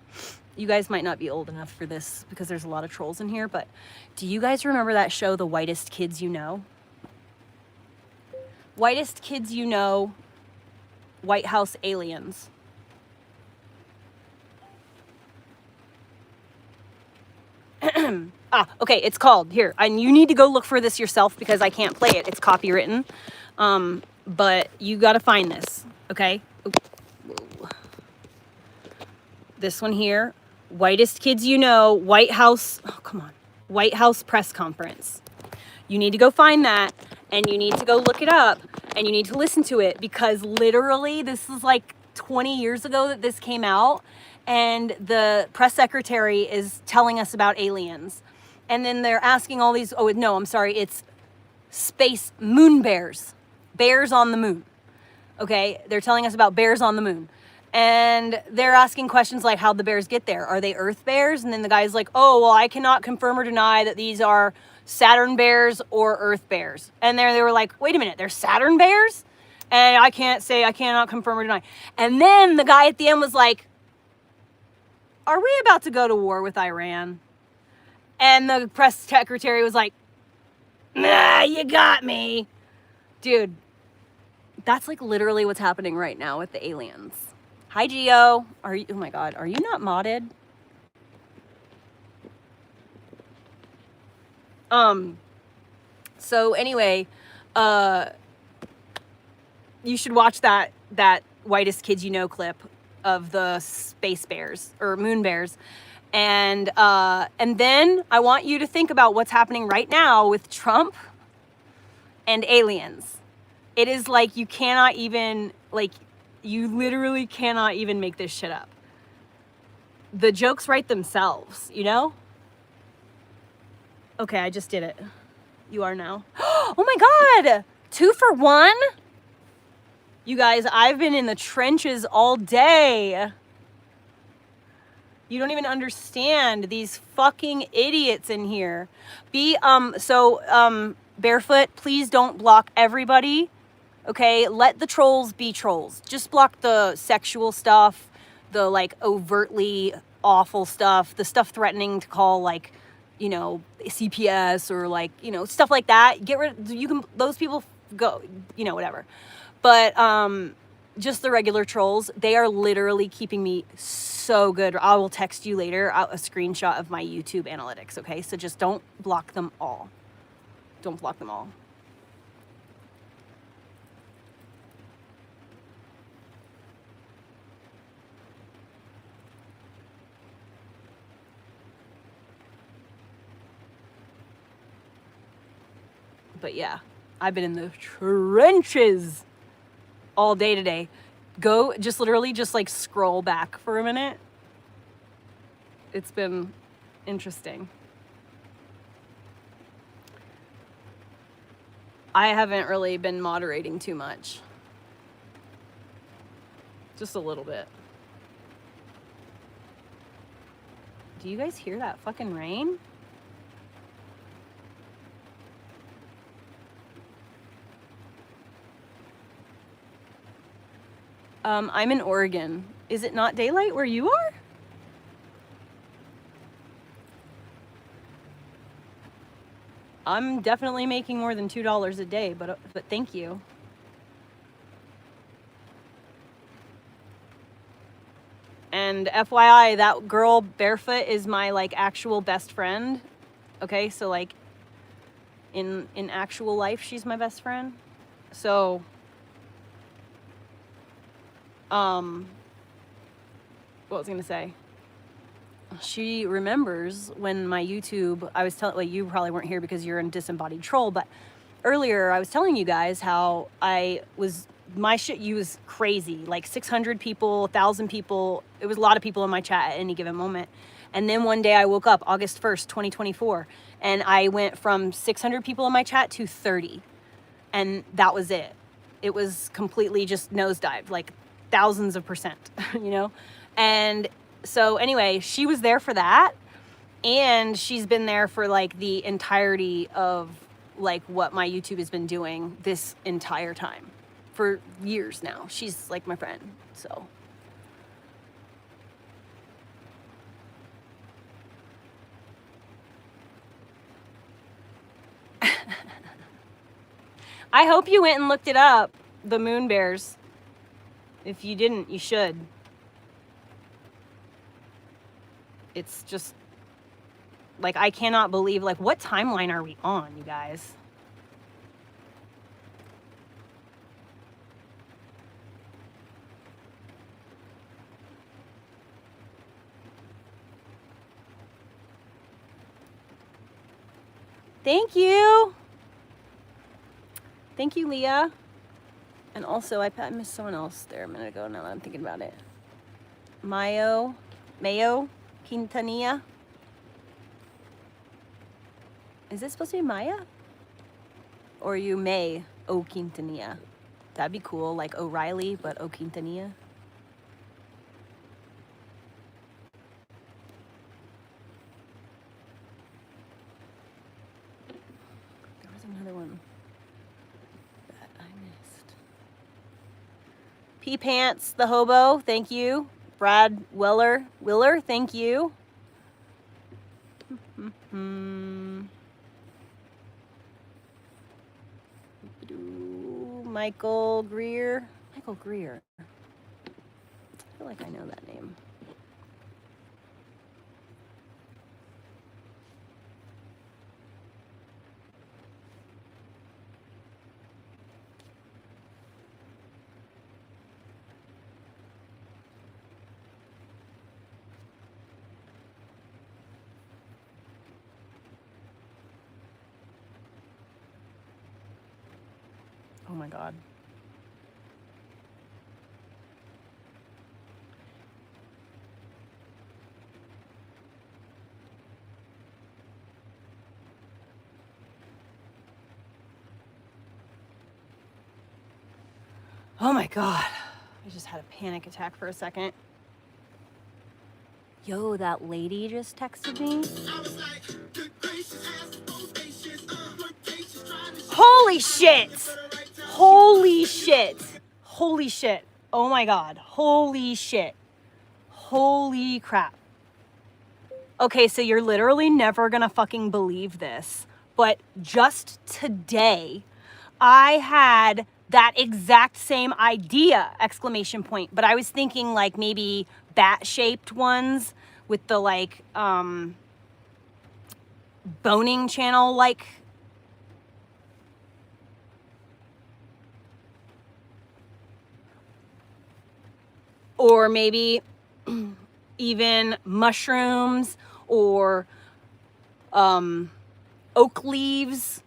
You guys might not be old enough for this because there's a lot of trolls in here, but do you guys remember that show, The Whitest Kids You Know? Whitest Kids You Know, White House Aliens. Okay, it's called, here, and you need to go look for this yourself because I can't play it. It's copywritten. But you got to find this, okay? Whoa. This one here, Whitest Kids You Know, White House, oh, come on, White House press conference. You need to go find that, and you need to go look it up, and you need to listen to it, because literally this is like 20 years ago that this came out, and the press secretary is telling us about aliens. And then they're asking all these, oh no, I'm sorry, it's space moon bears. Bears on the moon. Okay, they're telling us about bears on the moon. And they're asking questions like, how'd the bears get there? Are they Earth bears? And then the guy's like, oh, well, I cannot confirm or deny that these are Saturn bears or Earth bears. And they were like, wait a minute, they're Saturn bears? And I cannot confirm or deny. And then the guy at the end was like, are we about to go to war with Iran? And the press secretary was like, nah, you got me. Dude, that's like literally what's happening right now with the aliens. Hi, Gio. Oh my God, are you not modded? So anyway, you should watch that Whitest Kids You Know clip of the space bears or moon bears. And then I want you to think about what's happening right now with Trump and aliens. It is like you cannot even, like, you literally cannot even make this shit up. The jokes write themselves, you know? Okay, I just did it. You are now. Oh my God! 2 for 1? You guys, I've been in the trenches all day. You don't even understand these fucking idiots in here. Barefoot, please don't block everybody. Okay, let the trolls be trolls. Just block the sexual stuff, the like overtly awful stuff, the stuff threatening to call like, you know, CPS or like, you know, stuff like that. Get rid, you can, those people go, you know, whatever. But just the regular trolls, they are literally keeping me so good. I will text you later a screenshot of my YouTube analytics, okay? So just don't block them all. Don't block them all. But yeah, I've been in the trenches all day today. Go, just literally just like scroll back for a minute. It's been interesting. I haven't really been moderating too much. Just a little bit. Do you guys hear that fucking rain? I'm in Oregon. Is it not daylight where you are? I'm definitely making more than $2 a day, but thank you. And FYI, that girl barefoot is my like actual best friend. Okay, so like in actual life, she's my best friend. So what was I gonna say? She remembers when my YouTube, I was telling, like, you probably weren't here because you're a disembodied troll, but earlier I was telling you guys how my shit was crazy, like 600 people, 1,000 people. It was a lot of people in my chat at any given moment. And then one day I woke up August 1st, 2024, and I went from 600 people in my chat to 30. And that was it. It was completely just nosedived, like thousands of %, you know? And so anyway, she was there for that. And she's been there for like the entirety of like what my YouTube has been doing this entire time for years now. She's like my friend. So I hope you went and looked it up, the moon bears. If you didn't, you should. It's just like, I cannot believe, like, what timeline are we on, you guys? Thank you. Thank you, Leah. And also, I missed someone else there a minute ago, now that I'm thinking about it. Mayo Quintanilla. Is it supposed to be Maya? Or are you May O Quintanilla? That'd be cool, like O'Reilly, but O Quintanilla. There was another one that I missed. P Pants, the hobo, thank you. Brad Willer, thank you. Michael Greer. I feel like I know that name. Oh my God. Oh my God. I just had a panic attack for a second. Yo, that lady just texted me. Holy shit! Holy shit! Holy shit! Oh my God! Holy shit! Holy crap! Okay, so you're literally never gonna fucking believe this, but just today, I had that exact same idea! Exclamation point. But I was thinking like maybe bat-shaped ones with the like boning channel like. Or maybe even mushrooms or oak leaves,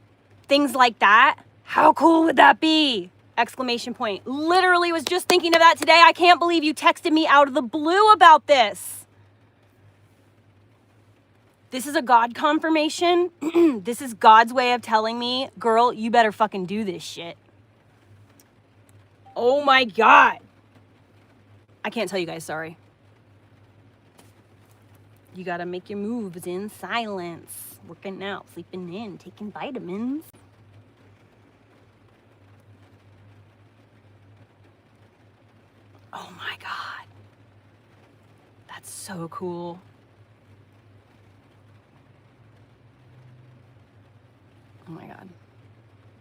things like that. How cool would that be? Exclamation point. Literally was just thinking of that today. I can't believe you texted me out of the blue about this. This is a God confirmation. This is God's way of telling me, girl, you better fucking do this shit. Oh my God. I can't tell you guys, sorry. You gotta make your moves in silence. Working out, sleeping in, taking vitamins. Oh my God. That's so cool.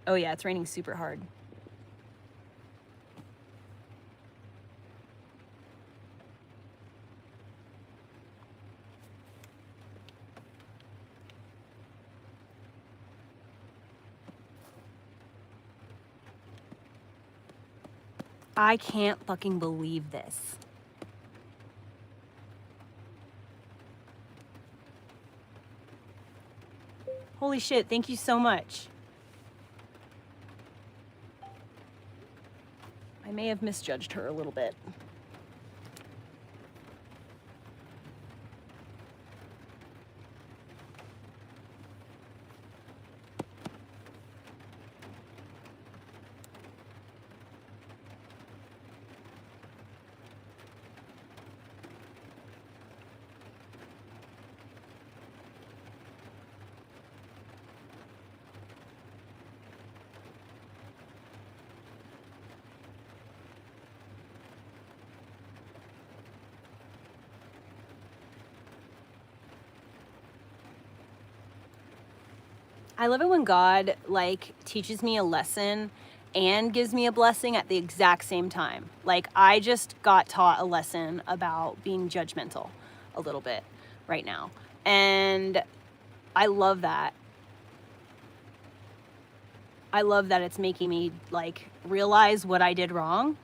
Oh yeah, it's raining super hard. I can't fucking believe this. Holy shit, thank you so much. I may have misjudged her a little bit. I love it when God like teaches me a lesson and gives me a blessing at the exact same time. Like I just got taught a lesson about being judgmental a little bit right now. And I love that. I love that it's making me like realize what I did wrong.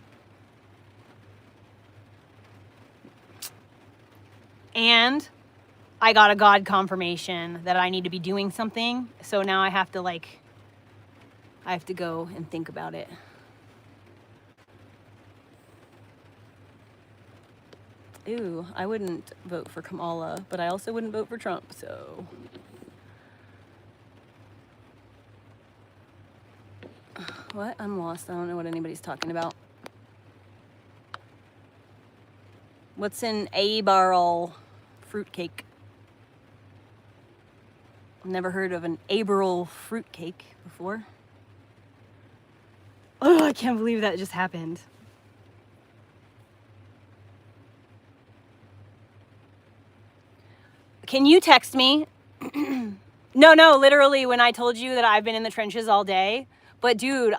And I got a God confirmation that I need to be doing something. So now I have to go and think about it. Ooh, I wouldn't vote for Kamala, but I also wouldn't vote for Trump, so. What? I'm lost. I don't know what anybody's talking about. What's an Abarl fruitcake? Never heard of an Abarl fruitcake before. Oh, I can't believe that just happened. Can you text me? No, literally when I told you that I've been in the trenches all day. But dude,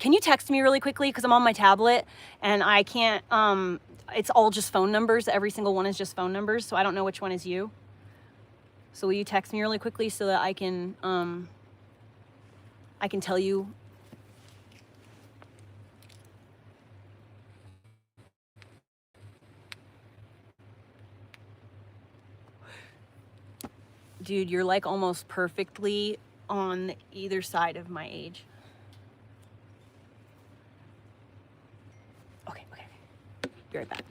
can you text me really quickly? Because I'm on my tablet and I can't, it's all just phone numbers. Every single one is just phone numbers. So I don't know which one is you. So will you text me really quickly so that I can tell you? Dude, you're like almost perfectly on either side of my age. Okay. Be right back.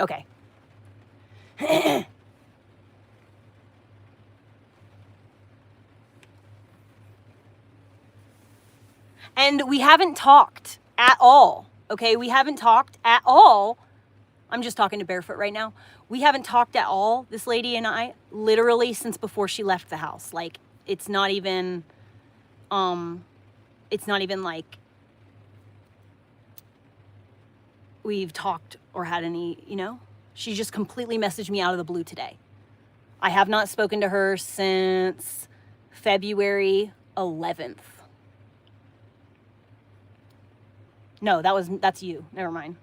Okay. And we haven't talked at all. Okay, we haven't talked at all. I'm just talking to Barefoot right now. We haven't talked at all, this lady and I, literally since before she left the house. Like, it's not even like, we've talked or had any, you know. She just completely messaged me out of the blue today. I have not spoken to her since February 11th. No, that's you. Never mind.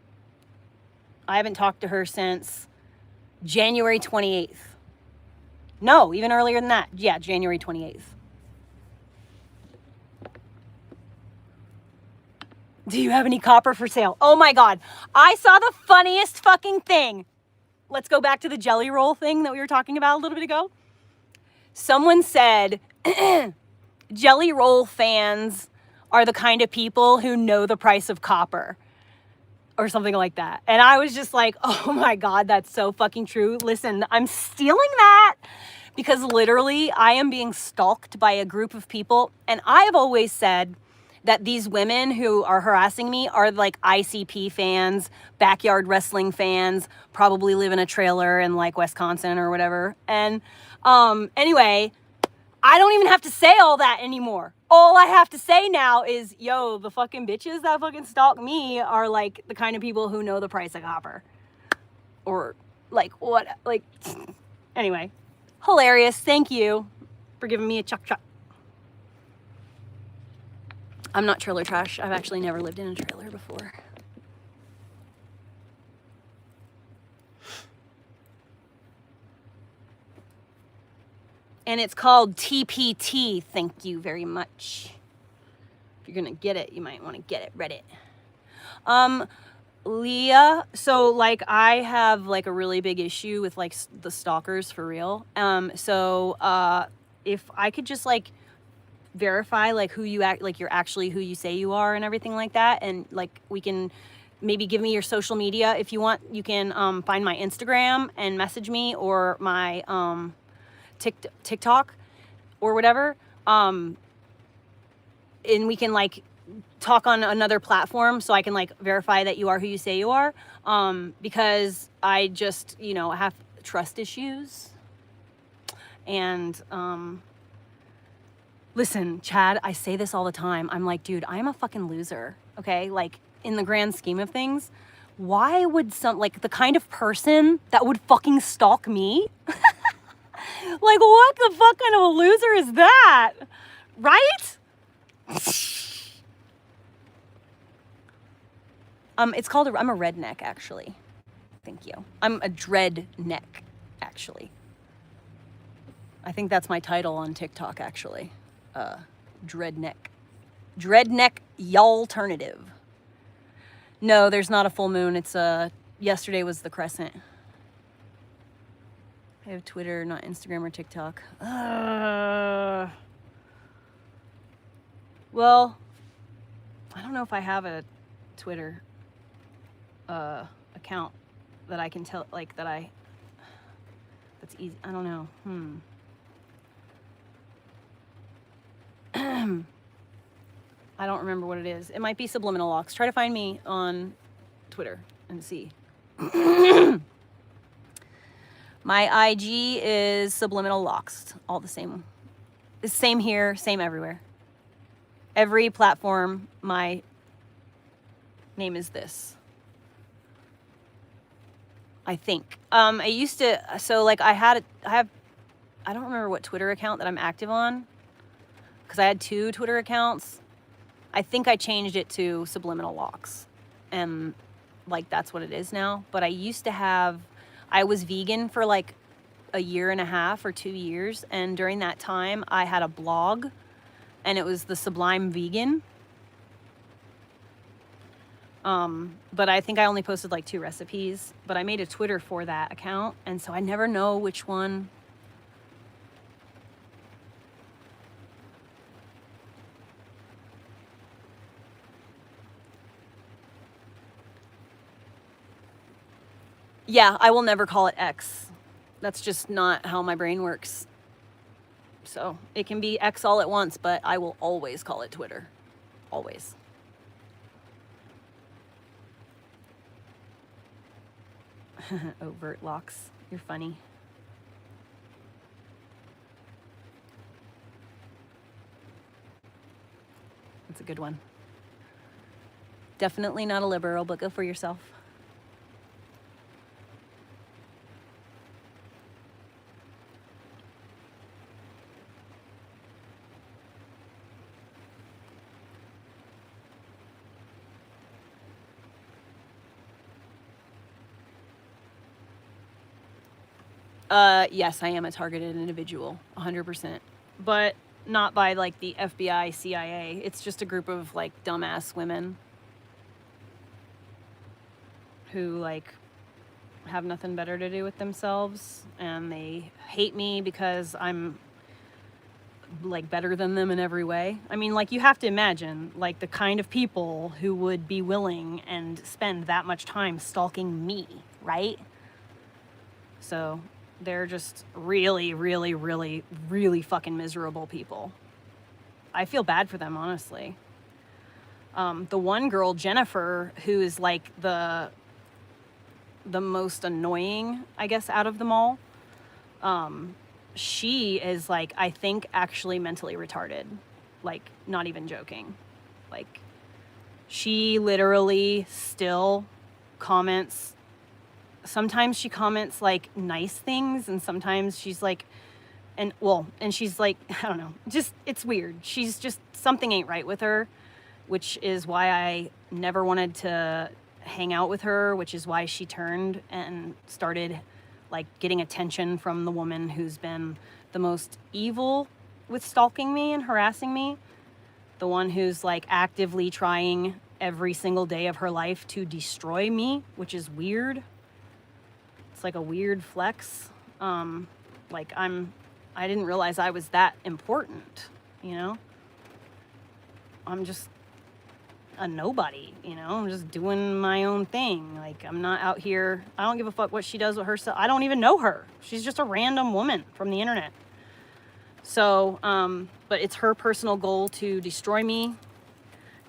I haven't talked to her since January 28th. No, even earlier than that. Yeah, January 28th. Do you have any copper for sale? Oh my God. I saw the funniest fucking thing. Let's go back to the jelly roll thing that we were talking about a little bit ago. Someone said, jelly roll fans are the kind of people who know the price of copper or something like that. And I was just like, oh my God, that's so fucking true. Listen, I'm stealing that because literally I am being stalked by a group of people. And I have always said that these women who are harassing me are like ICP fans, backyard wrestling fans, probably live in a trailer in like Wisconsin or whatever. And anyway, I don't even have to say all that anymore. All I have to say now is, yo, the fucking bitches that fucking stalk me are like the kind of people who know the price of copper. Or like what, like, anyway. Hilarious. Thank you for giving me a chuck. I'm not trailer trash. I've actually never lived in a trailer before. And it's called TPT. Thank you very much. If you're gonna get it, you might want to get it. Reddit. Leah, so like I have like a really big issue with like the stalkers for real. If I could just like verify like who you act, like you're actually who you say you are and everything like that, and like we can maybe give me your social media if you want. You can find my Instagram and message me, or my TikTok or whatever, and we can like talk on another platform so I can like verify that you are who you say you are, because I just, you know, have trust issues. And listen, Chad, I say this all the time. I'm like, dude, I'm a fucking loser, okay? Like, in the grand scheme of things, why would like the kind of person that would fucking stalk me? Like, what the fuck kind of a loser is that? Right? It's called I'm a redneck, actually. Thank you. I'm a dreadneck, actually. I think that's my title on TikTok, actually. Dreadneck. Dreadneck y'alternative. No, there's not a full moon. It's yesterday was the crescent. I have Twitter, not Instagram or TikTok. Well, I don't know if I have a Twitter account that I can tell, like, that's easy. I don't know. I don't remember what it is. It might be Subliminal Locks. Try to find me on Twitter and see. My IG is Subliminal Locks. All the same. It's same here, same everywhere. Every platform, my name is this. I think. I used to, so like I don't remember what Twitter account that I'm active on, because I had 2 Twitter accounts. I think I changed it to Subliminal Locks, and like that's what it is now. But I used to have, I was vegan for like a year and a half or 2 years, and during that time I had a blog, and it was the Sublime Vegan. But I think I only posted like 2 recipes, but I made a Twitter for that account, and so I never know which one. Yeah, I will never call it X. That's just not how my brain works. So it can be X all at once, but I will always call it Twitter. Always. Overt locks. You're funny. That's a good one. Definitely not a liberal, but go for yourself. Yes, I am a targeted individual, 100%. But not by, like, the FBI, CIA. It's just a group of, like, dumbass women who, like, have nothing better to do with themselves, and they hate me because I'm, like, better than them in every way. I mean, like, you have to imagine, like, the kind of people who would be willing and spend that much time stalking me, right? So they're just really, really, really, really fucking miserable people. I feel bad for them, honestly. The one girl, Jennifer, who is, like, the most annoying, I guess, out of them all, she is, like, I think actually mentally retarded. Like, not even joking. Like, she literally still comments. Sometimes she comments, like, nice things, and sometimes she's like, and she's like, I don't know, just, it's weird. She's just, something ain't right with her, which is why I never wanted to hang out with her, which is why she turned and started, like, getting attention from the woman who's been the most evil with stalking me and harassing me. The one who's, like, actively trying every single day of her life to destroy me, which is weird. It's like a weird flex. Like, I didn't realize I was that important, you know? I'm just a nobody, you know? I'm just doing my own thing. Like, I'm not out here. I don't give a fuck what she does with herself. I don't even know her. She's just a random woman from the internet. So, but it's her personal goal to destroy me.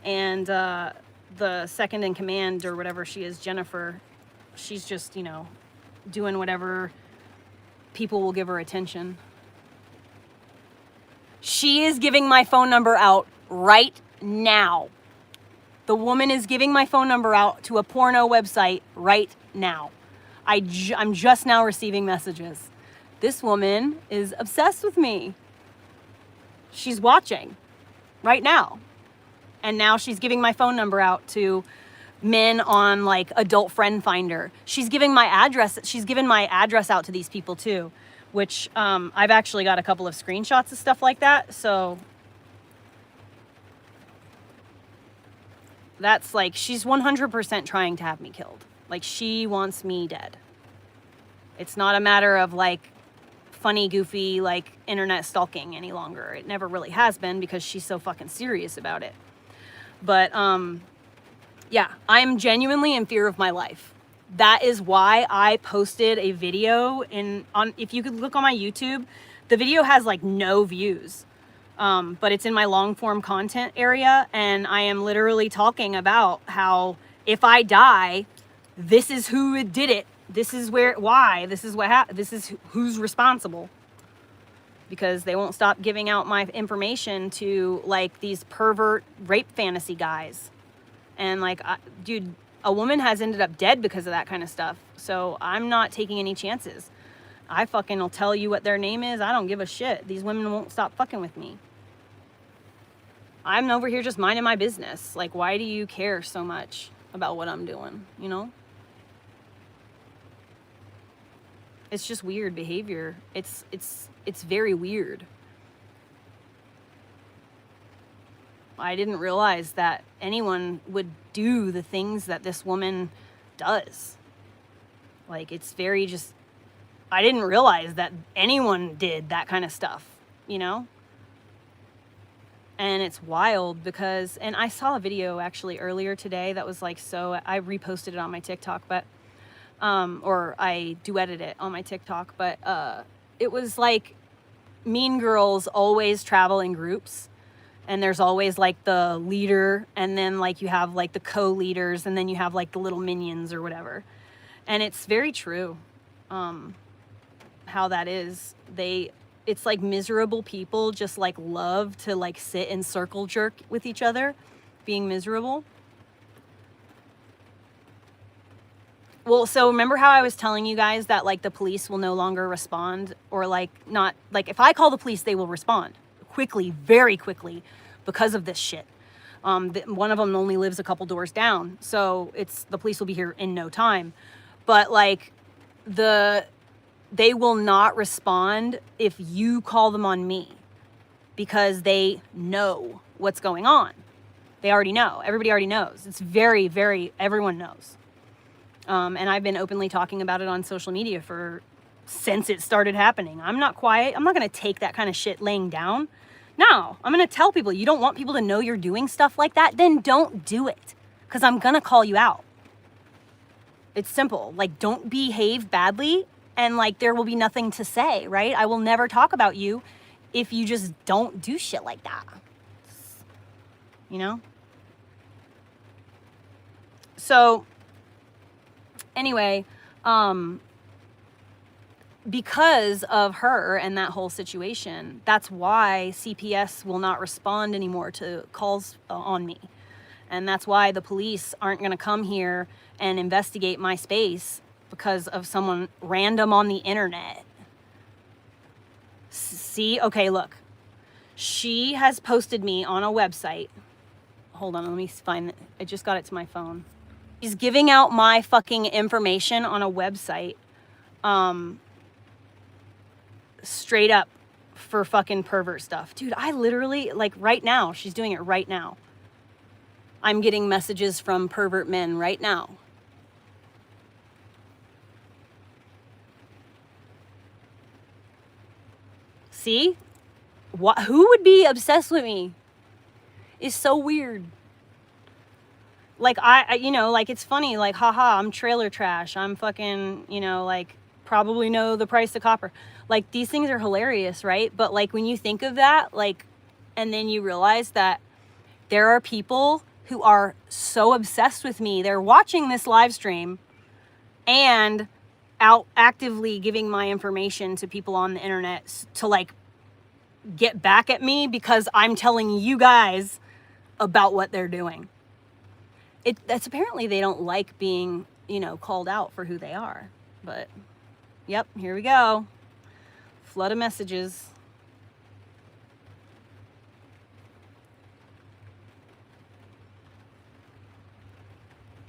And the second in command, or whatever she is, Jennifer, she's just, you know, doing whatever people will give her attention. She is giving my phone number out right now. The woman is giving my phone number out to a porno website right now. I'm just now receiving messages. This woman is obsessed with me. She's watching right now. And now she's giving my phone number out to men on, like, Adult Friend Finder. She's giving my address. She's given my address out to these people too, which I've actually got a couple of screenshots of stuff like that. So that's, like, she's 100% trying to have me killed. Like, she wants me dead. It's not a matter of, like, funny, goofy, like, internet stalking any longer. It never really has been, because she's so fucking serious about it. But yeah, I'm genuinely in fear of my life. That is why I posted a video if you could look on my YouTube, the video has, like, no views. But it's in my long form content area, and I am literally talking about how if I die, this is who did it. This is why, this is what happened. This is who's responsible. Because they won't stop giving out my information to, like, these pervert rape fantasy guys. And, like, dude, a woman has ended up dead because of that kind of stuff. So I'm not taking any chances. I fucking will tell you what their name is. I don't give a shit. These women won't stop fucking with me. I'm over here just minding my business. Like, why do you care so much about what I'm doing, you know? It's just weird behavior. It's very weird. I didn't realize that anyone would do the things that this woman does. Like, it's very just, I didn't realize that anyone did that kind of stuff, you know? And it's wild because, and I saw a video actually earlier today that was, like, so, I reposted it on my TikTok, but, or I duetted it on my TikTok, but it was like, Mean Girls always travel in groups. And there's always, like, the leader, and then, like, you have, like, the co-leaders, and then you have, like, the little minions or whatever. And it's very true how that is. It's like miserable people just, like, love to, like, sit and circle jerk with each other, being miserable. Well, so remember how I was telling you guys that, like, the police will no longer respond, or, like, not, like, if I call the police, they will respond quickly, very quickly, because of this shit. One of them only lives a couple doors down, so the police will be here in no time. But, like, they will not respond if you call them on me, because they know what's going on. They already know. Everybody already knows. It's very, very, everyone knows. And I've been openly talking about it on social media since it started happening. I'm not quiet. I'm not going to take that kind of shit laying down. No, I'm going to tell people, you don't want people to know you're doing stuff like that, then don't do it, because I'm going to call you out. It's simple. Like, don't behave badly, and like, there will be nothing to say, right? I will never talk about you if you just don't do shit like that. You know? So, anyway, because of her and that whole situation, that's why CPS will not respond anymore to calls on me. And that's why the police aren't going to come here and investigate my space because of someone random on the internet. See? Okay, look. She has posted me on a website. Hold on, let me find it. I just got it to my phone. She's giving out my fucking information on a website. Straight up for fucking pervert stuff. Dude, I literally, like right now, she's doing it right now. I'm getting messages from pervert men right now. See? Who would be obsessed with me? It's so weird. Like, I you know, like, it's funny, like, haha, I'm trailer trash. I'm fucking, you know, like, probably know the price of copper. Like, these things are hilarious, right? But, like, when you think of that, like, and then you realize that there are people who are so obsessed with me. They're watching this live stream and out actively giving my information to people on the internet to, like, get back at me because I'm telling you guys about what they're doing. That's apparently they don't like being, you know, called out for who they are. But, yep, here we go. Flood of messages.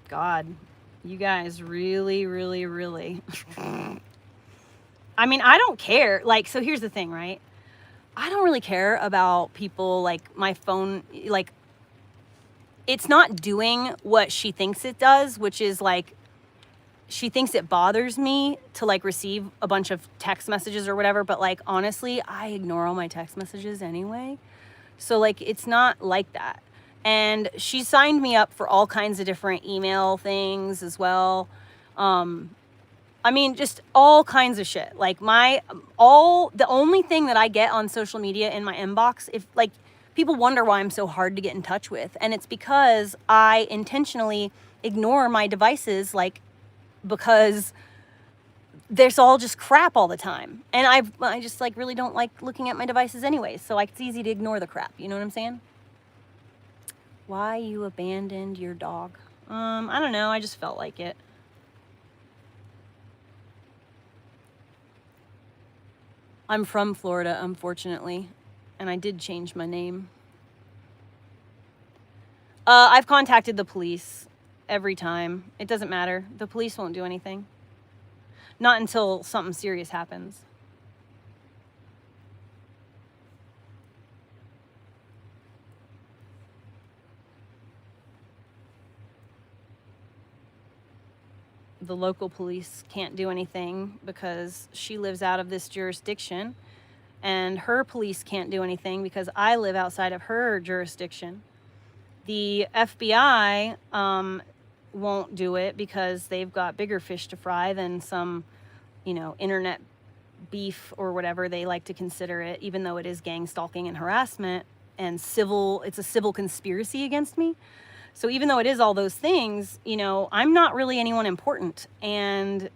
God, you guys really, really, really. I mean, I don't care. Like, so here's the thing, right? I don't really care about people, like, my phone, like, it's not doing what she thinks it does, which is, like, she thinks it bothers me to, like, receive a bunch of text messages or whatever, but, like, honestly, I ignore all my text messages anyway. So, like, it's not like that. And she signed me up for all kinds of different email things as well. I mean, just all kinds of shit. Like, the only thing that I get on social media in my inbox, if, like, people wonder why I'm so hard to get in touch with. And it's because I intentionally ignore my devices, like, because there's all just crap all the time. And I just, like, really don't like looking at my devices anyway. So, like, it's easy to ignore the crap. You know what I'm saying? Why you abandoned your dog? I don't know. I just felt like it. I'm from Florida, unfortunately. And I did change my name. I've contacted the police every time. It doesn't matter. The police won't do anything. Not until something serious happens. The local police can't do anything because she lives out of this jurisdiction. And her police can't do anything because I live outside of her jurisdiction. The FBI won't do it because they've got bigger fish to fry than some, you know, internet beef or whatever they like to consider it, even though it is gang stalking and harassment and it's a civil conspiracy against me. So even though it is all those things, you know, I'm not really anyone important. And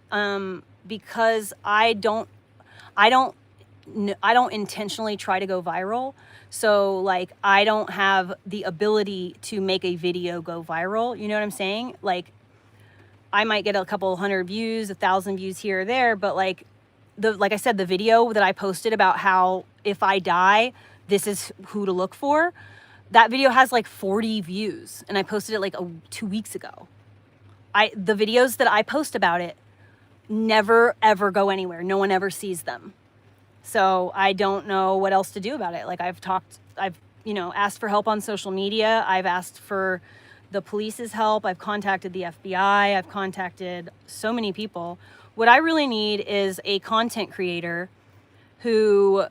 because I don't intentionally try to go viral. So, like, I don't have the ability to make a video go viral. You know what I'm saying? Like, I might get a couple hundred views, 1,000 views here or there, but, like I said, the video that I posted about how if I die, this is who to look for, that video has like 40 views, and I posted it like 2 weeks ago. The videos that I post about it never, ever go anywhere. No one ever sees them. So I don't know what else to do about it. Like I've asked for help on social media. I've asked for the police's help. I've contacted the FBI. I've contacted so many people. What I really need is a content creator who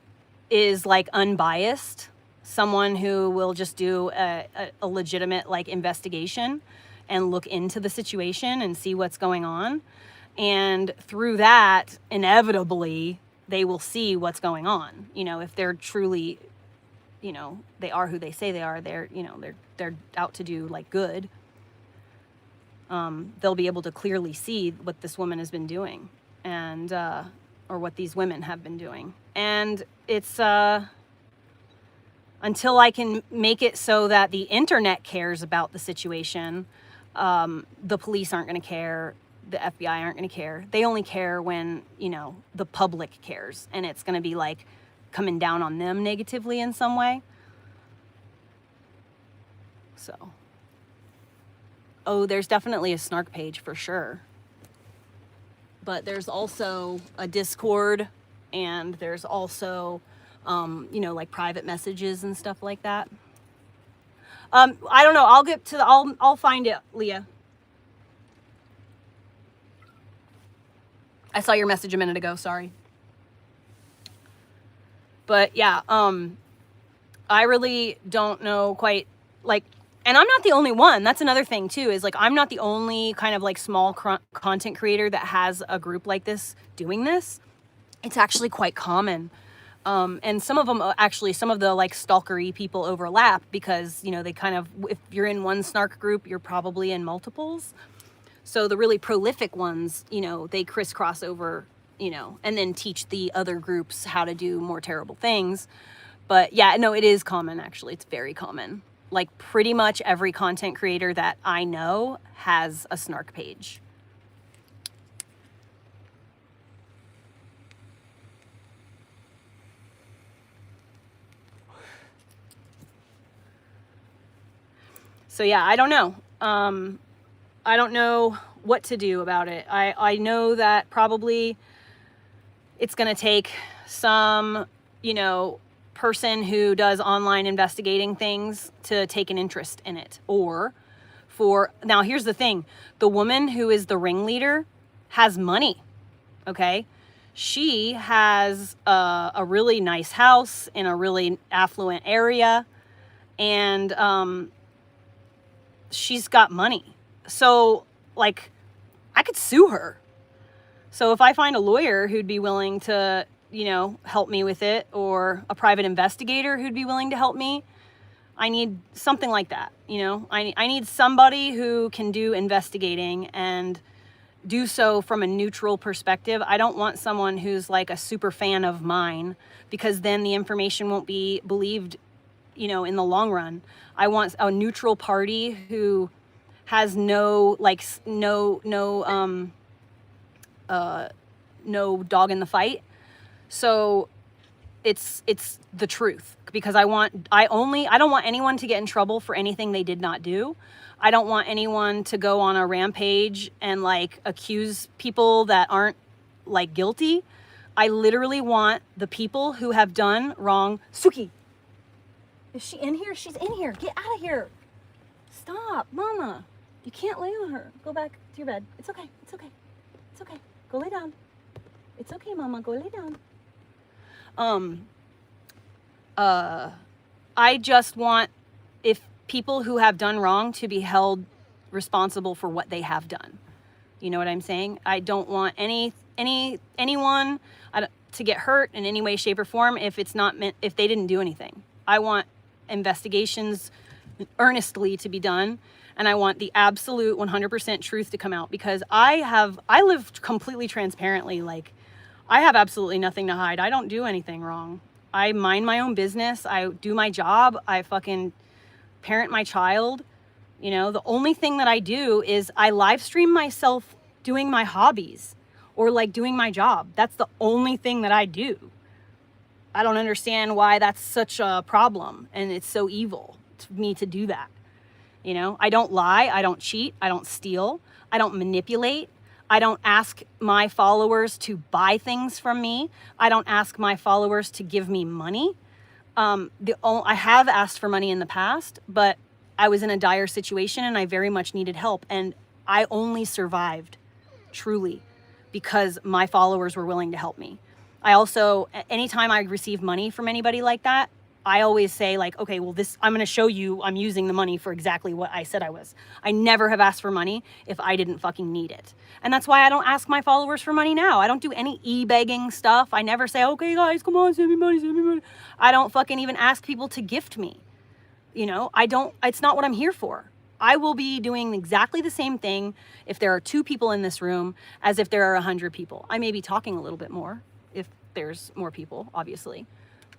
is like unbiased, someone who will just do a legitimate like investigation and look into the situation and see what's going on. And through that, inevitably, they will see what's going on. You know, if they're truly, you know, they are who they say they are, they're out to do like good. They'll be able to clearly see what this woman has been doing and, or what these women have been doing. And it's, until I can make it so that the internet cares about the situation, the police aren't going to care. The FBI aren't going to care. They only care when, you know, the public cares, and it's going to be like coming down on them negatively in some way. So, oh, there's definitely a snark page for sure. But there's also a Discord, and there's also, you know, like private messages and stuff like that. I don't know. I'll find it, Leah. I saw your message a minute ago, sorry. But yeah, I really don't know quite, like, and I'm not the only one. That's another thing too, is like, I'm not the only kind of like small content creator that has a group like this doing this. It's actually quite common. And some of them, actually, some of the like stalkery people overlap because, you know, they kind of, if you're in one snark group, you're probably in multiples. So the really prolific ones, you know, they crisscross over, you know, and then teach the other groups how to do more terrible things. But yeah, no, it is common, actually. It's very common. Like pretty much every content creator that I know has a snark page. So yeah, I don't know. I don't know what to do about it. I know that probably it's going to take some, you know, person who does online investigating things to take an interest in it. Or now here's the thing. The woman who is the ringleader has money. Okay. She has a really nice house in a really affluent area. And, she's got money. So, like, I could sue her. So if I find a lawyer who'd be willing to, you know, help me with it, or a private investigator who'd be willing to help me, I need something like that, you know? I need somebody who can do investigating and do so from a neutral perspective. I don't want someone who's like a super fan of mine, because then the information won't be believed, you know, in the long run. I want a neutral party who has no dog in the fight. So it's the truth, because I don't want anyone to get in trouble for anything they did not do. I don't want anyone to go on a rampage and like accuse people that aren't like guilty. I literally want the people who have done wrong. Suki, is she in here? She's in here. Get out of here. Stop, Mama. You can't lay on her. Go back to your bed. It's okay. It's okay. It's okay. Go lay down. It's okay, Mama. Go lay down. I just want, if people who have done wrong, to be held responsible for what they have done. You know what I'm saying? I don't want anyone to get hurt in any way, shape, or form if they didn't do anything. I want investigations earnestly to be done, and I want the absolute 100% truth to come out, because I live completely transparently. Like, I have absolutely nothing to hide. I don't do anything wrong. I mind my own business. I do my job. I fucking parent my child. You know, the only thing that I do is I live stream myself doing my hobbies or like doing my job. That's the only thing that I do. I don't understand why that's such a problem, and it's so evil to me to do that. You know, I don't lie, I don't cheat, I don't steal, I don't manipulate, I don't ask my followers to buy things from me. I don't ask my followers to give me money. I have asked for money in the past, but I was in a dire situation and I very much needed help. And I only survived, truly, because my followers were willing to help me. I also, anytime I receive money from anybody like that, I always say like, okay, well, I'm going to show you I'm using the money for exactly what I said I was. I never have asked for money if I didn't fucking need it. And that's why I don't ask my followers for money now. I don't do any e-begging stuff. I never say, okay, guys, come on, send me money, send me money. I don't fucking even ask people to gift me. You know, it's not what I'm here for. I will be doing exactly the same thing if there are 2 people in this room as if there are 100 people. I may be talking a little bit more if there's more people, obviously,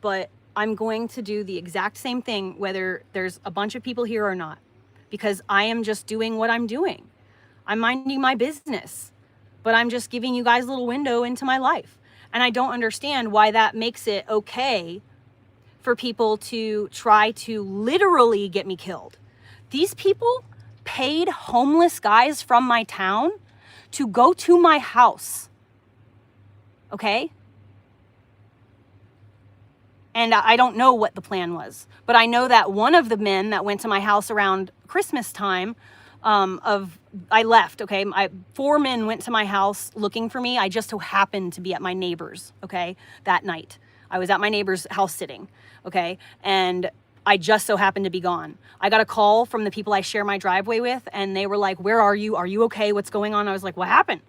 but I'm going to do the exact same thing whether there's a bunch of people here or not, because I am just doing what I'm doing. I'm minding my business, but I'm just giving you guys a little window into my life. And I don't understand why that makes it okay for people to try to literally get me killed. These people paid homeless guys from my town to go to my house. Okay? And I don't know what the plan was, but I know that one of the men that went to my house around Christmas time, I left, okay? 4 men went to my house looking for me. I just so happened to be at my neighbor's, okay, that night. I was at my neighbor's house sitting, okay? And I just so happened to be gone. I got a call from the people I share my driveway with, and they were like, where are you? Are you okay? What's going on? I was like, what happened?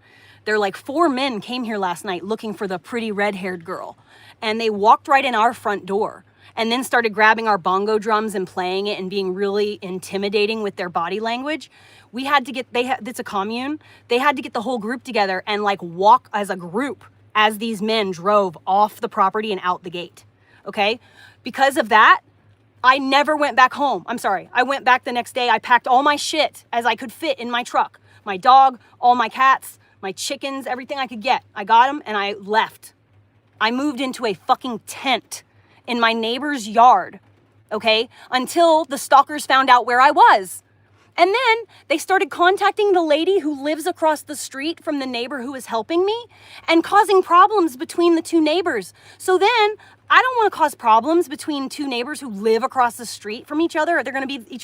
They're like, 4 men came here last night looking for the pretty red-haired girl. And they walked right in our front door and then started grabbing our bongo drums and playing it and being really intimidating with their body language. We had to get, it's a commune. They had to get the whole group together and like walk as a group as these men drove off the property and out the gate. Okay? Because of that, I never went back home. I'm sorry. I went back the next day. I packed all my shit as I could fit in my truck. My dog, all my cats, my chickens, everything I could get. I got them and I left. I moved into a fucking tent in my neighbor's yard, okay? Until the stalkers found out where I was. And then they started contacting the lady who lives across the street from the neighbor who is helping me and causing problems between the 2 neighbors. So then I don't want to cause problems between 2 neighbors who live across the street from each other. They're going to be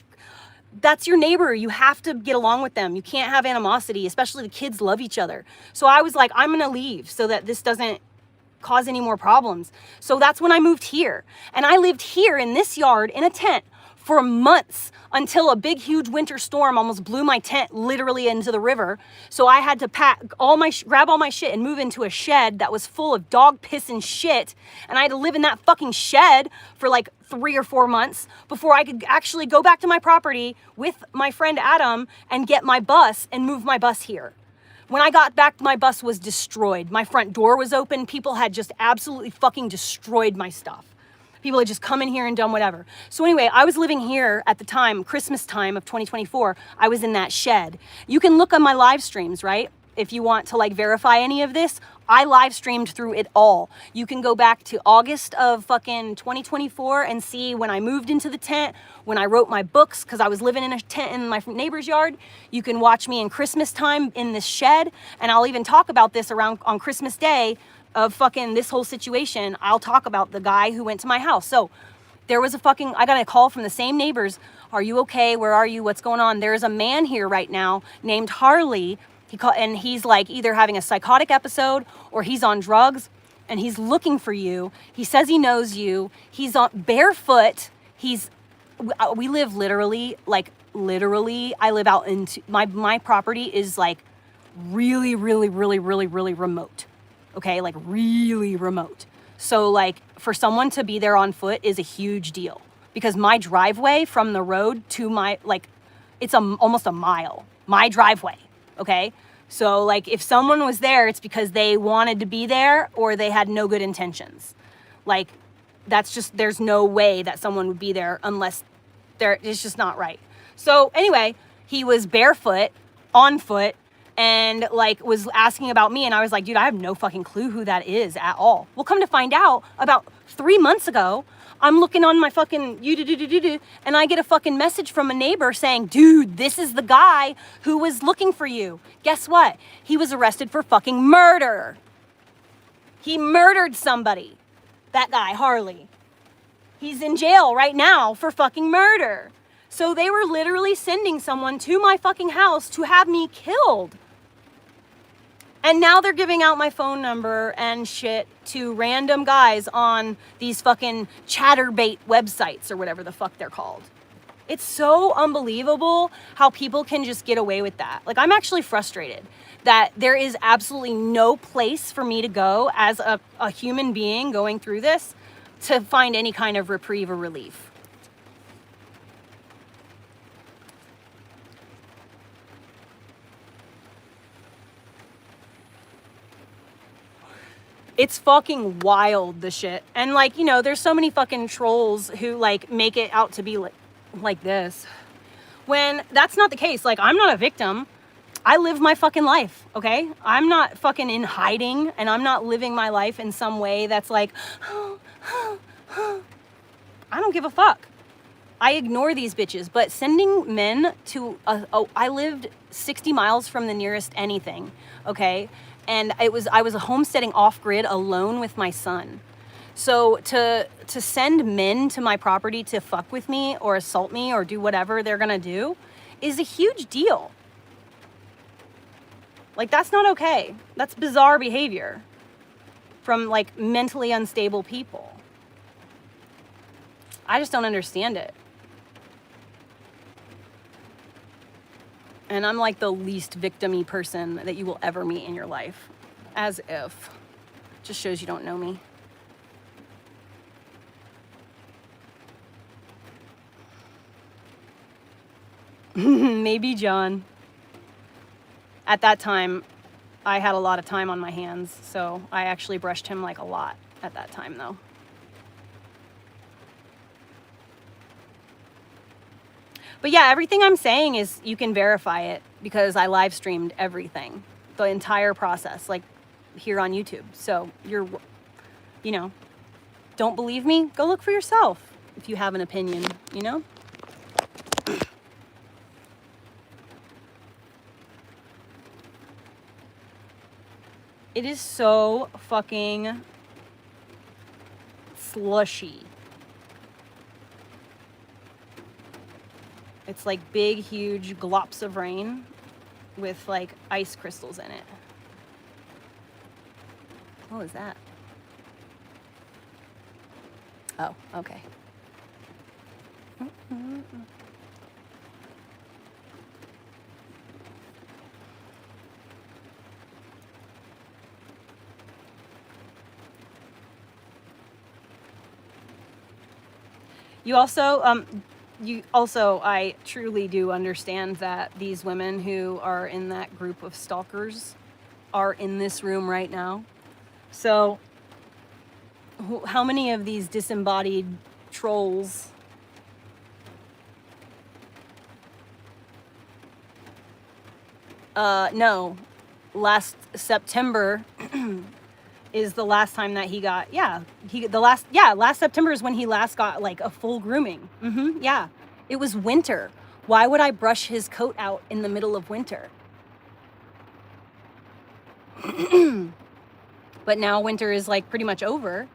that's your neighbor. You have to get along with them. You can't have animosity, especially the kids love each other. So I was like, I'm going to leave so that this doesn't cause any more problems. So that's when I moved here. And I lived here in this yard in a tent for months until a big, huge winter storm almost blew my tent literally into the river. So I had to grab all my shit and move into a shed that was full of dog piss and shit. And I had to live in that fucking shed for like 3 or 4 months before I could actually go back to my property with my friend Adam and get my bus and move my bus here. When I got back, my bus was destroyed. My front door was open. People had just absolutely fucking destroyed my stuff. People had just come in here and done whatever. So anyway, I was living here at the time, Christmas time of 2024. I was in that shed. You can look on my live streams, right? If you want to like verify any of this, I live streamed through it all. You can go back to August of fucking 2024 and see when I moved into the tent, when I wrote my books, because I was living in a tent in my neighbor's yard. You can watch me in Christmas time in this shed, and I'll even talk about this on Christmas Day of fucking this whole situation. I'll talk about the guy who went to my house. So there was I got a call from the same neighbors. Are you okay? Where are you? What's going on? There's a man here right now named Harley. And he's like either having a psychotic episode or he's on drugs and he's looking for you. He says he knows you. He's on barefoot. We live literally, I live out into, my property is like really, really, really, really, really remote. Okay, like really remote. So like for someone to be there on foot is a huge deal because my driveway from the road to it's almost a mile, my driveway. Okay, so like if someone was there, it's because they wanted to be there or they had no good intentions. Like there's no way that someone would be there unless it's just not right. So anyway, he was barefoot, on foot, and like was asking about me, and I was like, dude, I have no fucking clue who that is at all. Well, come to find out, about 3 months ago, I'm looking on my fucking and I get a fucking message from a neighbor saying, dude, this is the guy who was looking for you. Guess what? He was arrested for fucking murder. He murdered somebody. That guy, Harley. He's in jail right now for fucking murder. So they were literally sending someone to my fucking house to have me killed. And now they're giving out my phone number and shit to random guys on these fucking chatterbait websites or whatever the fuck they're called. It's so unbelievable how people can just get away with that. Like, I'm actually frustrated that there is absolutely no place for me to go as a human being going through this to find any kind of reprieve or relief. It's fucking wild, the shit. And like, you know, there's so many fucking trolls who like make it out to be like this, when that's not the case. Like, I'm not a victim. I live my fucking life, okay? I'm not fucking in hiding, and I'm not living my life in some way that's like, I don't give a fuck. I ignore these bitches, but sending men to, I lived 60 miles from the nearest anything, okay? And I was homesteading off-grid alone with my son. So to send men to my property to fuck with me or assault me or do whatever they're gonna do is a huge deal. Like, that's not okay. That's bizarre behavior from like mentally unstable people. I just don't understand it. And I'm like the least victim-y person that you will ever meet in your life. As if. Just shows you don't know me. Maybe John. At that time, I had a lot of time on my hands, so I actually brushed him like a lot at that time, though. But yeah, everything I'm saying is, you can verify it because I live streamed everything, the entire process, like here on YouTube. So you're, you know, don't believe me? Go look for yourself if you have an opinion, you know? It is so fucking slushy. It's like big, huge glops of rain with like ice crystals in it. What was that? Oh, okay. I truly do understand that these women who are in that group of stalkers are in this room right now. So how many of these disembodied trolls no, last September is the last time that he got, last September is when he last got like a full grooming. Yeah, it was winter. Why would I brush his coat out in the middle of winter? But now winter is like pretty much over,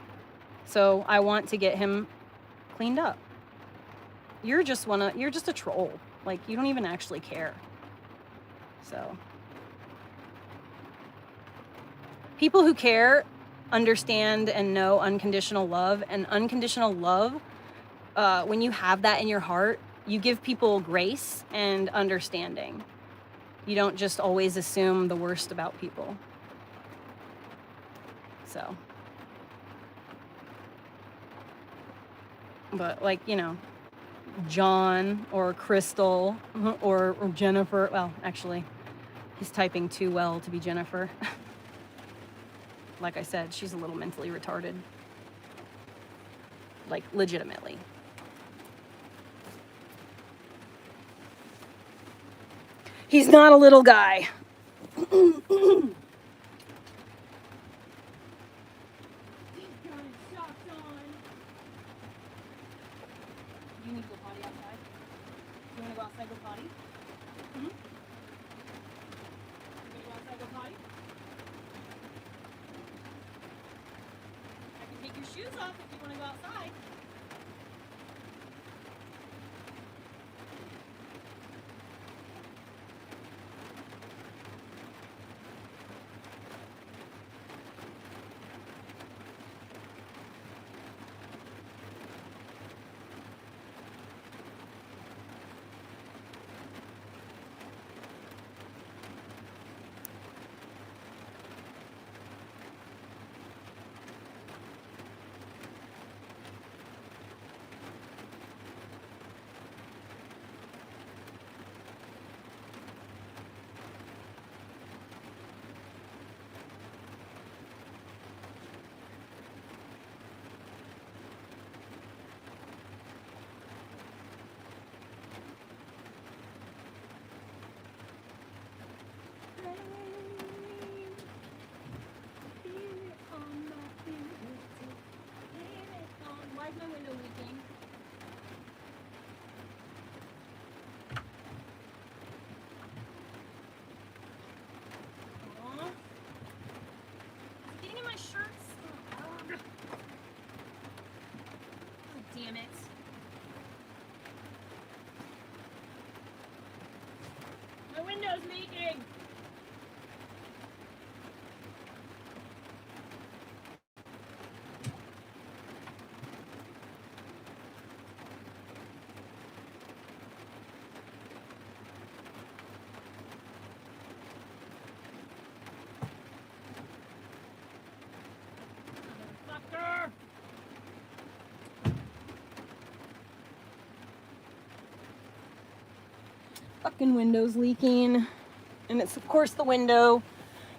so I want to get him cleaned up. You're just a troll. Like, you don't even actually care. So people who care understand and know unconditional love. And unconditional love, when you have that in your heart, you give people grace and understanding. You don't just always assume the worst about people. So, but like, you know, John or Crystal or Jennifer, well, actually, he's typing too well to be Jennifer. Like I said, she's a little mentally retarded. Like, legitimately. He's not a little guy. got his socks on. Do you need to go potty outside? Do you want to go outside, go potty? Mm-hmm. You want to go outside, go potty? I can take your shoes off if you want to go outside. Why is my window leaking? Aw. It's getting in my shirts. Oh, damn it. My window's leaking. Motherfucker! Fucking window's leaking. And it's of course the window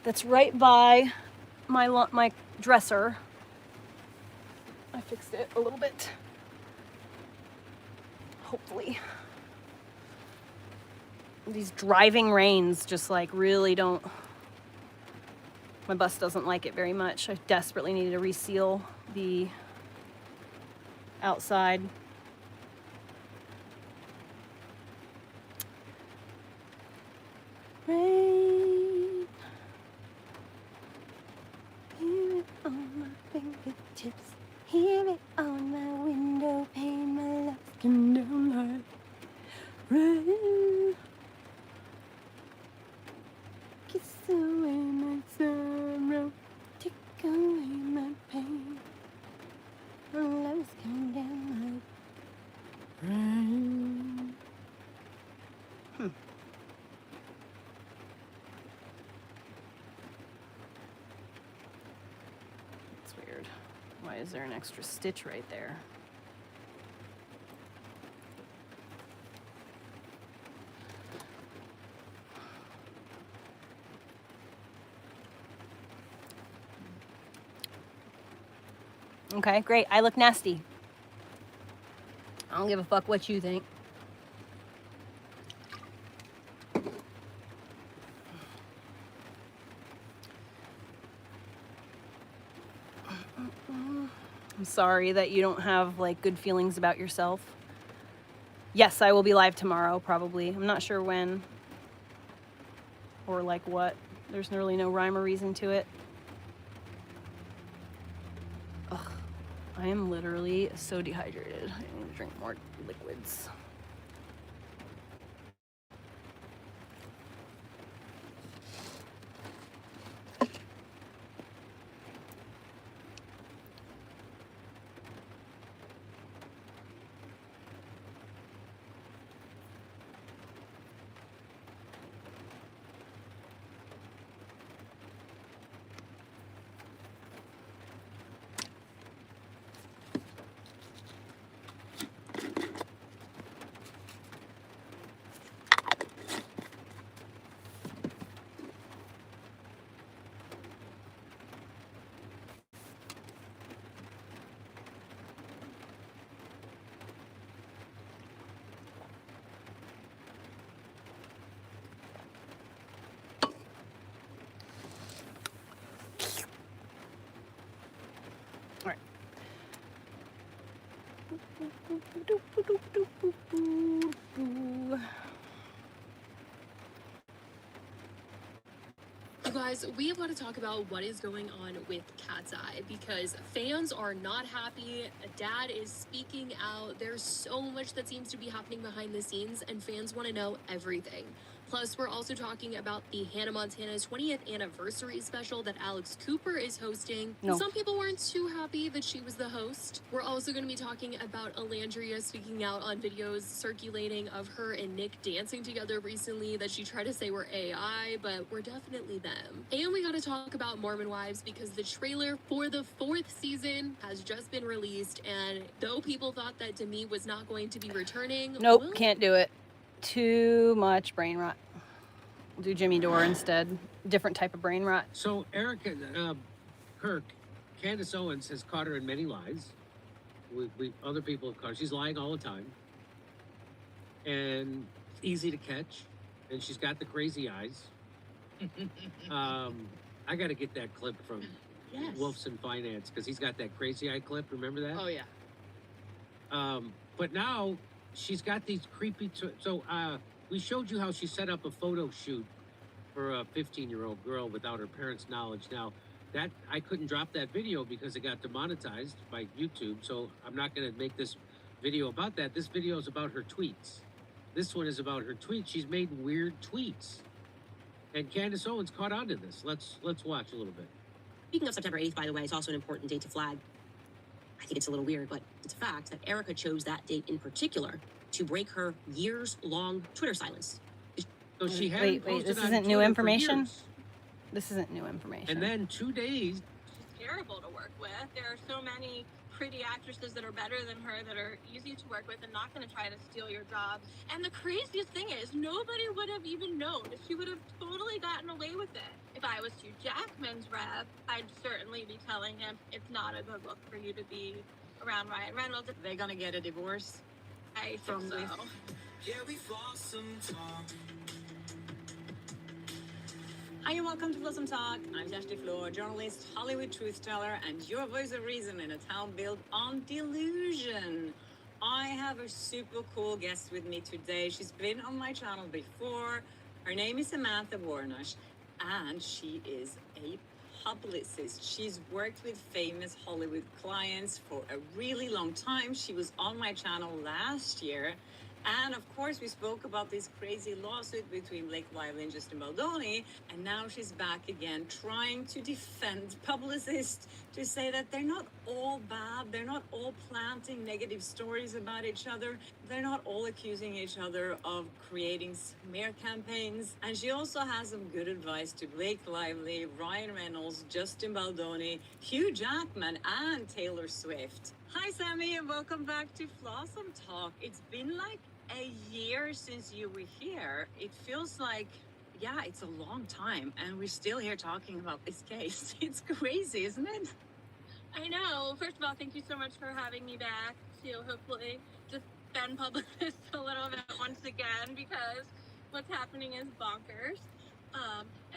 that's right by my dresser. I fixed it a little bit. Hopefully. These driving rains just like really don't. My bus doesn't like it very much. I desperately needed to reseal the outside. Rain. Hear it on my fingertips. Hear it on my window pane. My love's come down like rain. Kiss away my sorrow. Take away my pain. My love's come down like rain. That's weird. Why is there an extra stitch right there? Okay, great. I look nasty. I don't give a fuck what you think. I'm sorry that you don't have like good feelings about yourself. Yes, I will be live tomorrow, probably. I'm not sure when or like what. There's really no rhyme or reason to it. Ugh, I am literally so dehydrated. I need to drink more liquids. All right. You guys, we have got to talk about what is going on with Cat's Eye because fans are not happy. Dad is speaking out. There's so much that seems to be happening behind the scenes, and fans want to know everything. Plus, we're also talking about the Hannah Montana's 20th anniversary special that Alex Cooper is hosting. No. Some people weren't too happy that she was the host. We're also going to be talking about Alandria speaking out on videos circulating of her and Nick dancing together recently that she tried to say were AI, but were definitely them. And we got to talk about Mormon Wives because the trailer for the 4th season has just been released, and though people thought that Demi was not going to be returning, Nope, well, can't do it. Too much brain rot. We'll do Jimmy Dore instead. Different type of brain rot. So Erica, Kirk, Candace Owens has caught her in many lies. We other people have caught her. She's lying all the time. And easy to catch. And she's got the crazy eyes. I got to get that clip from Wolfson Finance because he's got that crazy eye clip. Remember that? oh yeah. But now she's got these creepy. We showed you how she set up a photo shoot for a 15-year-old girl without her parents' knowledge. Now, that I couldn't drop that video because it got demonetized by YouTube. So I'm not going to make this video about that. This video is about her tweets. This one is about her tweets. She's made weird tweets. And Candace Owens caught on to this. Let's watch a little bit. Speaking of September 8th, by the way, it's also an important date to flag. I think it's a little weird, but it's a fact that Erica chose that date in particular to break her years-long Twitter silence. So she had Wait, this isn't new information? This isn't new information. And then 2 days. She's terrible to work with. There are so many pretty actresses that are better than her that are easy to work with and not going to try to steal your job. And the craziest thing is nobody would have even known. She would have totally gotten away with it. If I was Hugh Jackman's rep, I'd certainly be telling him it's not a good look for you to be around Ryan Reynolds. They're gonna get a divorce. I think From so. this. Yeah, we've lost some time. Hi and welcome to Blossom Talk. I'm Ashley Floor, journalist, Hollywood truth teller, and your voice of reason in a town built on delusion. I have a super cool guest with me today. She's been on my channel before. Her name is Samantha Warnosh, and she is a publicist. She's worked with famous Hollywood clients for a really long time. She was on my channel last year. And of course, we spoke about this crazy lawsuit between Blake Lively and Justin Baldoni. And now she's back again, trying to defend publicists, to say that they're not all bad. They're not all planting negative stories about each other. They're not all accusing each other of creating smear campaigns. And she also has some good advice to Blake Lively, Ryan Reynolds, Justin Baldoni, Hugh Jackman, and Taylor Swift. Hi, Sammy, and welcome back to Blossom Talk. It's been like a year since you were here. It feels like, yeah, it's a long time, and we're still here talking about this case. It's crazy, isn't it? I know. First of all, thank you so much for having me back to hopefully defend publicists a little bit once again because what's happening is bonkers.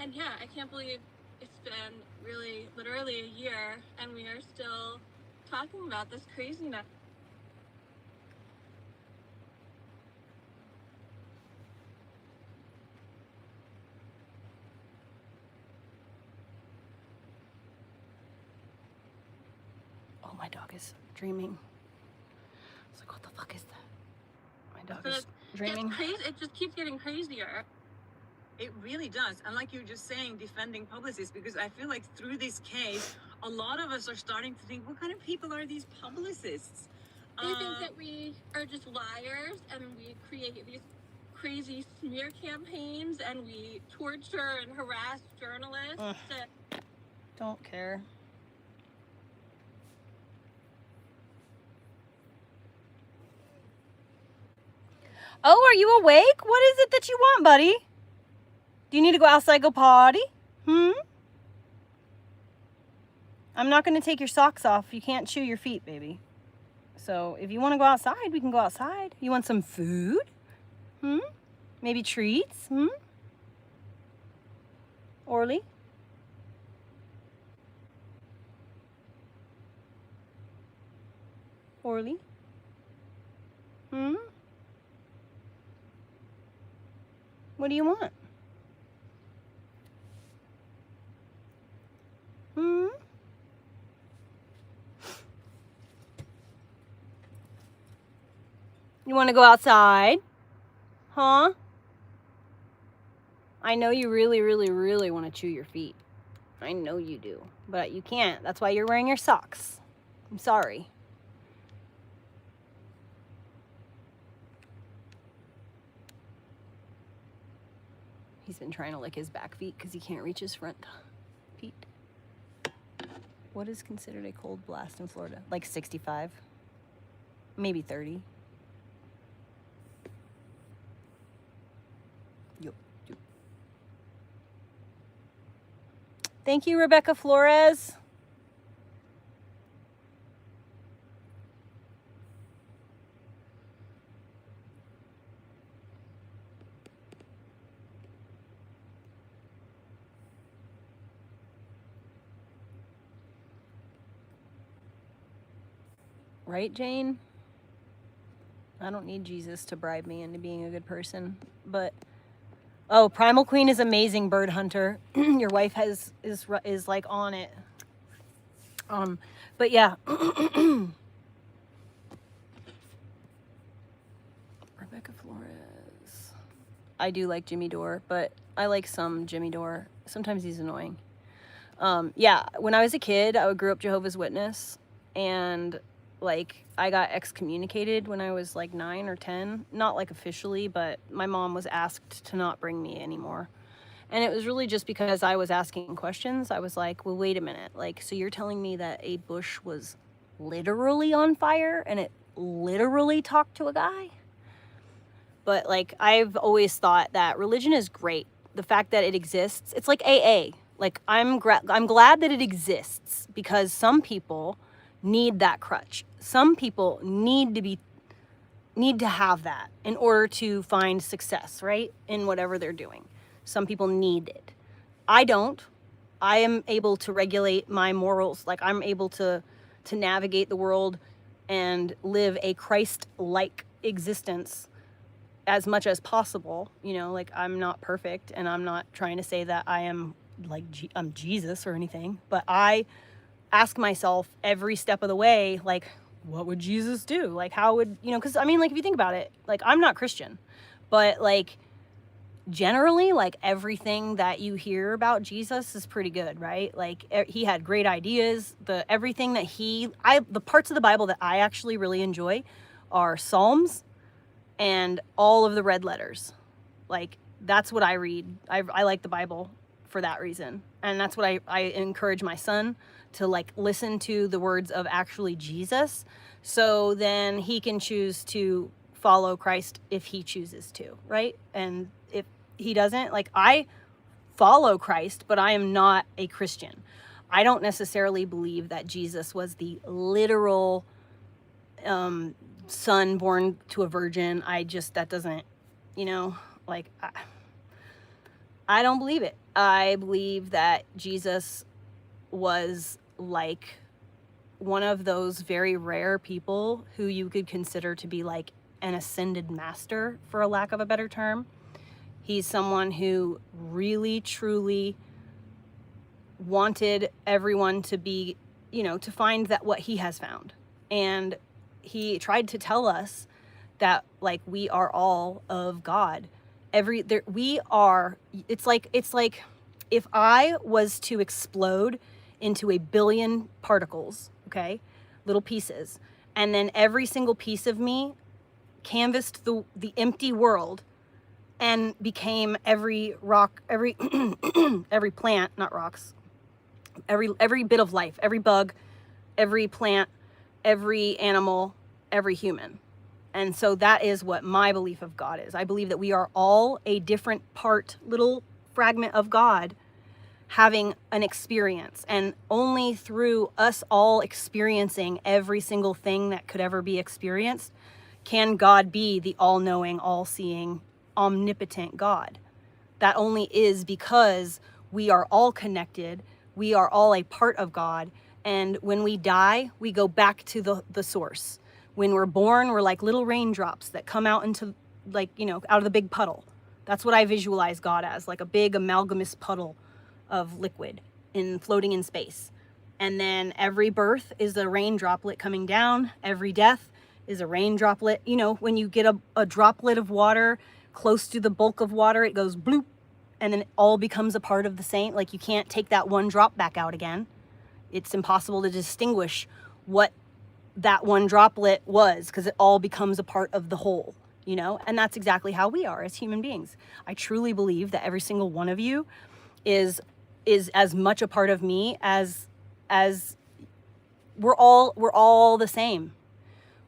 And yeah, I can't believe it's been really literally a year and we are still talking about this craziness. Oh, my dog is dreaming. I was like, what the fuck is that? My dog is dreaming. It's crazy. It just keeps getting crazier. It really does. And like you were just saying, defending publicists, because I feel like through this case, a lot of us are starting to think, what kind of people are these publicists? They think that we are just liars and we create these crazy smear campaigns and we torture and harass journalists. Don't care. Oh, are you awake? What is it that you want, buddy? Do you need to go outside, go potty? I'm not going to take your socks off. You can't chew your feet, baby. So if you want to go outside, we can go outside. You want some food? Maybe treats? Orly? Orly? Hmm? What do you want? Hmm? You want to go outside? Huh? I know you really, really, really want to chew your feet. I know you do. But you can't. That's why you're wearing your socks. I'm sorry. He's been trying to lick his back feet because he can't reach his front feet. What is considered a cold blast in Florida? Like 65? Maybe 30? Yup. Thank you, Rebecca Flores. Right, Jane? I don't need Jesus to bribe me into being a good person, but oh, Primal Queen is amazing, Bird Hunter. Your wife is like on it. But yeah. Rebecca Flores. I do like Jimmy Dore, but I like some Jimmy Dore. Sometimes he's annoying. Yeah, when I was a kid, I grew up Jehovah's Witness, and like I got excommunicated when I was like 9 or 10. Not like officially, but my mom was asked to not bring me anymore. And it was really just because I was asking questions. I was like, well, wait a minute. Like, so you're telling me that a bush was literally on fire and it literally talked to a guy? But like, I've always thought that religion is great. The fact that it exists, it's like AA. Like, I'm glad that it exists because some people need that crutch. Some people need to have that in order to find success, right? In whatever they're doing. Some people need it. I don't. I am able to regulate my morals. Like, I'm able to navigate the world and live a Christ-like existence as much as possible. You know, like, I'm not perfect, and I'm not trying to say that I am like I'm Jesus or anything, but I ask myself every step of the way, like, what would Jesus do? Like, how would, you know, because I mean, like, if you think about it, like, I'm not Christian, but like, generally, like, everything that you hear about Jesus is pretty good, right? Like, he had great ideas. Everything that the parts of the Bible that I actually really enjoy are Psalms and all of the red letters. Like, that's what I read. I like the Bible for that reason. And that's what I encourage my son to, like, listen to the words of actually Jesus, so then he can choose to follow Christ if he chooses to, right? And if he doesn't, like, I follow Christ, but I am not a Christian. I don't necessarily believe that Jesus was the literal son born to a virgin. That doesn't, you know, like, I don't believe it. I believe that Jesus was like one of those very rare people who you could consider to be like an ascended master, for a lack of a better term. He's someone who really, truly wanted everyone to be, you know, to find that what he has found. And he tried to tell us that, like, we are all of God. It's like if I was to explode into a billion particles, okay, little pieces, and then every single piece of me canvassed the empty world and became every rock, every every plant, not rocks, every bit of life, every bug, every plant, every animal, every human. And so that is what my belief of God is. I believe that we are all a different little fragment of God having an experience. And only through us all experiencing every single thing that could ever be experienced can God be the all-knowing, all-seeing, omnipotent God. That only is because we are all connected. We are all a part of God. And when we die, we go back to the source. When we're born, we're like little raindrops that come out into, like, you know, out of the big puddle. That's what I visualize God as, like a big amalgamous puddle of liquid floating in space. And then every birth is a rain droplet coming down. Every death is a rain droplet. You know, when you get a droplet of water close to the bulk of water, it goes bloop, and then it all becomes a part of the same. Like, you can't take that one drop back out again. It's impossible to distinguish what that one droplet was, because it all becomes a part of the whole, you know? And that's exactly how we are as human beings. I truly believe that every single one of you is as much a part of me as we're all the same.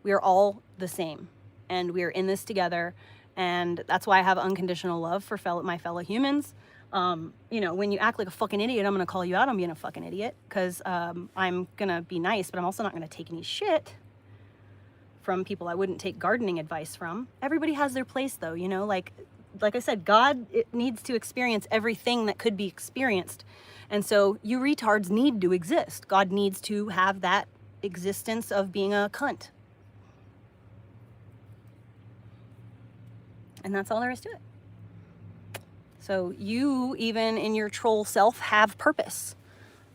We are all the same, and we are in this together. And that's why I have unconditional love for my fellow humans. You know, when you act like a fucking idiot, I'm going to call you out on being a fucking idiot, because I'm going to be nice, but I'm also not going to take any shit from people I wouldn't take gardening advice from. Everybody has their place, though, you know, like I said, God needs to experience everything that could be experienced. And so you retards need to exist. God needs to have that existence of being a cunt. And that's all there is to it. So you, even in your troll self, have purpose.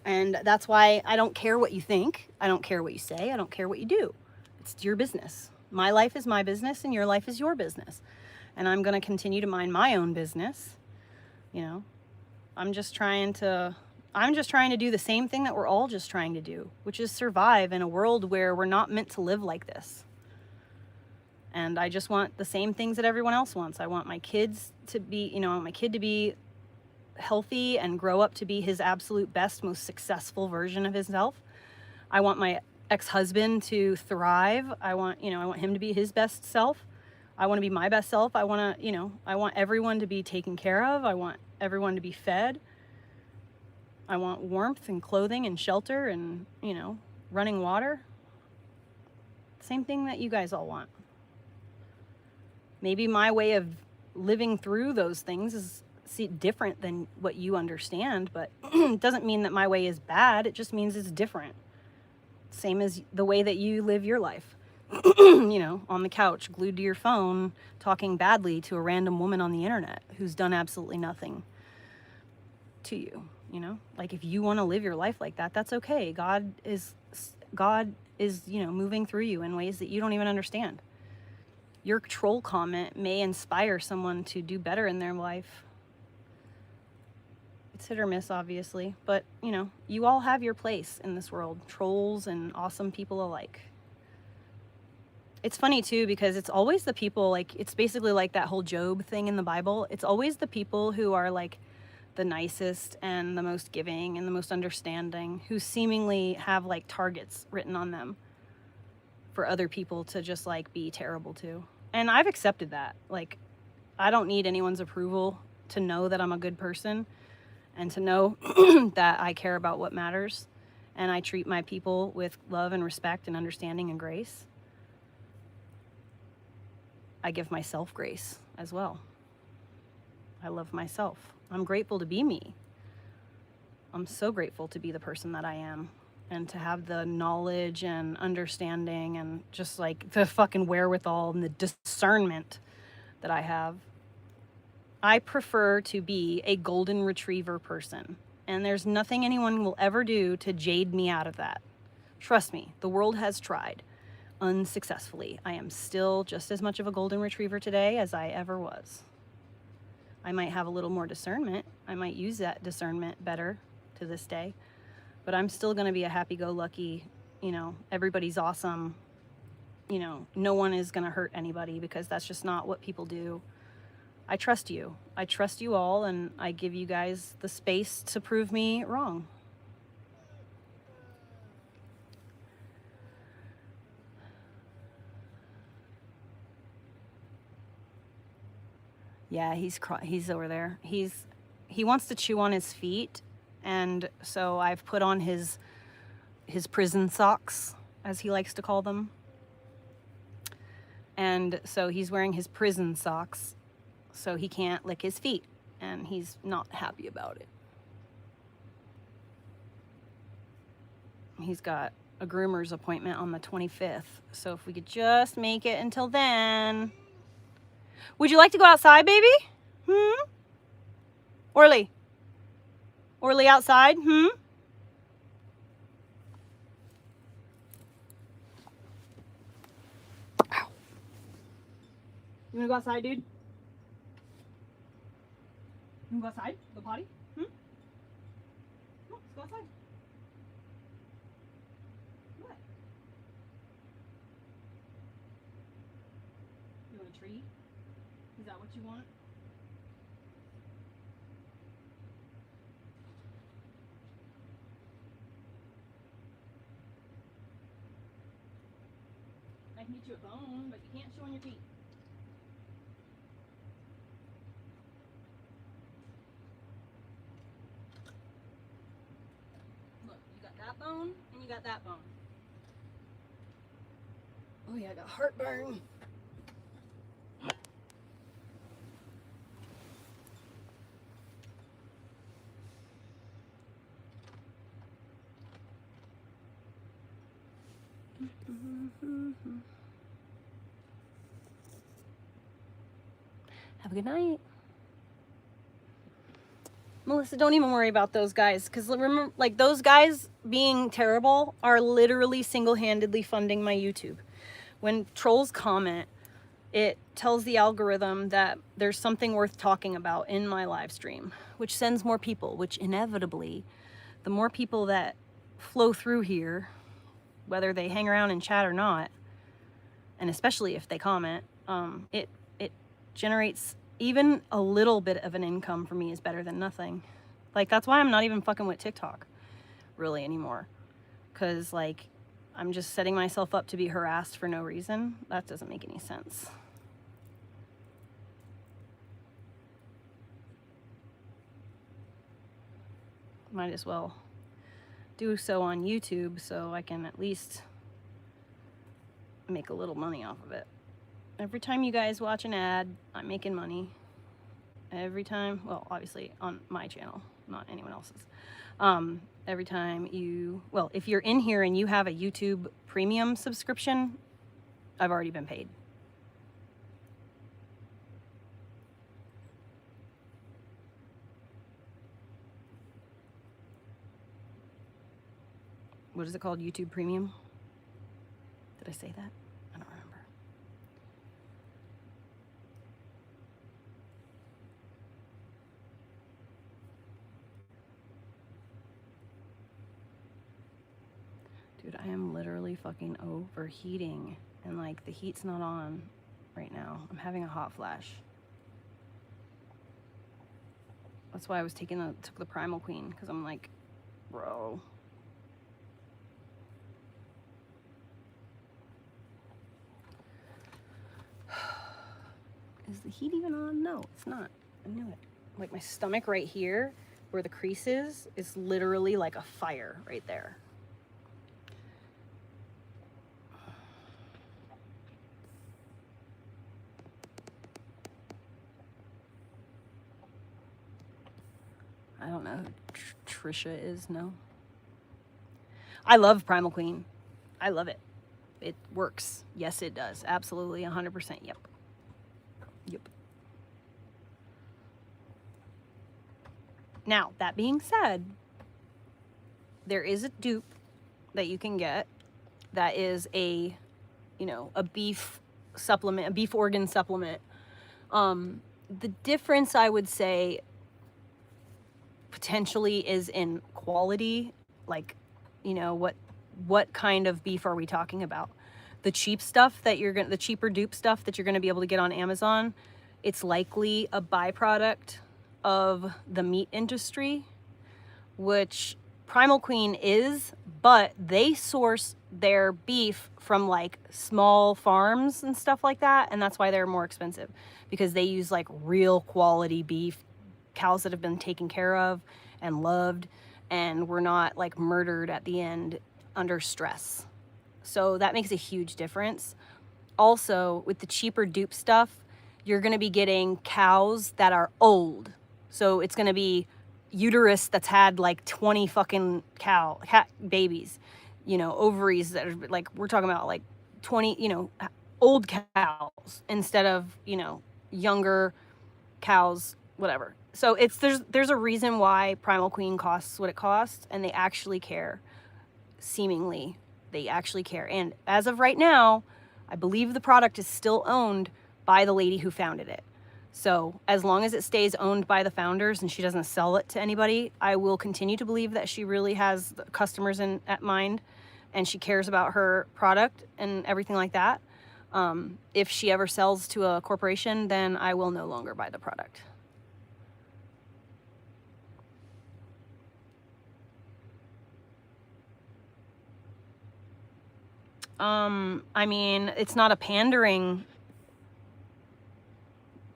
And that's why I don't care what you think. I don't care what you say. I don't care what you do. It's your business. My life is my business, and your life is your business. And I'm going to continue to mind my own business. You know, I'm just trying to do the same thing that we're all just trying to do, which is survive in a world where we're not meant to live like this. And I just want the same things that everyone else wants. I want my kids to be, you know, I want my kid to be healthy and grow up to be his absolute best, most successful version of himself. I want my ex-husband to thrive. I want him to be his best self. I want to be my best self. I want everyone to be taken care of. I want everyone to be fed. I want warmth and clothing and shelter and, you know, running water. Same thing that you guys all want. Maybe my way of living through those things is different than what you understand, but it doesn't mean that my way is bad. It just means it's different. Same as the way that you live your life. You know, on the couch, glued to your phone, talking badly to a random woman on the internet who's done absolutely nothing to you, you know? Like, if you want to live your life like that, that's okay. God is, you know, moving through you in ways that you don't even understand. Your troll comment may inspire someone to do better in their life. It's hit or miss, obviously, but, you know, you all have your place in this world, trolls and awesome people alike. It's funny, too, because it's always the people, like, it's basically like that whole Job thing in the Bible. It's always the people who are, like, the nicest and the most giving and the most understanding, who seemingly have, like, targets written on them for other people to just, like, be terrible to. And I've accepted that. Like, I don't need anyone's approval to know that I'm a good person and to know that I care about what matters. And I treat my people with love and respect and understanding and grace. I give myself grace as well. I love myself. I'm grateful to be me. I'm so grateful to be the person that I am and to have the knowledge and understanding and just like the fucking wherewithal and the discernment that I have. I prefer to be a golden retriever person, and there's nothing anyone will ever do to jade me out of that. Trust me, the world has tried unsuccessfully. I am still just as much of a golden retriever today as I ever was. I might have a little more discernment. I might use that discernment better to this day, but I'm still going to be a happy-go-lucky, you know, everybody's awesome, you know, no one is going to hurt anybody, because that's just not what people do. I trust you. I trust you all, and I give you guys the space to prove me wrong. Yeah, he's over there. He wants to chew on his feet, and so I've put on his prison socks, as he likes to call them. And so he's wearing his prison socks, so he can't lick his feet, and he's not happy about it. He's got a groomer's appointment on the 25th. So if we could just make it until then. Would you like to go outside, baby? Orly? Orly outside? Ow. You wanna go outside, dude? You wanna go outside? Go potty? No, let's go outside. What? You want a treat? Is that what you want? I can get you a bone, but you can't chew on your feet. Look, you got that bone, and you got that bone. Oh yeah, I got heartburn. Have a good night. Melissa, don't even worry about those guys, because remember, like, those guys being terrible are literally single-handedly funding my YouTube. When trolls comment, it tells the algorithm that there's something worth talking about in my live stream, which sends more people, which inevitably, the more people that flow through here, whether they hang around and chat or not, and especially if they comment, it generates even a little bit of an income for me is better than nothing. Like, that's why I'm not even fucking with TikTok really anymore. Because, like, I'm just setting myself up to be harassed for no reason. That doesn't make any sense. Might as well do so on YouTube so I can at least make a little money off of it. Every time you guys watch an ad, I'm making money. Every time, well, obviously on my channel, not anyone else's. Every time you, well, if you're in here and you have a YouTube premium subscription, I've already been paid. What is it called? YouTube Premium? Did I say that? I don't remember. Dude, I am literally fucking overheating. And, like, the heat's not on right now. I'm having a hot flash. That's why I was took the Primal Queen, because I'm like, bro. Is the heat even on? No, it's not. I knew it. Like, my stomach right here, where the crease is literally like a fire right there. I don't know who Trisha is, no. I love Primal Queen. I love it. It works. Yes, it does. Absolutely, 100%. Yep. Yep. Now, that being said, there is a dupe that you can get that is a, you know, a beef supplement, a beef organ supplement. The difference, I would say, potentially is in quality. Like, you know, what kind of beef are we talking about? The cheap stuff that you're gonna, the cheaper dupe stuff that you're gonna be able to get on Amazon, it's likely a byproduct of the meat industry, which Primal Queen is, but they source their beef from like small farms and stuff like that, and that's why they're more expensive, because they use like real quality beef, cows that have been taken care of and loved and were not like murdered at the end under stress. So that makes a huge difference. Also, with the cheaper dupe stuff, you're gonna be getting cows that are old. So it's gonna be uterus that's had like 20 fucking cat babies. ovaries that are like, we're talking about like 20, old cows instead of, younger cows, whatever. So there's a reason why Primal Queen costs what it costs, and they actually care. Seemingly, they actually care. And as of right now, I believe the product is still owned by the lady who founded it. So as long as it stays owned by the founders and she doesn't sell it to anybody, I will continue to believe that she really has the customers at mind, and she cares about her product and everything like that. If she ever sells to a corporation, then I will no longer buy the product. I mean, it's not a pandering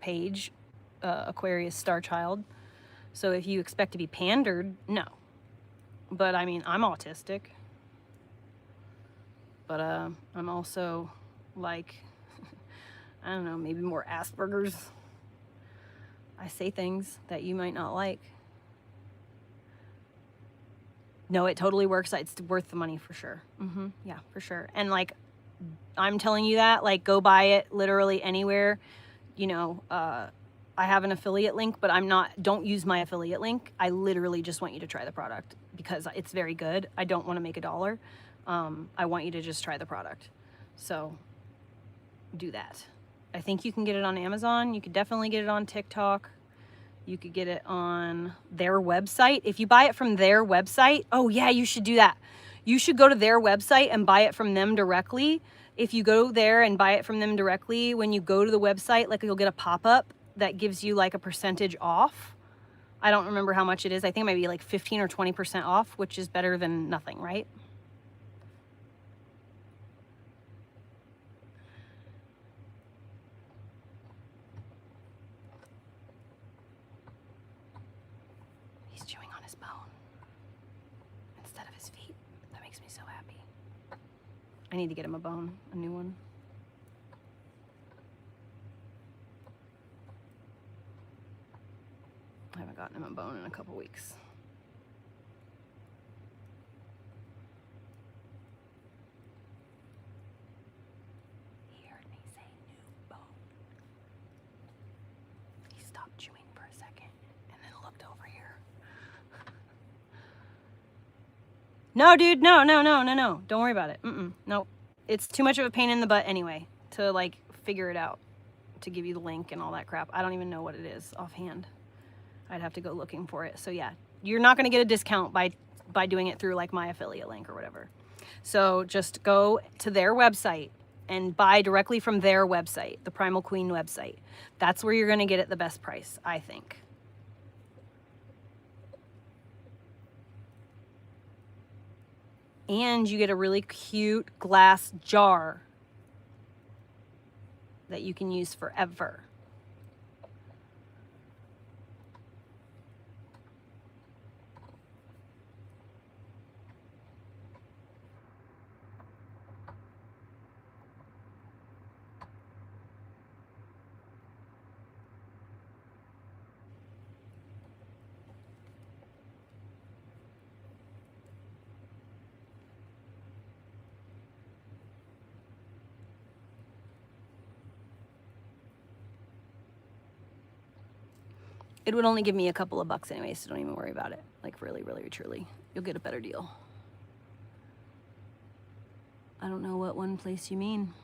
page, Aquarius Star Child. So if you expect to be pandered, no. But I mean, I'm autistic. But I'm also like, I don't know, maybe more Asperger's. I say things that you might not like. No, it totally works. It's worth the money for sure. Yeah, for sure. And like, I'm telling you that, like, go buy it literally anywhere. I have an affiliate link, but don't use my affiliate link. I literally just want you to try the product because it's very good. I don't want to make $1. I want you to just try the product. So do that. I think you can get it on Amazon. You could definitely get it on TikTok. You could get it on their website. If you buy it from their website, oh yeah, you should do that. You should go to their website and buy it from them directly. If you go there and buy it from them directly, when you go to the website, like, you'll get a pop-up that gives you like a percentage off. I don't remember how much it is. I think it might be like 15 or 20% off, which is better than nothing, right? He's chewing on his bone instead of his feet. That makes me so happy. I need to get him a bone, a new one. I haven't gotten him a bone in a couple weeks. He heard me say new bone. He stopped chewing for a second and then looked over here. No, dude, no. Don't worry about it. No. It's too much of a pain in the butt anyway to like figure it out, to give you the link and all that crap. I don't even know what it is offhand. I'd have to go looking for it. So yeah, you're not going to get a discount by doing it through like my affiliate link or whatever. So just go to their website and buy directly from their website, the Primal Queen website. That's where you're going to get it the best price, I think. And you get a really cute glass jar that you can use forever. It would only give me a couple of bucks anyway, so don't even worry about it. Like, really, really, truly. You'll get a better deal. I don't know what one place you mean.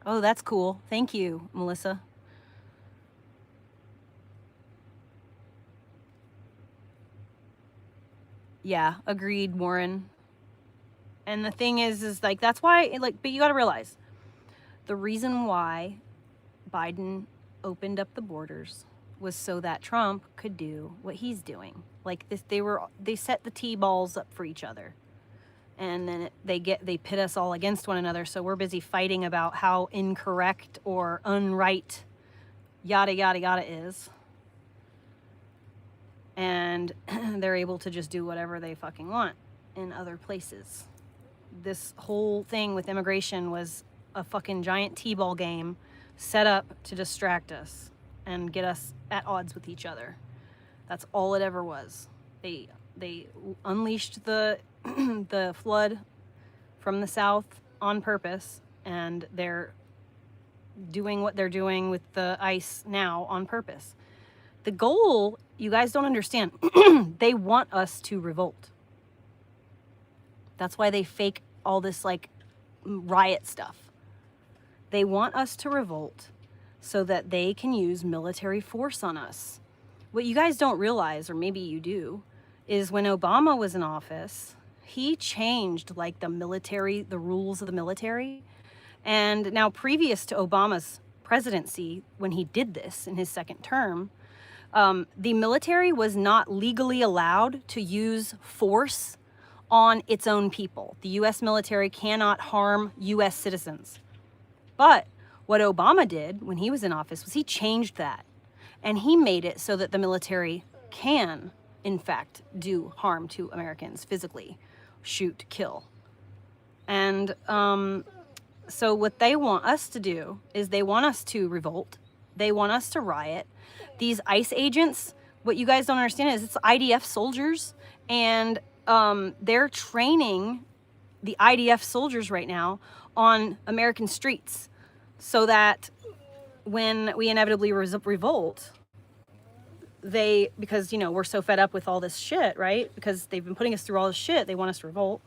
Oh, that's cool. Thank you, Melissa. Yeah, agreed, Warren. And the thing is like, that's why, like, but you got to realize the reason why Biden opened up the borders was so that Trump could do what he's doing. Like this, they set the T-balls up for each other. And then they pit us all against one another. So we're busy fighting about how incorrect or unright yada, yada, yada is. And they're able to just do whatever they fucking want in other places. This whole thing with immigration was a fucking giant T-ball game set up to distract us and get us at odds with each other. That's all it ever was. They unleashed the the flood from the south on purpose, and they're doing what they're doing with the ice now on purpose. The goal, you guys don't understand. They want us to revolt. That's why they fake all this like riot stuff. They want us to revolt so that they can use military force on us. What you guys don't realize, or maybe you do, is when Obama was in office, he changed like the rules of the military. And now previous to Obama's presidency, when he did this in his second term, the military was not legally allowed to use force on its own people. The US military cannot harm US citizens. But what Obama did when he was in office was he changed that. And he made it so that the military can, in fact, do harm to Americans physically, shoot, kill. And so what they want us to do is they want us to revolt. They want us to riot. These ICE agents, what you guys don't understand is it's IDF soldiers, and they're training the IDF soldiers right now on American streets so that when we inevitably revolt, because, you know, we're so fed up with all this shit, right? Because they've been putting us through all this shit, they want us to revolt.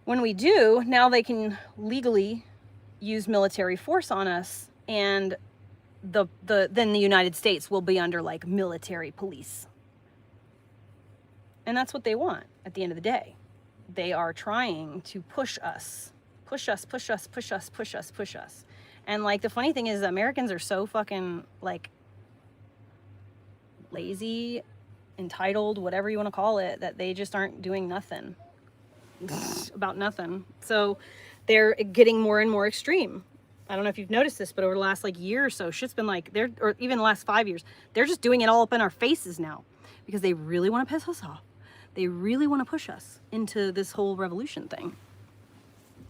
When we do, now they can legally use military force on us, and then the United States will be under like military police. And that's what they want at the end of the day. They are trying to push us. And like the funny thing is Americans are so fucking like lazy, entitled, whatever you want to call it, that they just aren't doing nothing about nothing. So they're getting more and more extreme. I don't know if you've noticed this, but over the last like year or so, shit's been like, or even the last 5 years, they're just doing it all up in our faces now because they really want to piss us off. They really want to push us into this whole revolution thing.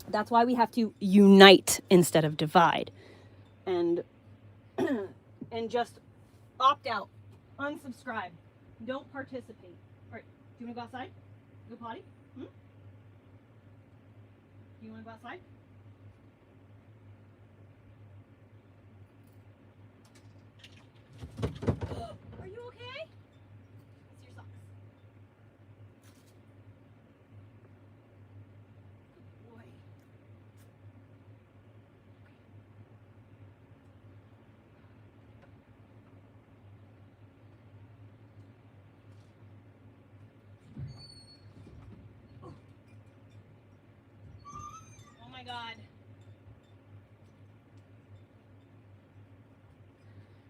That's why we have to unite instead of divide, and just opt out, unsubscribe, don't participate. All right, do you want to go outside? Go potty? Do you want to go outside? Are you okay? Let's see your socks. Good boy. Oh my God.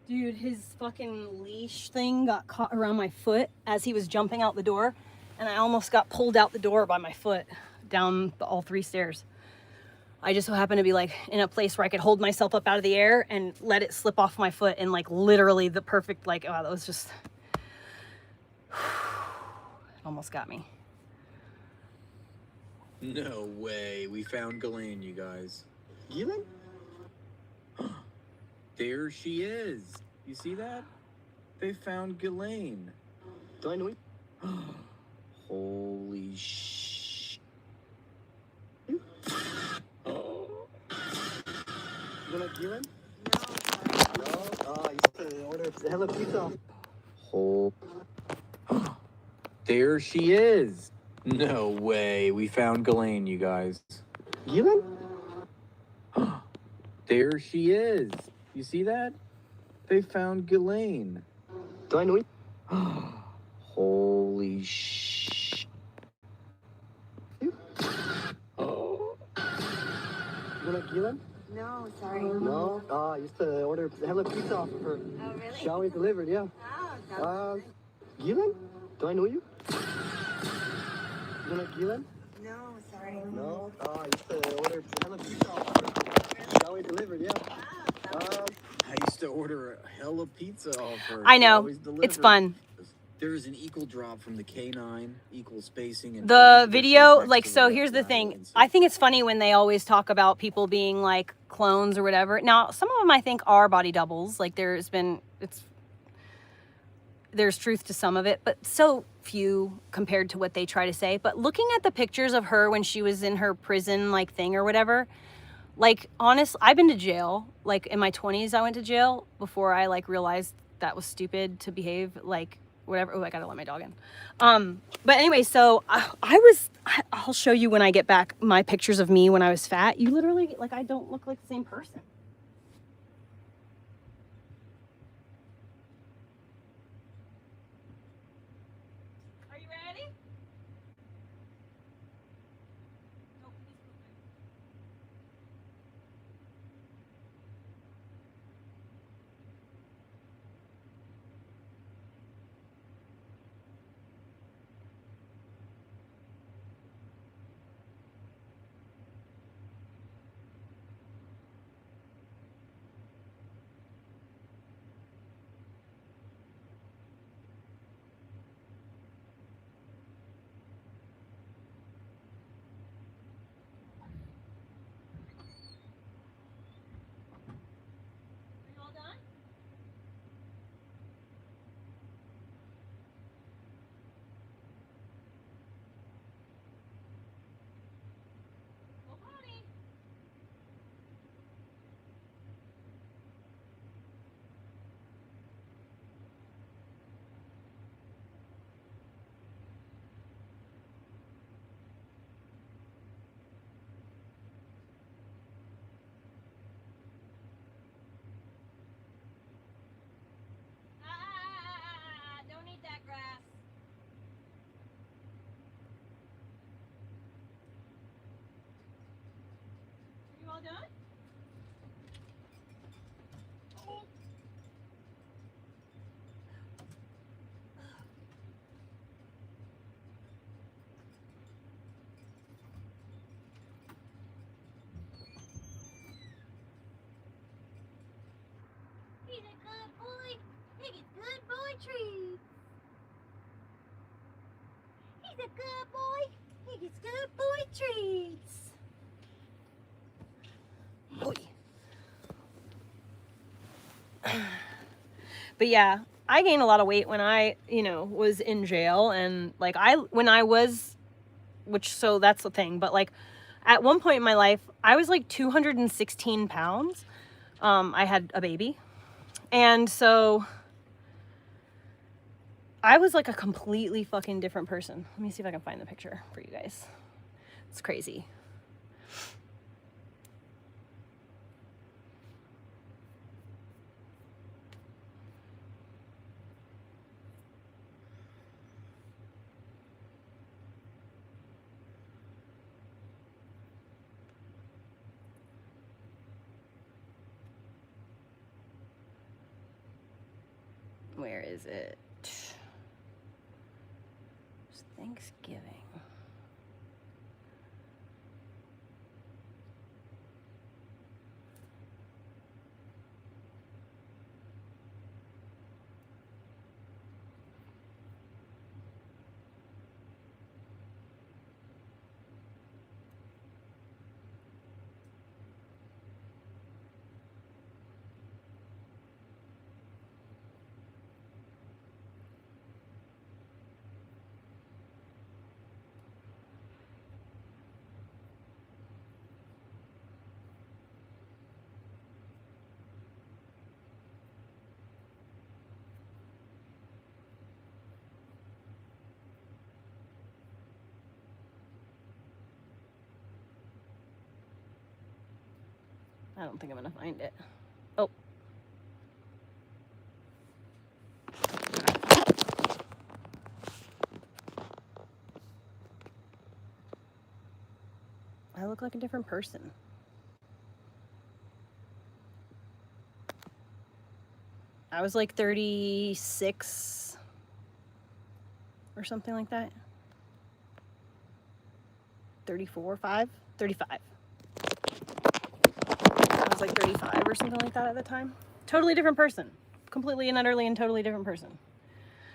Dude, his fucking leash thing got caught around my foot as he was jumping out the door, and I almost got pulled out the door by my foot down all 3 stairs. I just so happened to be like in a place where I could hold myself up out of the air and let it slip off my foot, and like literally the perfect, like, oh, that was just almost got me. No way. We found Ghislaine, you guys. Ghislaine? There she is. You see that? They found Ghislaine. Do I know it? Holy sh... Oh. You like Ghislaine? No. No? I used to order Hello Pizza. Oh. There she is. No way. We found Ghislaine, you guys. Ghislaine? There she is. You see that? They found Ghislaine. Do I know it? Holy sh... Oh. You like Ghislaine? No, sorry. No? I used to order Hello Pizza off of her. Oh, really? She always delivered, yeah. Oh, Ghislaine? Do I know you? You like Ghislaine? no, sorry. No? I used to order Hello Pizza off of her. She always delivered, yeah. I used to order a hella pizza off her. I know. It's fun. There is an equal drop from the K9, equal spacing. And The video, like, so here's the thing. I think it's funny when they always talk about people being like clones or whatever. Now, some of them I think are body doubles. Like there's truth to some of it, but so few compared to what they try to say. But looking at the pictures of her when she was in her prison like thing or whatever, like honest, I've been to jail. Like in my 20s, I went to jail before I like realized that was stupid to behave like whatever. Oh, I gotta let my dog in. But anyway, so I'll show you when I get back my pictures of me when I was fat. You literally, like, I don't look like the same person. Are you ready? Don't eat that grass. Are you all done? Oh. He's a good boy. He gets good boy treats. He's a good boy. He gets good boy treats. But yeah, I gained a lot of weight when I, was in jail, and like so that's the thing. But like at one point in my life, I was like 216 pounds. I had a baby. And so I was like a completely fucking different person. Let me see if I can find the picture for you guys. It's crazy. Where is it? It's Thanksgiving. I don't think I'm gonna find it. Oh. I look like a different person. I was like 36 or something like that. 35. I was like 35 or something like that at the time. Totally different person. Completely and utterly and totally different person.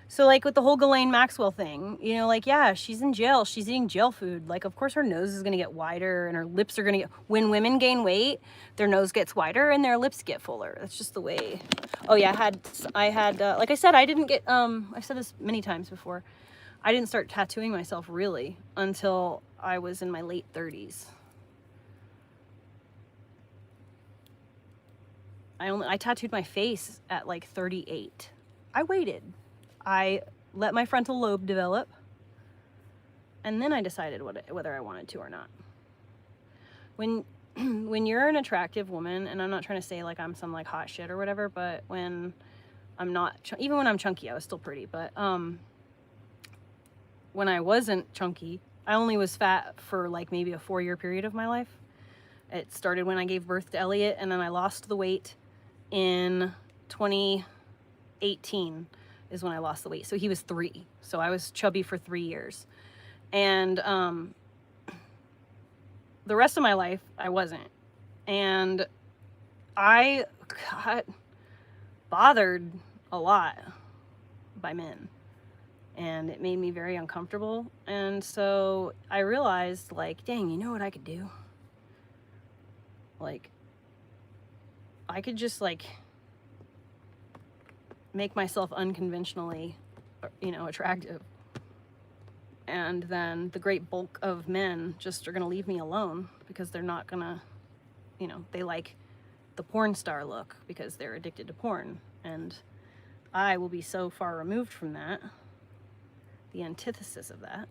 So like with the whole Ghislaine Maxwell thing, you know, like, yeah, she's in jail. She's eating jail food. Like, of course her nose is going to get wider and her lips are going to get, when women gain weight, their nose gets wider and their lips get fuller. That's just the way. Oh yeah, I had, like I said, I didn't get, I've said this many times before. I didn't start tattooing myself really until I was in my late 30s. I tattooed my face at like 38. I waited. I let my frontal lobe develop, and then I decided whether I wanted to or not. When you're an attractive woman, and I'm not trying to say like I'm some like hot shit or whatever, but when I'm not, even when I'm chunky, I was still pretty. But when I wasn't chunky, I only was fat for like maybe a 4-year period of my life. It started when I gave birth to Elliot, and then I lost the weight in 2018 is when I lost the weight. So he was 3. So I was chubby for 3 years. And the rest of my life, I wasn't. And I got bothered a lot by men. And it made me very uncomfortable. And so I realized, like, dang, you know what I could do? Like, I could just, like, make myself unconventionally, you know, attractive. And then the great bulk of men just are going to leave me alone because they're not going to, you know, they like the porn star look because they're addicted to porn. And I will be so far removed from that, the antithesis of that.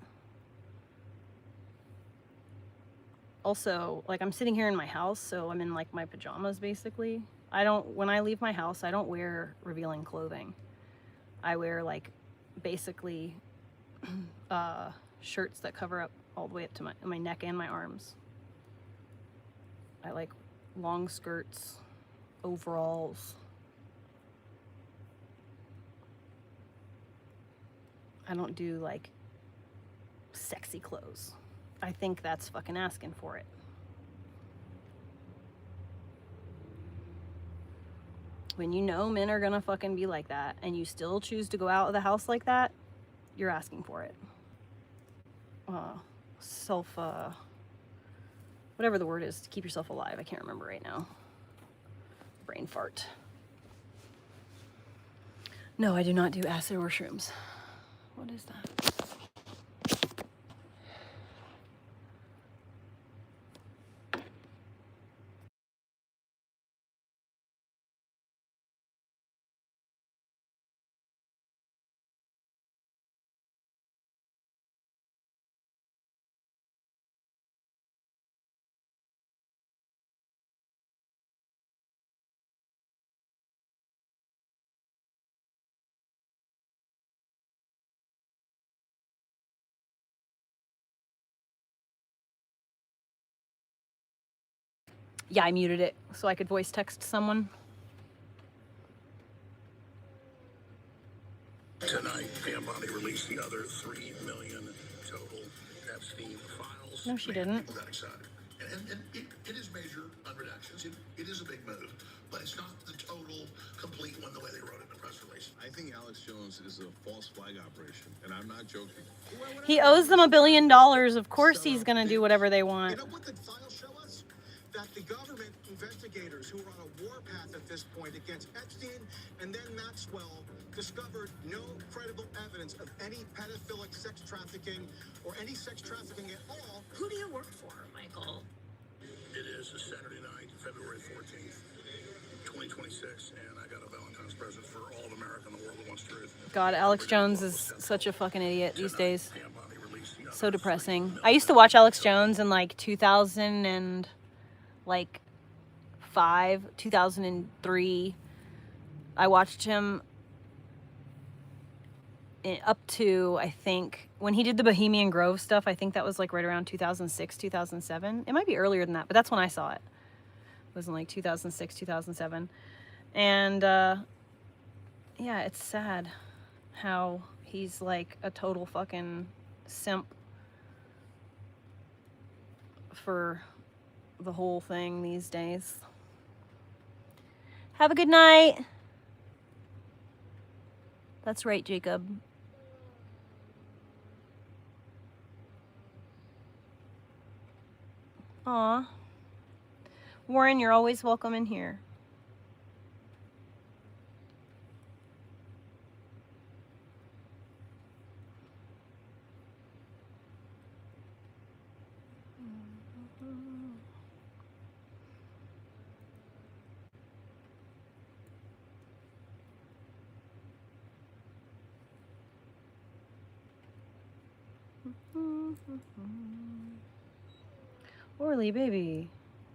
Also, like, I'm sitting here in my house, so I'm in like my pajamas basically. When I leave my house, I don't wear revealing clothing. I wear like basically shirts that cover up all the way up to my neck and my arms. I like long skirts, overalls. I don't do like sexy clothes. I think that's fucking asking for it. When you know men are gonna fucking be like that and you still choose to go out of the house like that, you're asking for it. Whatever the word is to keep yourself alive. I can't remember right now. Brain fart. No, I do not do acid or shrooms. What is that? Yeah, I muted it so I could voice text someone. Tonight, Pam Bondi released the other 3 million total Epstein files. No, she didn't. People got excited. And it is major on redactions. It is a big move, but it's not the total complete one the way they wrote it in the press release. I think Alex Jones is a false flag operation, and I'm not joking. He owes them $1 billion. Of course he's gonna do whatever they want. You know what the files show us? That the government investigators who are on a warpath at this point against Epstein and then Maxwell discovered no credible evidence of any pedophilic sex trafficking or any sex trafficking at all. Who do you work for, Michael? It is a Saturday night, February 14th, 2026, and I got a Valentine's present for all of America and the world that wants truth. God, Alex Jones is such a fucking idiot these days. So depressing. I used to watch Alex Jones in like 2005, 2003. I watched him up to, I think, when he did the Bohemian Grove stuff. I think that was like right around 2006, 2007. It might be earlier than that, but that's when I saw it. It was in like 2006, 2007. And yeah, it's sad how he's like a total fucking simp for the whole thing these days. Have a good night. That's right, Jacob. Aw. Warren, you're always welcome in here. Orly, baby.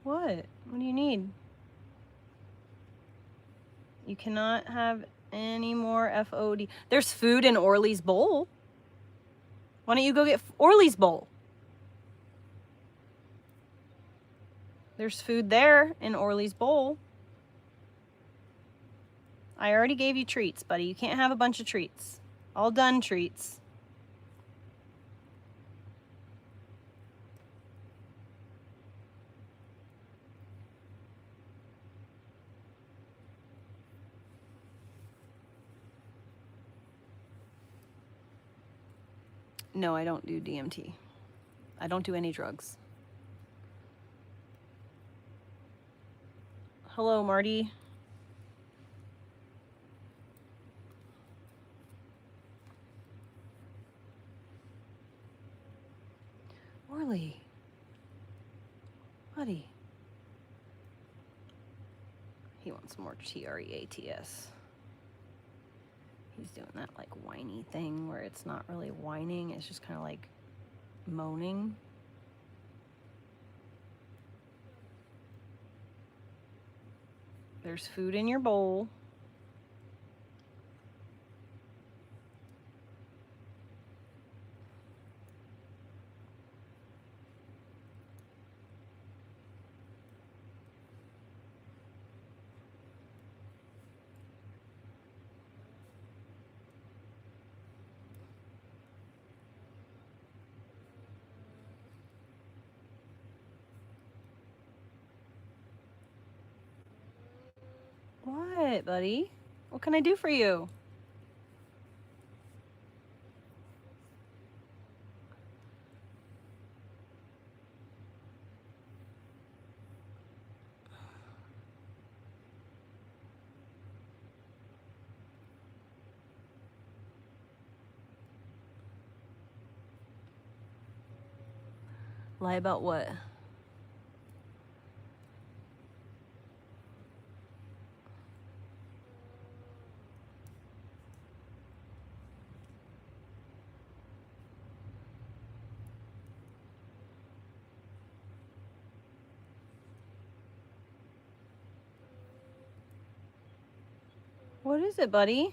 What? What do you need? You cannot have any more FOD. There's food in Orly's bowl. Why don't you go get Orly's bowl? There's food there in Orly's bowl. I already gave you treats, buddy. You can't have a bunch of treats. All done treats. No, I don't do DMT. I don't do any drugs. Hello, Marty. Orly. Buddy. He wants more TREATS. He's doing that like whiny thing where it's not really whining, it's just kind of like moaning. There's food in your bowl. What, buddy? What can I do for you? Lie about what? What is it, buddy?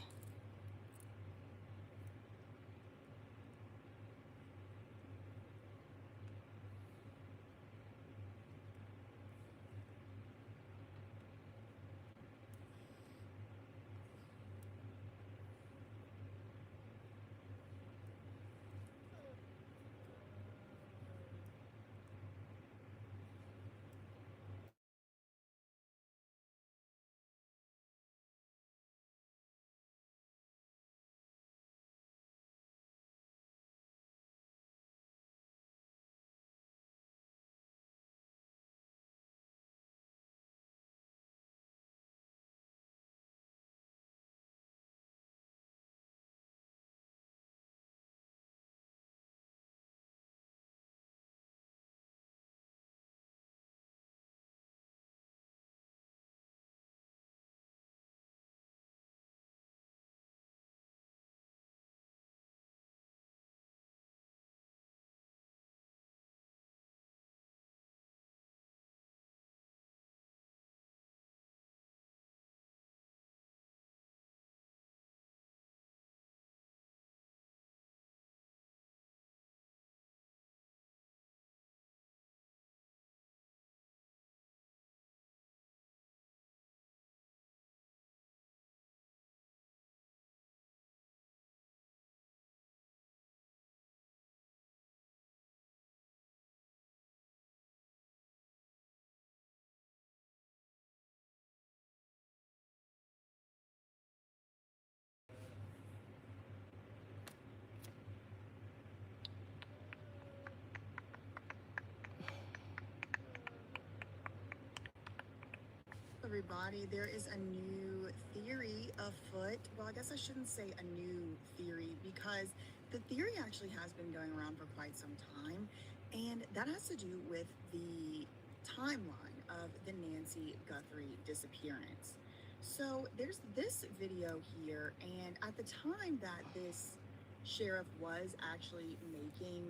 everybody? There is a new theory afoot. Well, I guess I shouldn't say a new theory because the theory actually has been going around for quite some time, and that has to do with the timeline of the Nancy Guthrie disappearance. So there's this video here, and at the time that this sheriff was actually making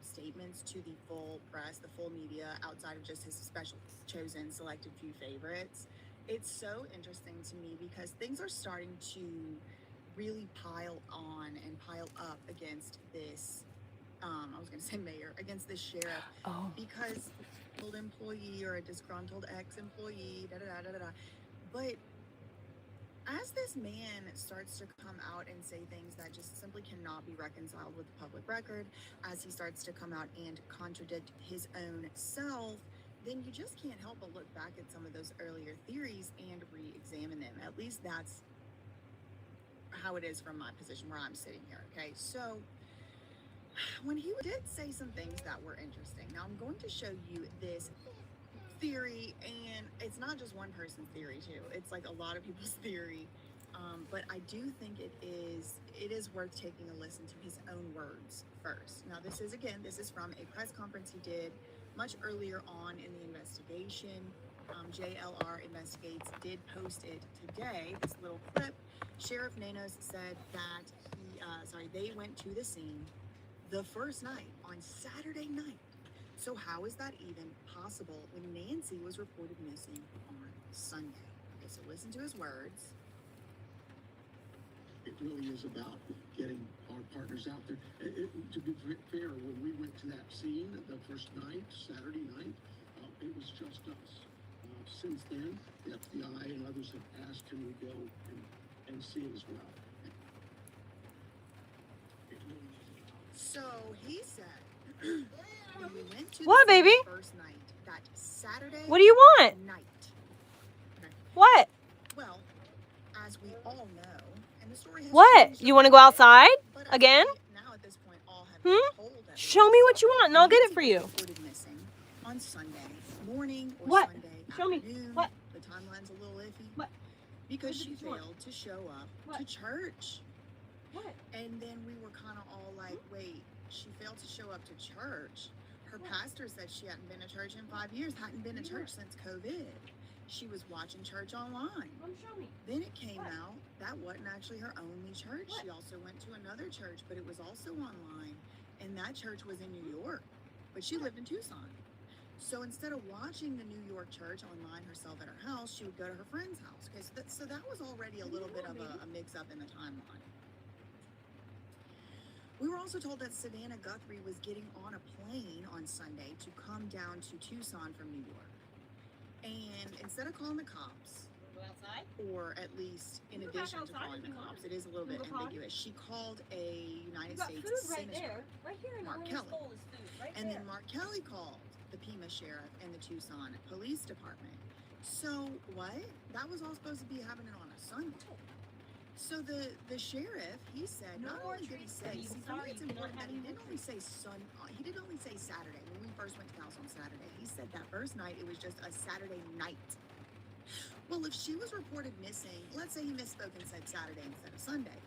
statements to the full press, the full media, outside of just his special chosen selected few favorites, it's so interesting to me because things are starting to really pile on and pile up against this I was gonna say mayor, against this sheriff, because old employee or a disgruntled ex-employee, but as this man starts to come out and say things that just simply cannot be reconciled with the public record, as he starts to come out and contradict his own self, then you just can't help but look back at some of those earlier theories and re-examine them. At least that's how it is from my position where I'm sitting here, okay? So when he did say some things that were interesting. Now I'm going to show you this theory, and it's not just one person's theory too, it's like a lot of people's theory, but I do think it is worth taking a listen to his own words first. Now this is from a press conference he did much earlier on in the investigation. JLR Investigates did post it today, this little clip. Sheriff Nanos said that they went to the scene the first night on Saturday night. So how is that even possible when Nancy was reported missing on Sunday? Okay, so listen to his words. It really is about getting our partners out there. To be fair, when we went to that scene the first night, Saturday night, it was just us. Since then, the FBI and others have asked, can we go and see it as well? So he said, when we went to What, the baby? first night, that Saturday What do you want? night. Okay. What? Well, as we all know, and the story has What? changed You want to go outside but again? now at this point all have been told that Show me what you want and I'll get it for Nancy you. was reported missing on Sunday morning or What? Sunday Show me. afternoon. What? The timeline's a little iffy. What? Because What she did you want? failed to show up What? to church. What? And then we were kind of all like, wait, she failed to show up to church. Her pastor said she hadn't been to church in 5 years, hadn't been to church since COVID. She was watching church online. Show me. Then it came out that wasn't actually her only church. She also went to another church, but it was also online. And that church was in New York, but she lived in Tucson. So instead of watching the New York church online herself at her house, she would go to her friend's house. Okay, so that was already a little bit of a mix-up in the timeline. We were also told that Savannah Guthrie was getting on a plane on Sunday to come down to Tucson from New York. And instead of calling the cops, or at least in addition to calling the cops, it is a little bit ambiguous, she called a United States Senator, Mark Kelly. And then Mark Kelly called the Pima Sheriff and the Tucson Police Department. So what? That was all supposed to be happening on a Sunday. So the sheriff, he said, not only did he say, see, for me it's important that he didn't only say Saturday. When we first went to the house on Saturday, he said that first night it was just a Saturday night. Well, if she was reported missing, let's say he misspoke and said Saturday instead of Sunday,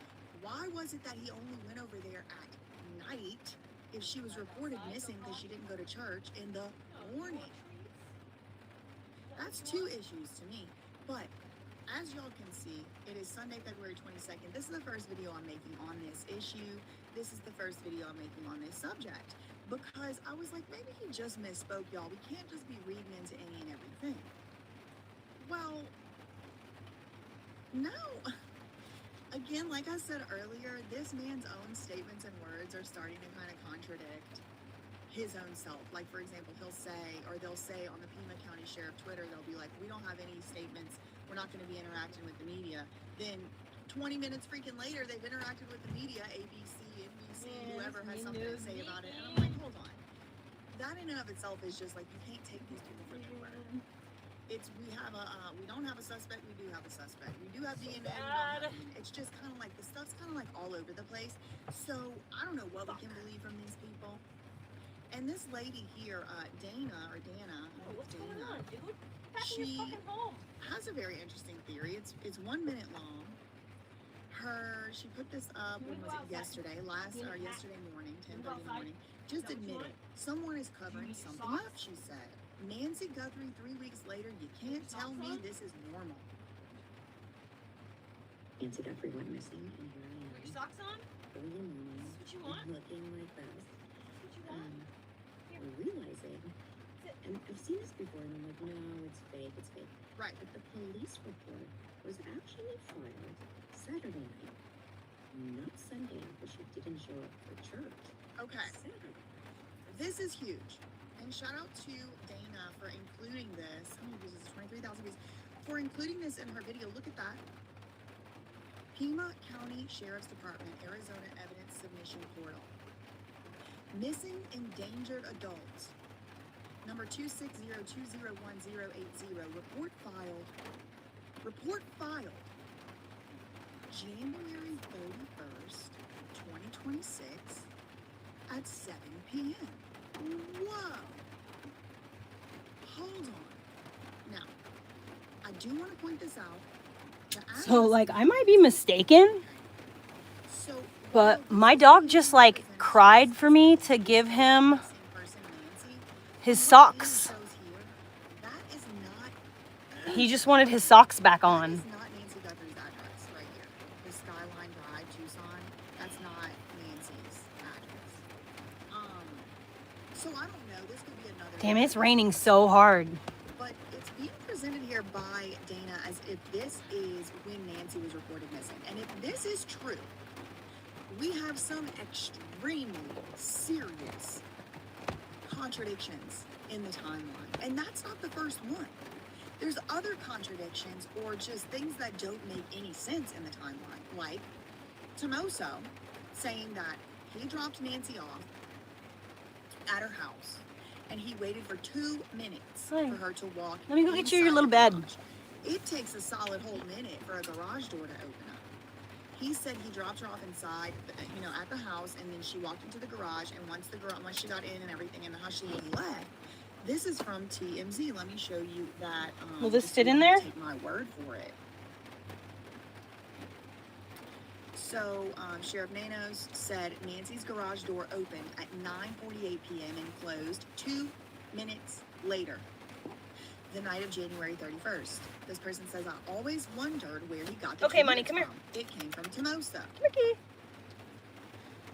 why was it that he only went over there at night if she was reported missing because she didn't go to church in the morning? That's two issues to me. But as y'all can see, it is Sunday, February 22nd. This is the first video I'm making on this issue. This is the first video I'm making on this subject. Because I was like, maybe he just misspoke, y'all. We can't just be reading into any and everything. Well, no. Again, like I said earlier, this man's own statements and words are starting to kind of contradict his own self. Like, for example, they'll say on the Pima County Sheriff Twitter, they'll be like, we don't have any statements. We're not going to be interacting with the media. Then 20 minutes freaking later, they've interacted with the media, ABC, NBC, whoever has something to say about it. And I'm like, hold on. That in and of itself is just like, you can't take these people for their word. We don't have a suspect, we do have a suspect. We do have DNA, we don't have DNA. It's just kind of like, the stuff's kind of like all over the place. So I don't know what we can believe from these people. And this lady here, Dana, I don't know if it's Dana. She has a very interesting theory. It's 1 minute long. She put this up, when was it, yesterday morning, 10:30 in the morning. Just admit it. Someone is covering something up, she said. Nancy Guthrie, 3 weeks later, you can't tell me this is normal. Nancy Guthrie went missing, and here I am. Put your socks on? Early in the morning, Is this what you want? looking like this. Is this what you want? Realizing, and I've seen this before, and I'm like, no, it's fake, it's fake. Right. But the police report was actually filed Saturday night, not Sunday, because she didn't show up for church. Okay. Saturday. This is huge. And shout out to Dana for including this. How many views is this? 23,000 views. For including this in her video. Look at that. Pima County Sheriff's Department, Arizona Evidence Submission Portal. Missing endangered adults. Number 260201080. Report filed. January 31st, 2026 at 7 p.m. Whoa. Hold on. Now, I do want to point this out. So, like, I might be mistaken, but my dog just, like, cried for me to give him his socks. He just wanted his socks back on. That's not Nancy Guthrie's address right here. The Skyline Drive, Tucson. That's not Nancy's address. So I don't know. This could be another. Damn, it's raining so hard. But it's being presented here by Dana as if this is when Nancy was reported missing. And if this is true, we have some extremely serious contradictions in the timeline. And that's not the first one. There's other contradictions or just things that don't make any sense in the timeline. Like Tomoso saying that he dropped Nancy off at her house and he waited for 2 minutes for her to walk. Let me go get you your inside little the bed. garage. It takes a solid whole minute for a garage door to open up. He said he dropped her off inside, at the house, and then she walked into the garage, and once she got in and everything in the house, she left. This is from TMZ. Let me show you that. Will this just fit so in you there? can Take my word for it. So, Sheriff Nanos said Nancy's garage door opened at 9:48 p.m. and closed 2 minutes later, the night of January 31st. This person says, I always wondered where he got the Okay, 2 Money, minutes come here. from. It came from Tomoso.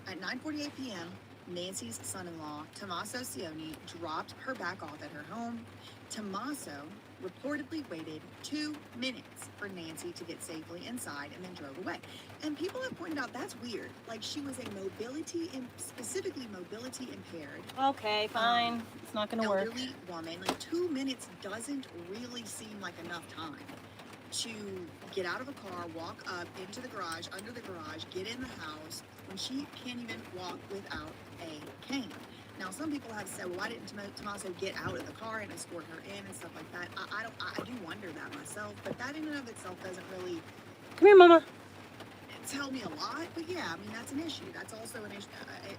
At 9:48 p.m., Nancy's son-in-law, Tommaso Cioni, dropped her back off at her home. Tommaso reportedly waited 2 minutes for Nancy to get safely inside and then drove away. And people have pointed out that's weird. Like, she was specifically mobility impaired. Okay, fine. It's not gonna work. Elderly woman. Like, 2 minutes doesn't really seem like enough time to get out of a car, walk up into the garage, under the garage, get in the house, when she can't even walk without a cane. Now, some people have said, well, why didn't Tommaso get out of the car and escort her in and stuff like that? I do wonder that myself, but that in and of itself doesn't really Come here, Mama. tell me a lot. But yeah, I mean, that's an issue. That's also an issue,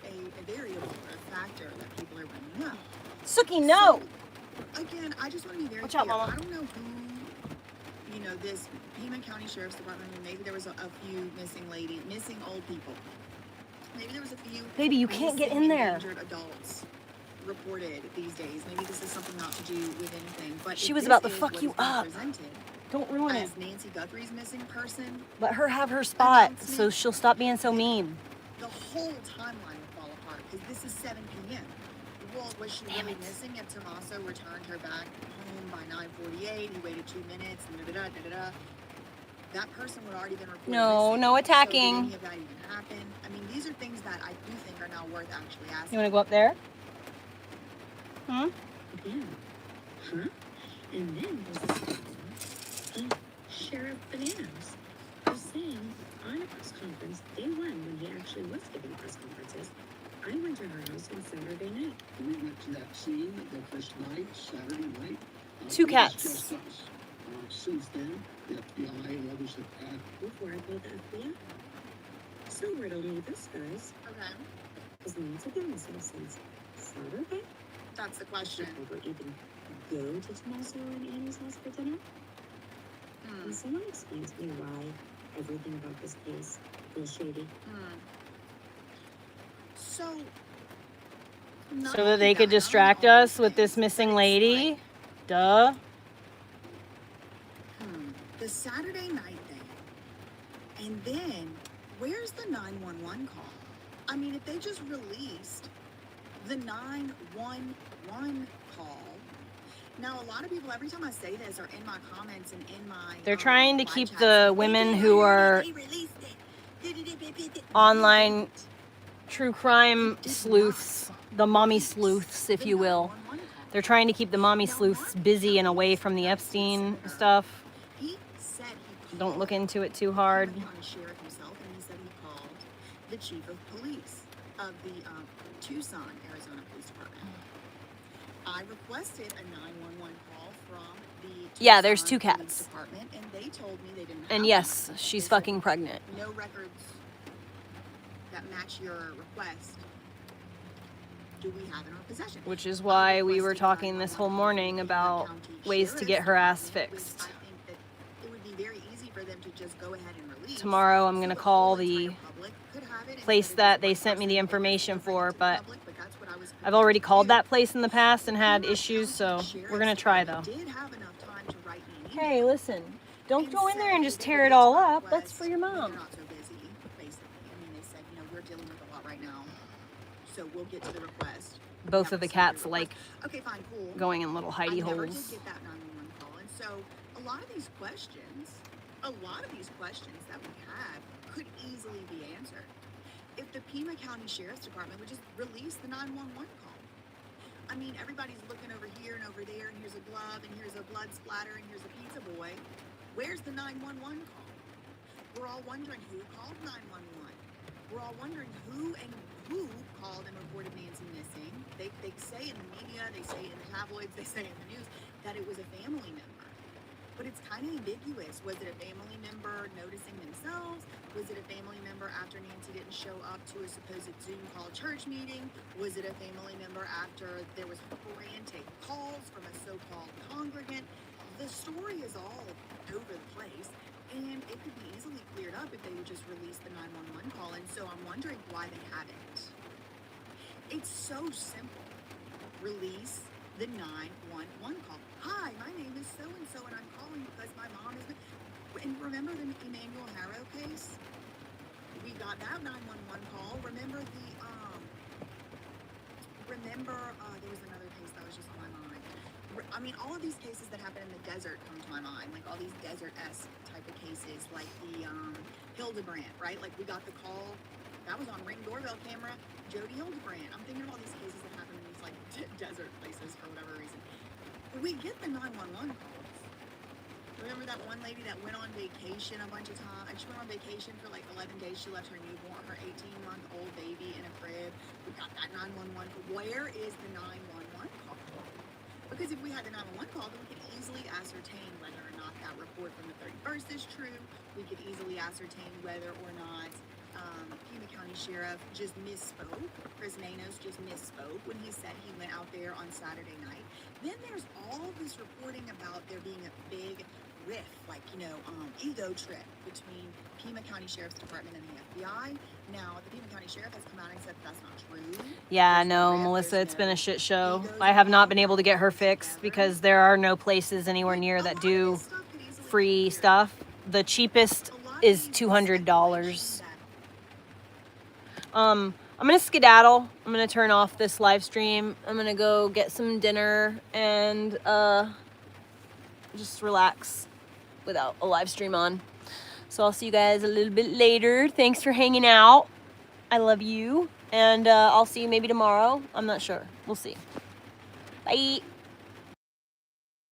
a variable, a factor that people are bringing up. Suki, no. So, again, I just want to be very Watch clear. out, Mama. I don't know who, this Pima County Sheriff's Department, maybe there was a few missing old people. Maybe there was a few. Baby, you can't get in there. Endangered adults reported these days. Maybe this is something not to do with anything. But She if was this about to is fuck what you is being up. presented Don't ruin it. as Nancy Guthrie's missing person, Let her have her spot so announcement, she'll stop being so mean. the whole timeline would fall apart because this is 7 p.m. Well, was she really missing if Tommaso returned her back home by 9:48? He waited 2 minutes and da-da-da. That person would already been reported No, missing. no attacking. So did any of that even happen? I mean, these are things that I do think are now worth actually asking. You want to go up there? Hmm? Yeah. Huh? And then there's this of Sheriff Bananas was saying on a press conference day one when he actually was giving press conferences, I went to her house on Saturday night. We went to that scene the first night, Saturday night. Two It was cats. just us. Since then, the FBI and others have had. Before I called the FBI. So riddle me this, guys. Okay. Has Nancy been missing since Saturday? That's the question. Or even go to Tommaso and Annie's house for dinner? Can someone explain to me why everything about this case feels shady? So So that they could distract us with this missing lady. Duh. the Saturday night thing, and then where's the 911 call? I mean, if they just released the 911 call. Now, a lot of people, every time I say this, are in my comments and in my They're trying to live keep chat the saying, women who are online true crime sleuths, the mommy sleuths, if you will. They're trying to keep the mommy sleuths busy and away from the Epstein stuff. He said he Don't look into it too hard. County Sheriff himself, and he said he called the chief of police of the Tucson, Arizona Police Department. I requested a 911 call from the Yeah, there's two Tucson cats. Police Department, and they told me they didn't have And yes, she's fucking pregnant. no records that match your request. Do we have in our possession? Which is why we were talking this whole morning about ways to get her ass fixed. I think that it would be very easy for them to just go ahead and release. Tomorrow I'm gonna call the place that they sent me the information for, but I've already called that place in the past and had issues, so we're gonna try though. Hey, listen, don't go in there and just tear it all up. That's for your mom. Not so busy, basically. I mean, they said, we're dealing with a lot right now, so we'll get to the request. Both of the cats like Okay, fine, cool. going in little hidey I never did holes. get that 911 call, and so a lot of these questions that we have could easily be answered if the Pima County Sheriff's Department would just release the 911 call. I mean, everybody's looking over here and over there, and here's a glove, and here's a blood splatter, and here's a pizza boy. Where's the 911 call? We're all wondering who called 911. We're all wondering who called and reported Nancy missing. They say in the media, they say in the tabloids, they say in the news that it was a family member. But it's kind of ambiguous. Was it a family member noticing themselves? Was it a family member after Nancy didn't show up to a supposed Zoom call church meeting? Was it a family member after there was frantic calls from a so-called congregant? The story is all over the place, and it could be easily cleared up if they would just release the 911 call, and so I'm wondering why they haven't. It's so simple. Release the 911 call. Hi, my name is so-and-so, and I'm calling because my mom is... And remember the Emmanuel Harrow case? We got that 911 call. Remember the, there was another case that was just on my mind. I mean, all of these cases that happen in the desert come to my mind, like all these desert-esque type of cases, like the Hildebrand, right? Like we got the call, that was on Ring doorbell camera, Jody Hildebrand. I'm thinking of all these cases that happen in these like desert places for whatever reason. We get the 911 calls. Remember that one lady that went on vacation a bunch of times? She went on vacation for like 11 days. She left her newborn, her 18-month-old baby in a crib. We got that 911. Where is the 911 call? Because if we had the 911 call, then we could easily ascertain whether or not that report from the 31st is true. We could easily ascertain whether or not Pima County Sheriff just misspoke. Chris Nanos just misspoke when he said he went out there on Saturday night. Then there's all this reporting about there being a big rift, like, ego trip between Pima County Sheriff's Department and the FBI. Now, the Pima County Sheriff has come out and said that's not true. Yeah, no, Melissa, it's been a shit show. I have not been able to get her fixed because there are no places anywhere near that do free stuff. The cheapest is $200. I'm gonna skedaddle. I'm gonna turn off this live stream. I'm gonna go get some dinner and just relax without a live stream on. So I'll see you guys a little bit later. Thanks for hanging out. I love you. And I'll see you maybe tomorrow. I'm not sure. We'll see. Bye.